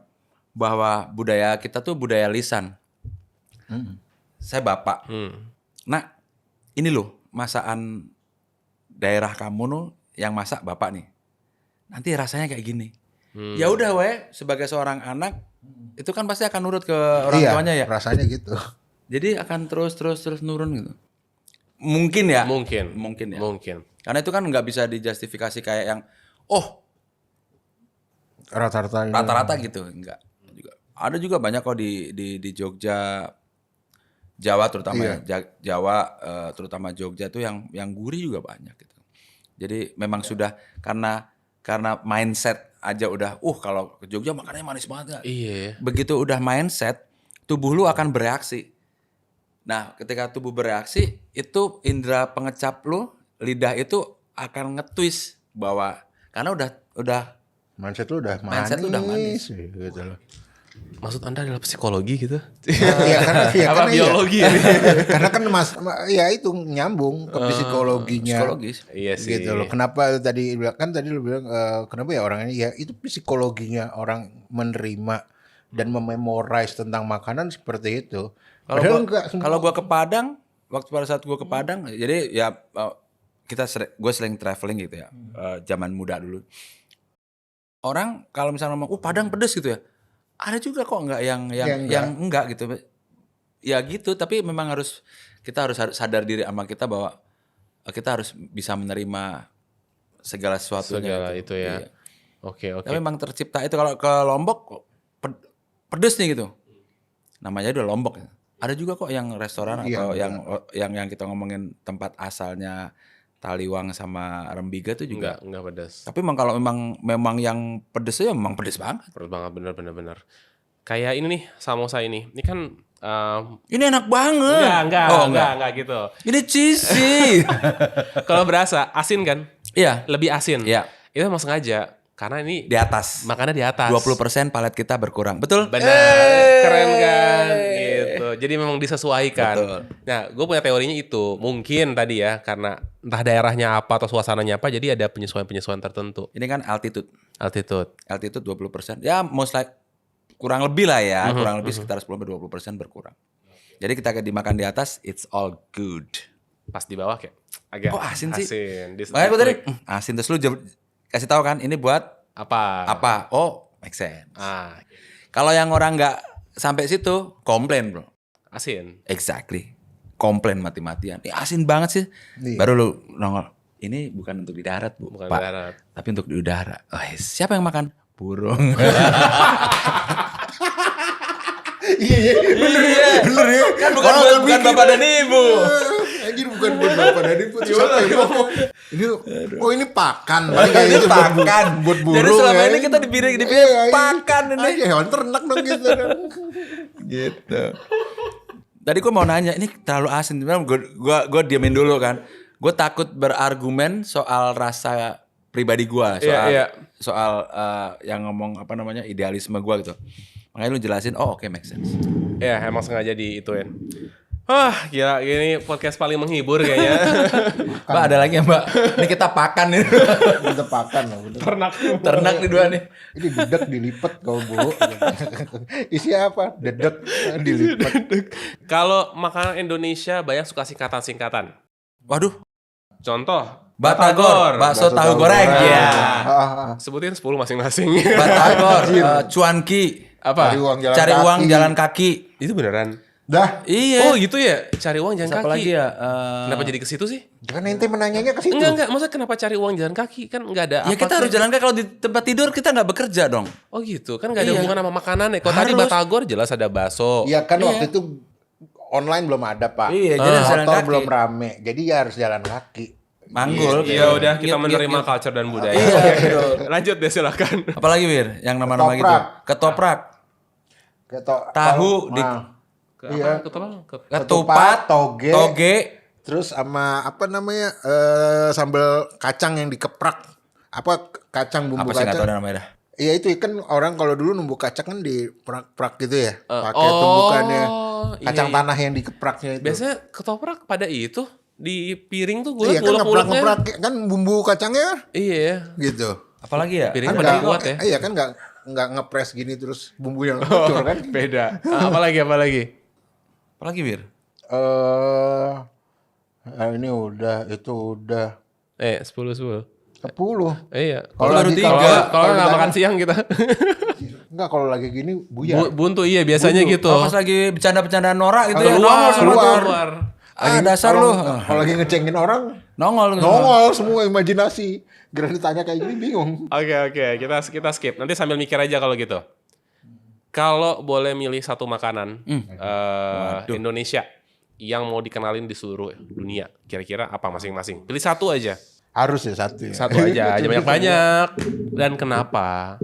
bahwa budaya kita tuh budaya lisan. Saya bapak. Nah, ini loh masakan daerah kamu tuh yang masak bapak nih. Nanti rasanya kayak gini. Ya udah sebagai seorang anak itu kan pasti akan nurut ke orang tuanya ya. Rasanya gitu. Jadi akan terus nurun gitu. Mungkin ya. Mungkin ya. Mungkin. Karena itu kan nggak bisa dijustifikasi kayak yang Rata-rata gitu, enggak. Ada juga banyak kok di Jogja, Jawa terutama Jawa terutama Jogja tuh yang gurih juga banyak gitu. Jadi memang sudah karena mindset aja udah kalau ke Jogja makanannya manis banget gak? Iya. Begitu udah mindset, tubuh lu akan bereaksi. Nah, ketika tubuh bereaksi, itu indera pengecap lu, lidah itu akan nge-twist bahwa karena udah mindset lu udah manis. Gitu loh. Maksud Anda adalah psikologi gitu? Karena Apa biologi ya? Karena kan ya itu nyambung ke psikologinya. Psikologis. Iya sih. Gitu loh. Kenapa tadi lu bilang kenapa ya orang ini ya itu psikologinya orang menerima dan mememorize tentang makanan seperti itu. Kalau gua ke Padang, pada saat gua ke Padang, jadi ya gue sering traveling gitu ya, zaman muda dulu. Orang kalau misalnya ngomong, Padang pedes gitu ya, ada juga kok yang enggak gitu. Ya gitu, tapi memang kita harus sadar diri sama kita bahwa kita harus bisa menerima segala sesuatunya. Itu ya. Iya. Oke. Tapi memang tercipta itu kalau ke Lombok pedes nih gitu. Namanya udah Lombok. Ada juga kok yang restoran atau yang kita ngomongin tempat asalnya Taliwang sama Rembiga tuh juga enggak pedas. Tapi kalau memang yang pedes ya memang pedes banget. Pedes banget bener. Kayak ini nih samosa ini. Ini kan ini enak banget. Enggak gitu. Ini cheesy. Kalau berasa asin kan? Iya. Lebih asin. Iya. Itu emang sengaja karena ini di atas. Makannya di atas. 20% palet kita berkurang. Betul? Benar. Keren kan? Gitu. Jadi memang disesuaikan. Betul. Nah, gue punya teorinya itu. Mungkin tadi ya karena entah daerahnya apa atau suasananya apa jadi ada penyesuaian tertentu. Ini kan altitude 20%. Ya most like kurang lebih lah ya, kurang lebih sekitar 10-20% berkurang. Jadi kita dimakan di atas, it's all good. Pas di bawah kayak agak asin sih. Makanya gue tadi asin, terus lu kasih tahu kan ini buat apa? Oh, make sense. Kalau yang orang nggak sampai situ, komplain bro. Asin. Exactly. Komplain mati-matian. Ini asin banget sih. Baru lu nongol. Ini bukan untuk di darat bu, bukan Pak. Di darat. Tapi untuk di udara. Siapa yang makan? Burung. Iya, bener ya. Kan bukan bapak dan ibu. Anjir bukan buat bapak dan ibu. Siapa yang makan? Ini pakan. Ini pakan. Buat burung. Jadi selama ini kita dipilih pakan ini. Hewan ternak dong gitu. Gitu. Tadi gue mau nanya, ini terlalu asin. Gue diamin dulu kan. Gue takut berargumen soal rasa pribadi gue, soal yang ngomong idealisme gue gitu. Makanya lu jelasin, oke, make sense. Ya emang sengaja diituin. Gila ini podcast paling menghibur kayaknya. Mbak ada lagi ya mbak? Ini kita pakan nih. Kita pakan loh. Ternak nih dua nih. Ini dedek dilipet kau bu. Isi apa? Dedek dilipet. Kalau makanan Indonesia banyak suka singkatan-singkatan. Waduh. Contoh. Batagor, bakso tahu goreng. Ya. Sebutin 10 masing-masing. Batagor, cuanki. Apa? Cari uang jalan kaki. Itu beneran? Dah. Iya. Oh gitu ya, cari uang jalan kaki. Siapa lagi ya? Kenapa jadi ke situ sih? Kan ente menanyanya ke situ. Enggak. Maksudnya kenapa cari uang jalan kaki? Kan enggak ada Ya kita harus jalan kaki, kalau di tempat tidur kita nggak bekerja dong. Oh gitu, kan enggak ada hubungan sama makanan ya. Kalau tadi Batagor jelas ada bakso. Iya kan waktu itu online belum ada pak. Iya, jadi jalan motor kaki. belum rame. Jadi ya harus jalan kaki. Manggul. Ya udah kita menerima culture dan budaya. Iya. Lanjut deh silakan. Apalagi Wir, yang nama-nama gitu. Ketoprak. Tahu Ketupat, ketupat, toge, Terus sama apa namanya sambal kacang yang dikeprak. Apa kacang bumbu Apa sih nggak tahu kacang? namanya dah. Iya itu kan orang kalau dulu numbuk kacang kan diprak-prak gitu ya. Pakai tumbukannya. Kacang iya. tanah yang dikepraknya itu. Biasanya ketoprak pada itu di piring tuh gue Iya kan ngulek-nguleknya. ngeprak-ngeprak kan bumbu kacangnya Iya. gitu. Apalagi ya? Piring Kan pada nggak- kuat ya. Iya kan nggak ngepres gini terus bumbu yang hancur kan. Beda. Apalagi? Apalagi Bir? Ini udah, itu udah 10. 10. Iya. Kalau baru lagi 3. Kalau nggak ditanya- makan siang kita. Enggak kalau lagi gini buyar. Buntu iya biasanya gitu. Kalau pas lagi bercanda-bercanda norak gitu ya, nongol Keluar, semua. keluar. Dasar lu. Kalau lagi ngecengin orang, Nongol. nongol semua imajinasi. Gara ditanya kayak gini bingung. Oke, kita skip. Nanti sambil mikir aja kalau gitu. Kalau boleh milih satu makanan Indonesia yang mau dikenalin di seluruh dunia, kira-kira apa masing-masing? Pilih satu aja. Harus ya satu ya. Satu aja, aja banyak-banyak. Dan kenapa?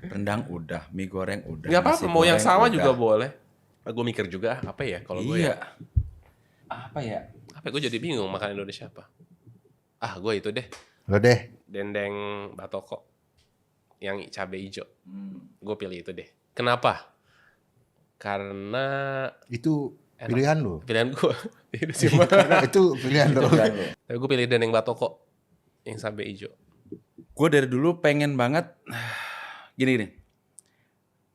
Rendang udah, mie goreng udah. Gak apa-apa, nasi mau yang goreng sama udah. juga boleh. Gue mikir juga apa ya kalau gue Iya. ya. Apa ya? Apa gue jadi bingung makan Indonesia apa? Gue itu deh. Lo deh. Dendeng batoko yang cabai hijau. Gue pilih itu deh. Kenapa? Karena Itu pilihan lo. pilihan gue. Karena itu pilihan lo. Tapi gue pilih dendeng batoko yang cabai hijau. Gue dari dulu pengen banget gini.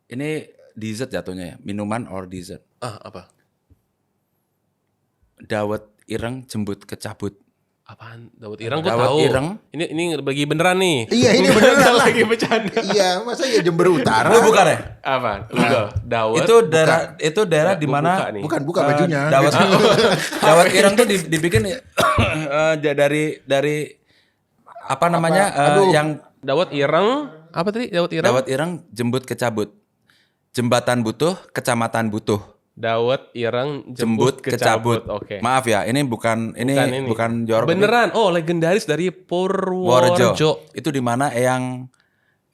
Ini dessert jatuhnya ya, minuman or dessert. Apa? Dawet ireng jembut kecabut. Apaan? Dawet ireng gue Dawet tahu. ireng. Ini bagi beneran nih. Iya ini beneran. Bukan lagi bercanda. Iya masa ya Jember Utara. Lu bukan ya? Apa? Google. Dawet. Itu daerah di Gua mana buka nih. Bukan bajunya. dawet dawet ireng tuh dibikin dari apa namanya yang Dawet ireng. Apa tadi? Dawet ireng. dawet ireng jembut kecabut. Jembatan butuh, kecamatan butuh. Dawet ireng Jembut kecabut. Oke. Maaf ya, ini bukan jorok. Beneran. Oh, legendaris dari Purworejo. Itu di mana eyang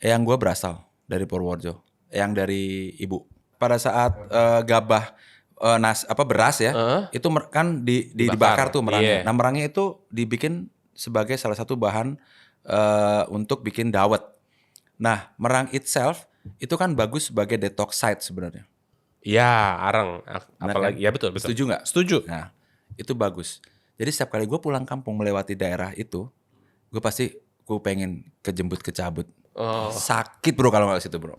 gue berasal dari Purworejo. Eyang dari ibu. Pada saat gabah beras ya, itu kan dibakar tuh merangnya. Iya. Nah, merangnya itu dibikin sebagai salah satu bahan untuk bikin dawet. Nah, merang itself itu kan bagus sebagai detoxide sebenarnya. Ya, areng. Benar Apalagi kan? ya betul. Setuju nggak? Setuju. Nah, itu bagus. Jadi setiap kali gue pulang kampung melewati daerah itu, gue pengen kejembut kecabut. Oh. Sakit bro kalau nggak ke situ bro.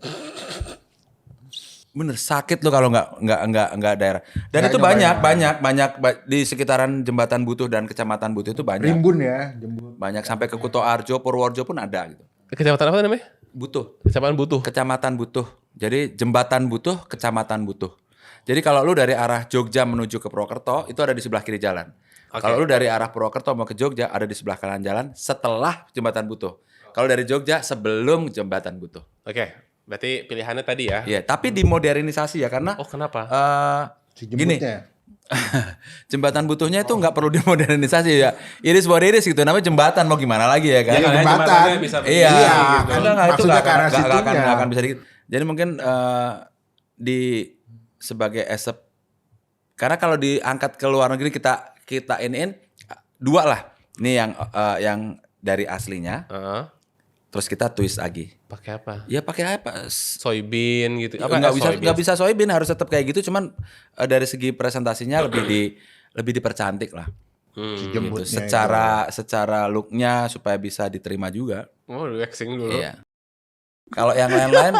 Bener sakit lo kalau nggak daerah. Dan Nggak itu nyobain. banyak di sekitaran jembatan Butuh dan kecamatan Butuh itu banyak. Rimbun ya Jember. Banyak sampai ke Kuto Arjo, Purworejo pun ada gitu. Kecamatan apa namanya? Butuh. Kecamatan Butuh. Kecamatan Butuh. Jadi jembatan Butuh, kecamatan Butuh. Jadi kalau lu dari arah Jogja menuju ke Purwokerto itu ada di sebelah kiri jalan. Kalau lu dari arah Purwokerto mau ke Jogja ada di sebelah kanan jalan setelah jembatan Butuh. Kalau dari Jogja sebelum jembatan Butuh. Oke, berarti pilihannya tadi ya. Iya, tapi dimodernisasi ya karena Oh, kenapa? Si gini. jembutnya. Jembatan Butuhnya itu nggak perlu dimodernisasi ya. Iris what it is gitu namanya jembatan mau gimana lagi ya kan. Ya, kalian jembatan. jembatannya bisa Iya, begini Iya, gitu. kan itu maksudnya nggak ke arah akan situnya. nggak akan bisa dikit. Jadi mungkin di sebagai karena kalau diangkat ke luar negeri kita iniin dua lah. Ini yang dari aslinya, Heeh. terus kita twist lagi. Pakai apa? Ya pakai apa? Soybean gitu. Nggak bisa soybean harus tetap kayak gitu. Cuman dari segi presentasinya lebih dipercantik lah. Si Gitu. jembutnya Secara looknya supaya bisa diterima juga. Oh, waxing dulu. Iya. Kalau yang lain-lain,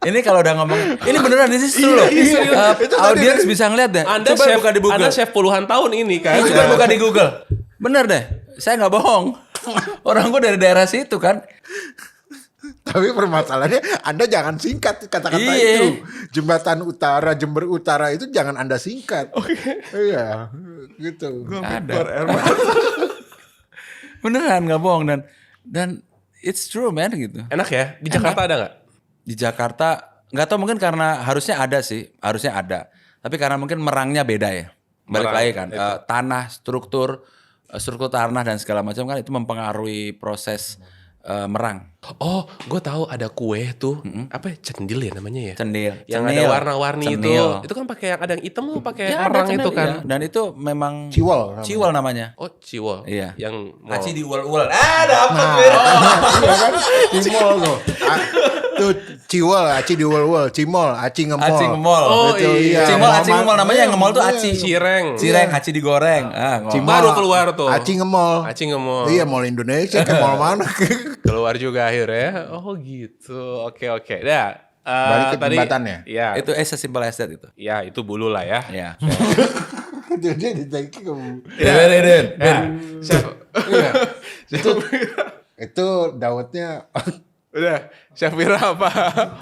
ini kalau udah ngomong, ini beneran ini true loh. Audiens bisa ngeliat deh. Anda Coba chef, buka di Google. Anda chef puluhan tahun ini kan. Coba buka di Google. Bener deh. Saya nggak bohong. Orang gue dari daerah situ kan. Tapi permasalahannya Anda jangan singkat kata-kata Iya. itu. Jembatan Utara, Jember Utara itu jangan Anda singkat. Iya, gitu. Ada. Beneran nggak bohong dan it's true man gitu. Enak ya? Di Jakarta ada nggak? Di Jakarta nggak tahu mungkin karena harusnya ada. Tapi karena mungkin merangnya beda ya. Balik Merang, lagi kan tanah struktur tanah dan segala macam kan itu mempengaruhi proses merang. Oh, gue tahu ada kue tuh, apa ya, cendil ya namanya ya? Cendil. Yang Cenil. ada warna-warni Cenil. itu kan pakai yang ada yang hitam tuh pakai Ya, ada merang cendil, itu kan. iya. Dan itu memang Ciwol namanya. Ciwol namanya. Oh, ciwol. Iya. Yang Aci diuel-uel. Dapat. Iya kan? Cimol tuh. Tuh ciwol, aci diuel-uel, cimol, aci ngemol. Aci ngemol. Oh, Betul, iya. Cimol, aci ngemol namanya yang ngemol tuh Iya. aci. cireng. Cireng, aci digoreng. Ngomol. Cimol. Baru keluar tuh. Aci ngemol. Aci ngemol. Iya, mall Indonesia ke mall mana? Keluar juga akhirnya. Oh gitu. Oke. Dah. Balik ke jembatannya. Iya. Itu sesimpel as that itu. Ya, itu bulu lah ya. Iya. Itu dia ditagi ke Ya, Chef. Iya. Itu dawetnya Udah, Chef Wira apa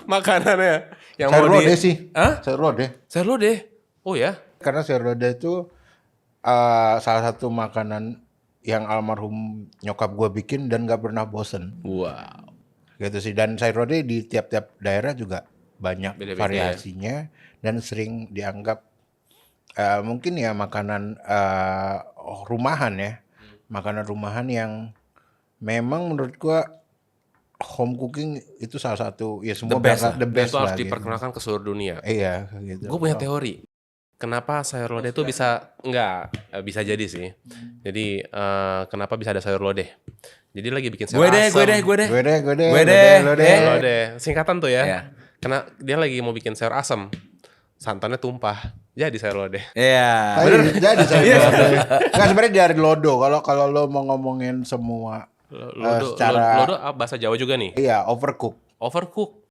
makanannya? Yang sayur mau lodeh sih. Hah? Sayur lodeh. Sayur lodeh. Oh ya? Karena sayur lodeh itu salah satu makanan yang almarhum nyokap gue bikin dan gak pernah bosen. Wow. Gitu sih. Dan sayur lodeh di tiap-tiap daerah juga banyak Beda-beda variasinya dan sering dianggap mungkin ya makanan rumahan ya. Makanan rumahan yang memang menurut gue home cooking itu salah satu ya semua The best lah. the best Itu harus lah. Gitu. diperkenalkan ke seluruh dunia. Iya gitu. Gue punya teori. Kenapa sayur lodeh itu bisa bisa jadi sih. Jadi kenapa bisa ada sayur lodeh? Jadi lagi bikin sayur asam. Gue deh. Lodeh. Lodeh. Singkatan tuh ya. Iya. Karena dia lagi mau bikin sayur asam. Santannya tumpah. Jadi sayur lodeh. Iya. Jadi sayur lodeh. Nggak sebenarnya dari lodo. Kalau lo mau ngomongin semua secara Lodo bahasa Jawa juga nih. iya overcook. Overcook.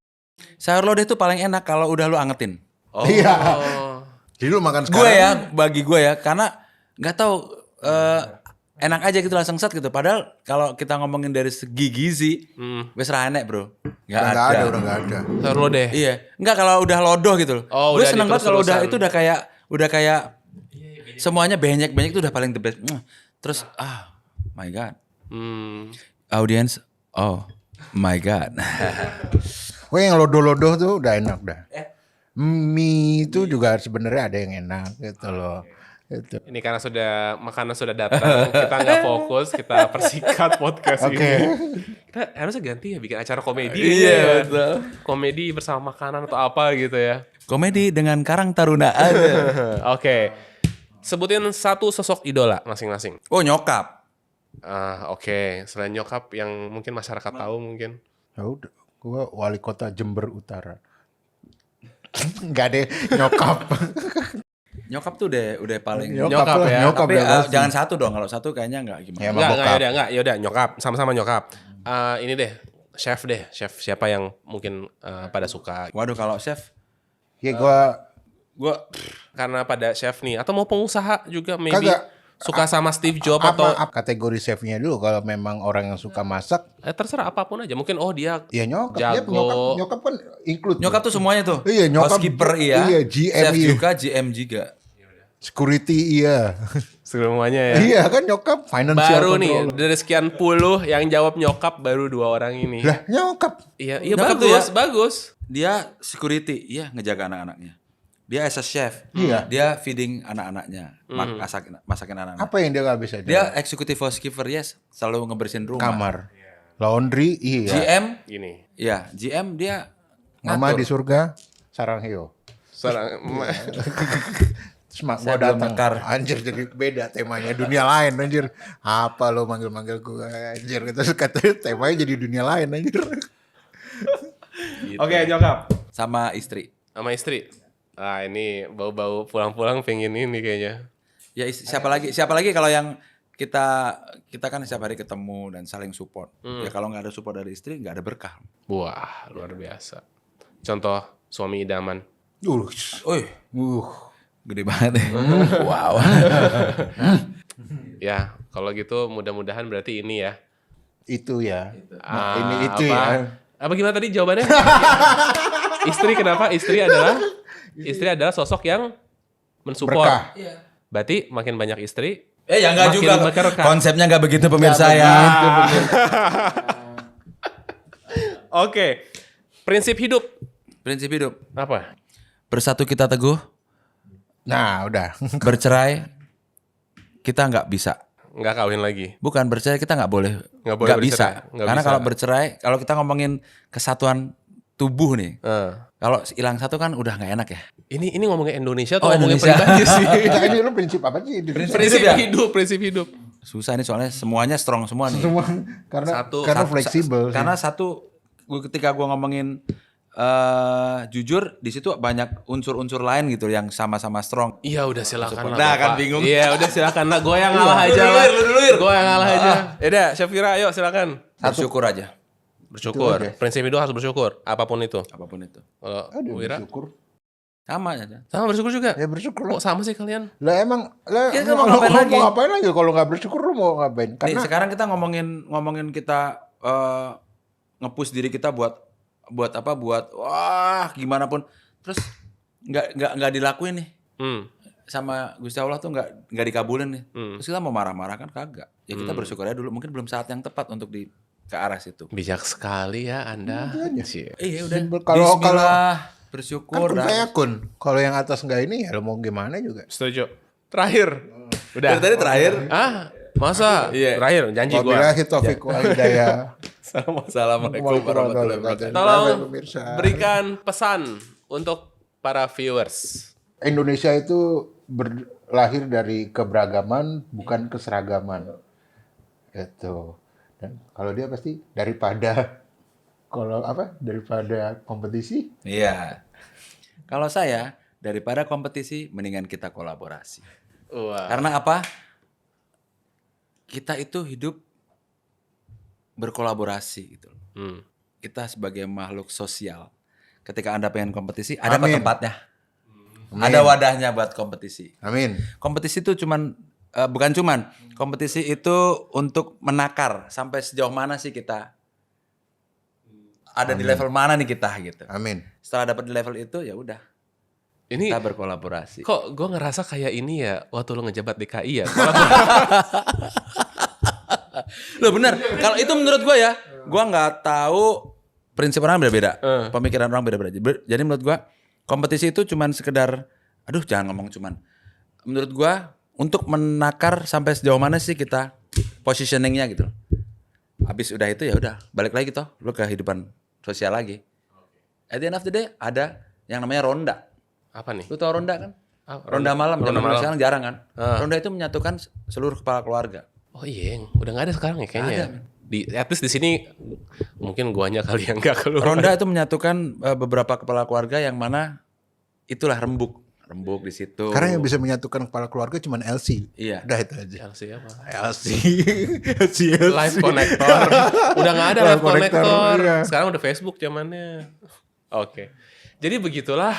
Sayur lodeh itu paling enak kalau udah lu angetin. Oh. Iya. Jadi lu makan sekarang. Gue ya, bagi gue ya, karena nggak tahu enak aja gitu langsung set gitu. Padahal kalau kita ngomongin dari segi gizi, wes ra enek bro, nggak ada. Udah nggak ada. Sayur lodeh. Iya, nggak kalau udah lodoh gitu. Oh, Gue udah seneng banget kalau udah diterus-terusan. itu udah kayak semuanya banyak itu udah paling the best. Terus my god, audience, oh my god. Wah yang lodo-lodo tuh udah enak dah. Mie itu juga sebenarnya ada yang enak gitu loh. Gitu. Ini karena makanan sudah datang, kita nggak fokus, kita persikat podcast Oke. ini. Kita harusnya ganti ya bikin acara komedi. Iya, ya. betul. Komedi bersama makanan atau apa gitu ya. Komedi dengan Karang Taruna. Oke. Sebutin satu sosok idola masing-masing. Oh nyokap. Oke. Selain nyokap yang mungkin masyarakat tahu mungkin. Ya udah, gua wali kota Jember Utara. Enggak deh, nyokap. Nyokap tuh udah paling. Nyokap lah, ya. nyokap Tapi udah pasti. jangan satu dong, kalau satu kayaknya nggak gimana. Ya, sama Enggak, bokap. yaudah, nyokap, sama-sama nyokap. Ini deh, chef siapa yang mungkin pada suka. Waduh kalau chef, Ya gua Karena pada chef nih, atau mau pengusaha juga maybe. Kagak. Suka sama Steve Jobs atau apa kategori chefnya dulu kalau memang orang yang suka masak terserah apapun aja. Mungkin dia ya nyokap. Dia jago. nyokap kan include. nyokap tuh semuanya tuh. Iya, nyokap. Housekeeper iya. Iya, GM Chef iya. juga, GM juga. Security iya. semuanya ya. Iya kan nyokap financial Baru nih control. dari sekian puluh yang jawab nyokap baru 2 orang ini. Lah nyokap. Iya Nyokap tuh bagus, ya. bagus. Dia security, iya ngejaga anak-anaknya. Dia as a chef, Iya. dia feeding anak-anaknya, masakin anak-anak. Apa yang dia nggak bisa? Dia executive housekeeper, yes, selalu ngebersihin rumah. Kamar. Laundry iya. GM, Gini. iya, GM dia Mama ngatur. di surga sarang hiu. Seorang Terus mak Saya gua belum datang. mekar. Anjir jadi beda temanya dunia lain anjir. Apa lo manggil-manggil gue anjir gitu katanya temanya jadi dunia lain anjir. gitu. Oke, nyokap sama istri. Sama istri. Ini bau-bau pulang-pulang pengen ini kayaknya. Ya siapa lagi kalau yang kita kan setiap hari ketemu dan saling support. Ya kalau nggak ada support dari istri nggak ada berkah. Wah, luar biasa. Contoh suami idaman. Gede banget ya. Wow. Ya, kalau gitu mudah-mudahan berarti ini ya. Itu ya. Ah, Ini itu apa? ya. Apa gimana tadi jawabannya? Istri kenapa? Istri adalah sosok yang mensupport. Berkah. Berarti makin banyak istri. Ya nggak Makin juga. berkah. Konsepnya nggak begitu pemirsa ya. Oke. Prinsip hidup. Prinsip hidup. Apa? Bersatu kita teguh, Nah, udah. bercerai kita nggak bisa. nggak kawin lagi. Bukan bercerai, kita nggak boleh, Nggak boleh nggak bisa. bercerai. Nggak Karena bisa. kalau bercerai, kalau kita ngomongin kesatuan tubuh nih, kalau hilang satu kan udah nggak enak ya. Ini ngomongin Indonesia atau Oh, ngomongin Indonesia. pribadi sih? Nah, ini lu prinsip apa sih? Prinsip hidup. Susah nih soalnya semuanya strong semua nih. Semua karena fleksibel. Karena satu, ketika gue ngomongin jujur, di situ banyak unsur-unsur lain gitu yang sama-sama strong. Iya udah silakan lah. Nah, kan Bapak. bingung. Iya udah silakan lah. Gue yang ngalah aja lah. Gue yang ngalah aja. Ya udah, Syafira, ayo silakan. Bersyukur aja, Bersyukur. Itu aja. Prinsip hidup harus bersyukur. Apapun itu. apapun itu. Kalau Aduh, Wira, bersyukur. Sama aja. sama bersyukur juga. Ya bersyukur lah. Kok sama sih kalian? Lah emang lah Kita mau mau ngapain lagi? ngapain lagi kalau nggak bersyukur lu mau ngapain? Nih, Karena sekarang kita ngomongin kita nge-push diri kita buat apa? Buat wah gimana pun, terus nggak dilakuin nih sama Gusti Allah tuh nggak dikabulin nih. Terus kita mau marah-marah kan kagak. Ya kita bersyukur aja dulu. Mungkin belum saat yang tepat untuk ke arah situ. Bijak sekali ya Anda. Cie. Iya udah. Simpel. Kalau- Bismillah, kan bersyukur kun dah. saya kun. Kalau yang atas nggak ini ya lo mau gimana juga. Setuju. Terakhir. Udah. Dari tadi terakhir. Ah, masa? Iya. Terakhir janji gua. Wabillahi taufiq wal hidayah. Assalamualaikum warahmatullahi wabarakatuh. Tolong Pemirsa. berikan pesan untuk para viewers. Indonesia itu lahir dari keberagaman bukan keseragaman. Itu. Dan kalau dia pasti daripada kompetisi. Iya. Kalau saya, daripada kompetisi, mendingan kita kolaborasi. Wah. Karena apa? Kita itu hidup berkolaborasi gitu. Kita sebagai makhluk sosial. Ketika Anda pengen kompetisi, ada kok Amin. tempatnya. Amin. Ada wadahnya buat kompetisi. Amin. Kompetisi itu bukan cuman. Kompetisi itu untuk menakar sampai sejauh mana sih kita. Ada di level mana nih kita gitu. Amin. Setelah dapat di level itu ya udah. Ini Kita berkolaborasi. kok gue ngerasa kayak ini ya waktu lu ngejabat DKI ya. Loh bener, kalau itu menurut gue ya, gue nggak tahu prinsip orang beda-beda, pemikiran orang beda-beda. Jadi menurut gue kompetisi itu cuman sekedar, aduh jangan ngomong cuman. Menurut gue untuk menakar sampai sejauh mana sih kita positioningnya gitu. Habis udah itu ya udah balik lagi toh, lu ke kehidupan sosial lagi. At the end of the day ada yang namanya ronda. Apa nih? Lu tau ronda kan? Ah, Ronda malam, ronda zaman malam. sekarang jarang kan. Ronda itu menyatukan seluruh kepala keluarga. Oh iya, udah nggak ada sekarang ya kayaknya. At least di sini mungkin guanya kali yang nggak keluar. Ronda itu menyatukan beberapa kepala keluarga yang mana itulah rembuk di situ. Karena yang bisa menyatukan kepala keluarga cuma LC. Iya. Udah itu aja. LC apa? LC. Live connector. Udah nggak ada live Live connector, connector. iya. Sekarang udah Facebook zamannya. Oke. Jadi begitulah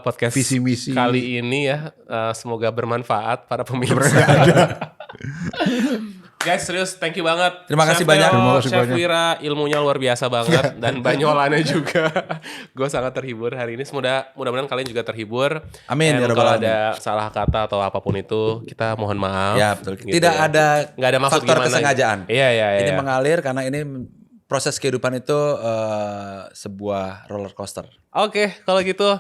podcast Visi misi. kali ini ya. Semoga bermanfaat para pemirsa. Guys, serius thank you banget. Terima kasih Chef banyak. Theo, Terima kasih Chef banyak. Wira ilmunya luar biasa banget dan banyolannya juga. Gue sangat terhibur hari ini. Mudah-mudahan kalian juga terhibur. Amin, Dan ya rabbal kalau alamin. ada salah kata atau apapun itu, kita mohon maaf. Ya betul. Gitu Tidak ya. ada Nggak ada maksud faktor gimana. kesengajaan. Iya. Ini mengalir karena ini proses kehidupan itu sebuah roller coaster. Oke, kalau gitu,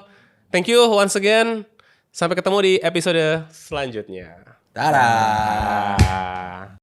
thank you once again. Sampai ketemu di episode selanjutnya. Dadah. Ah.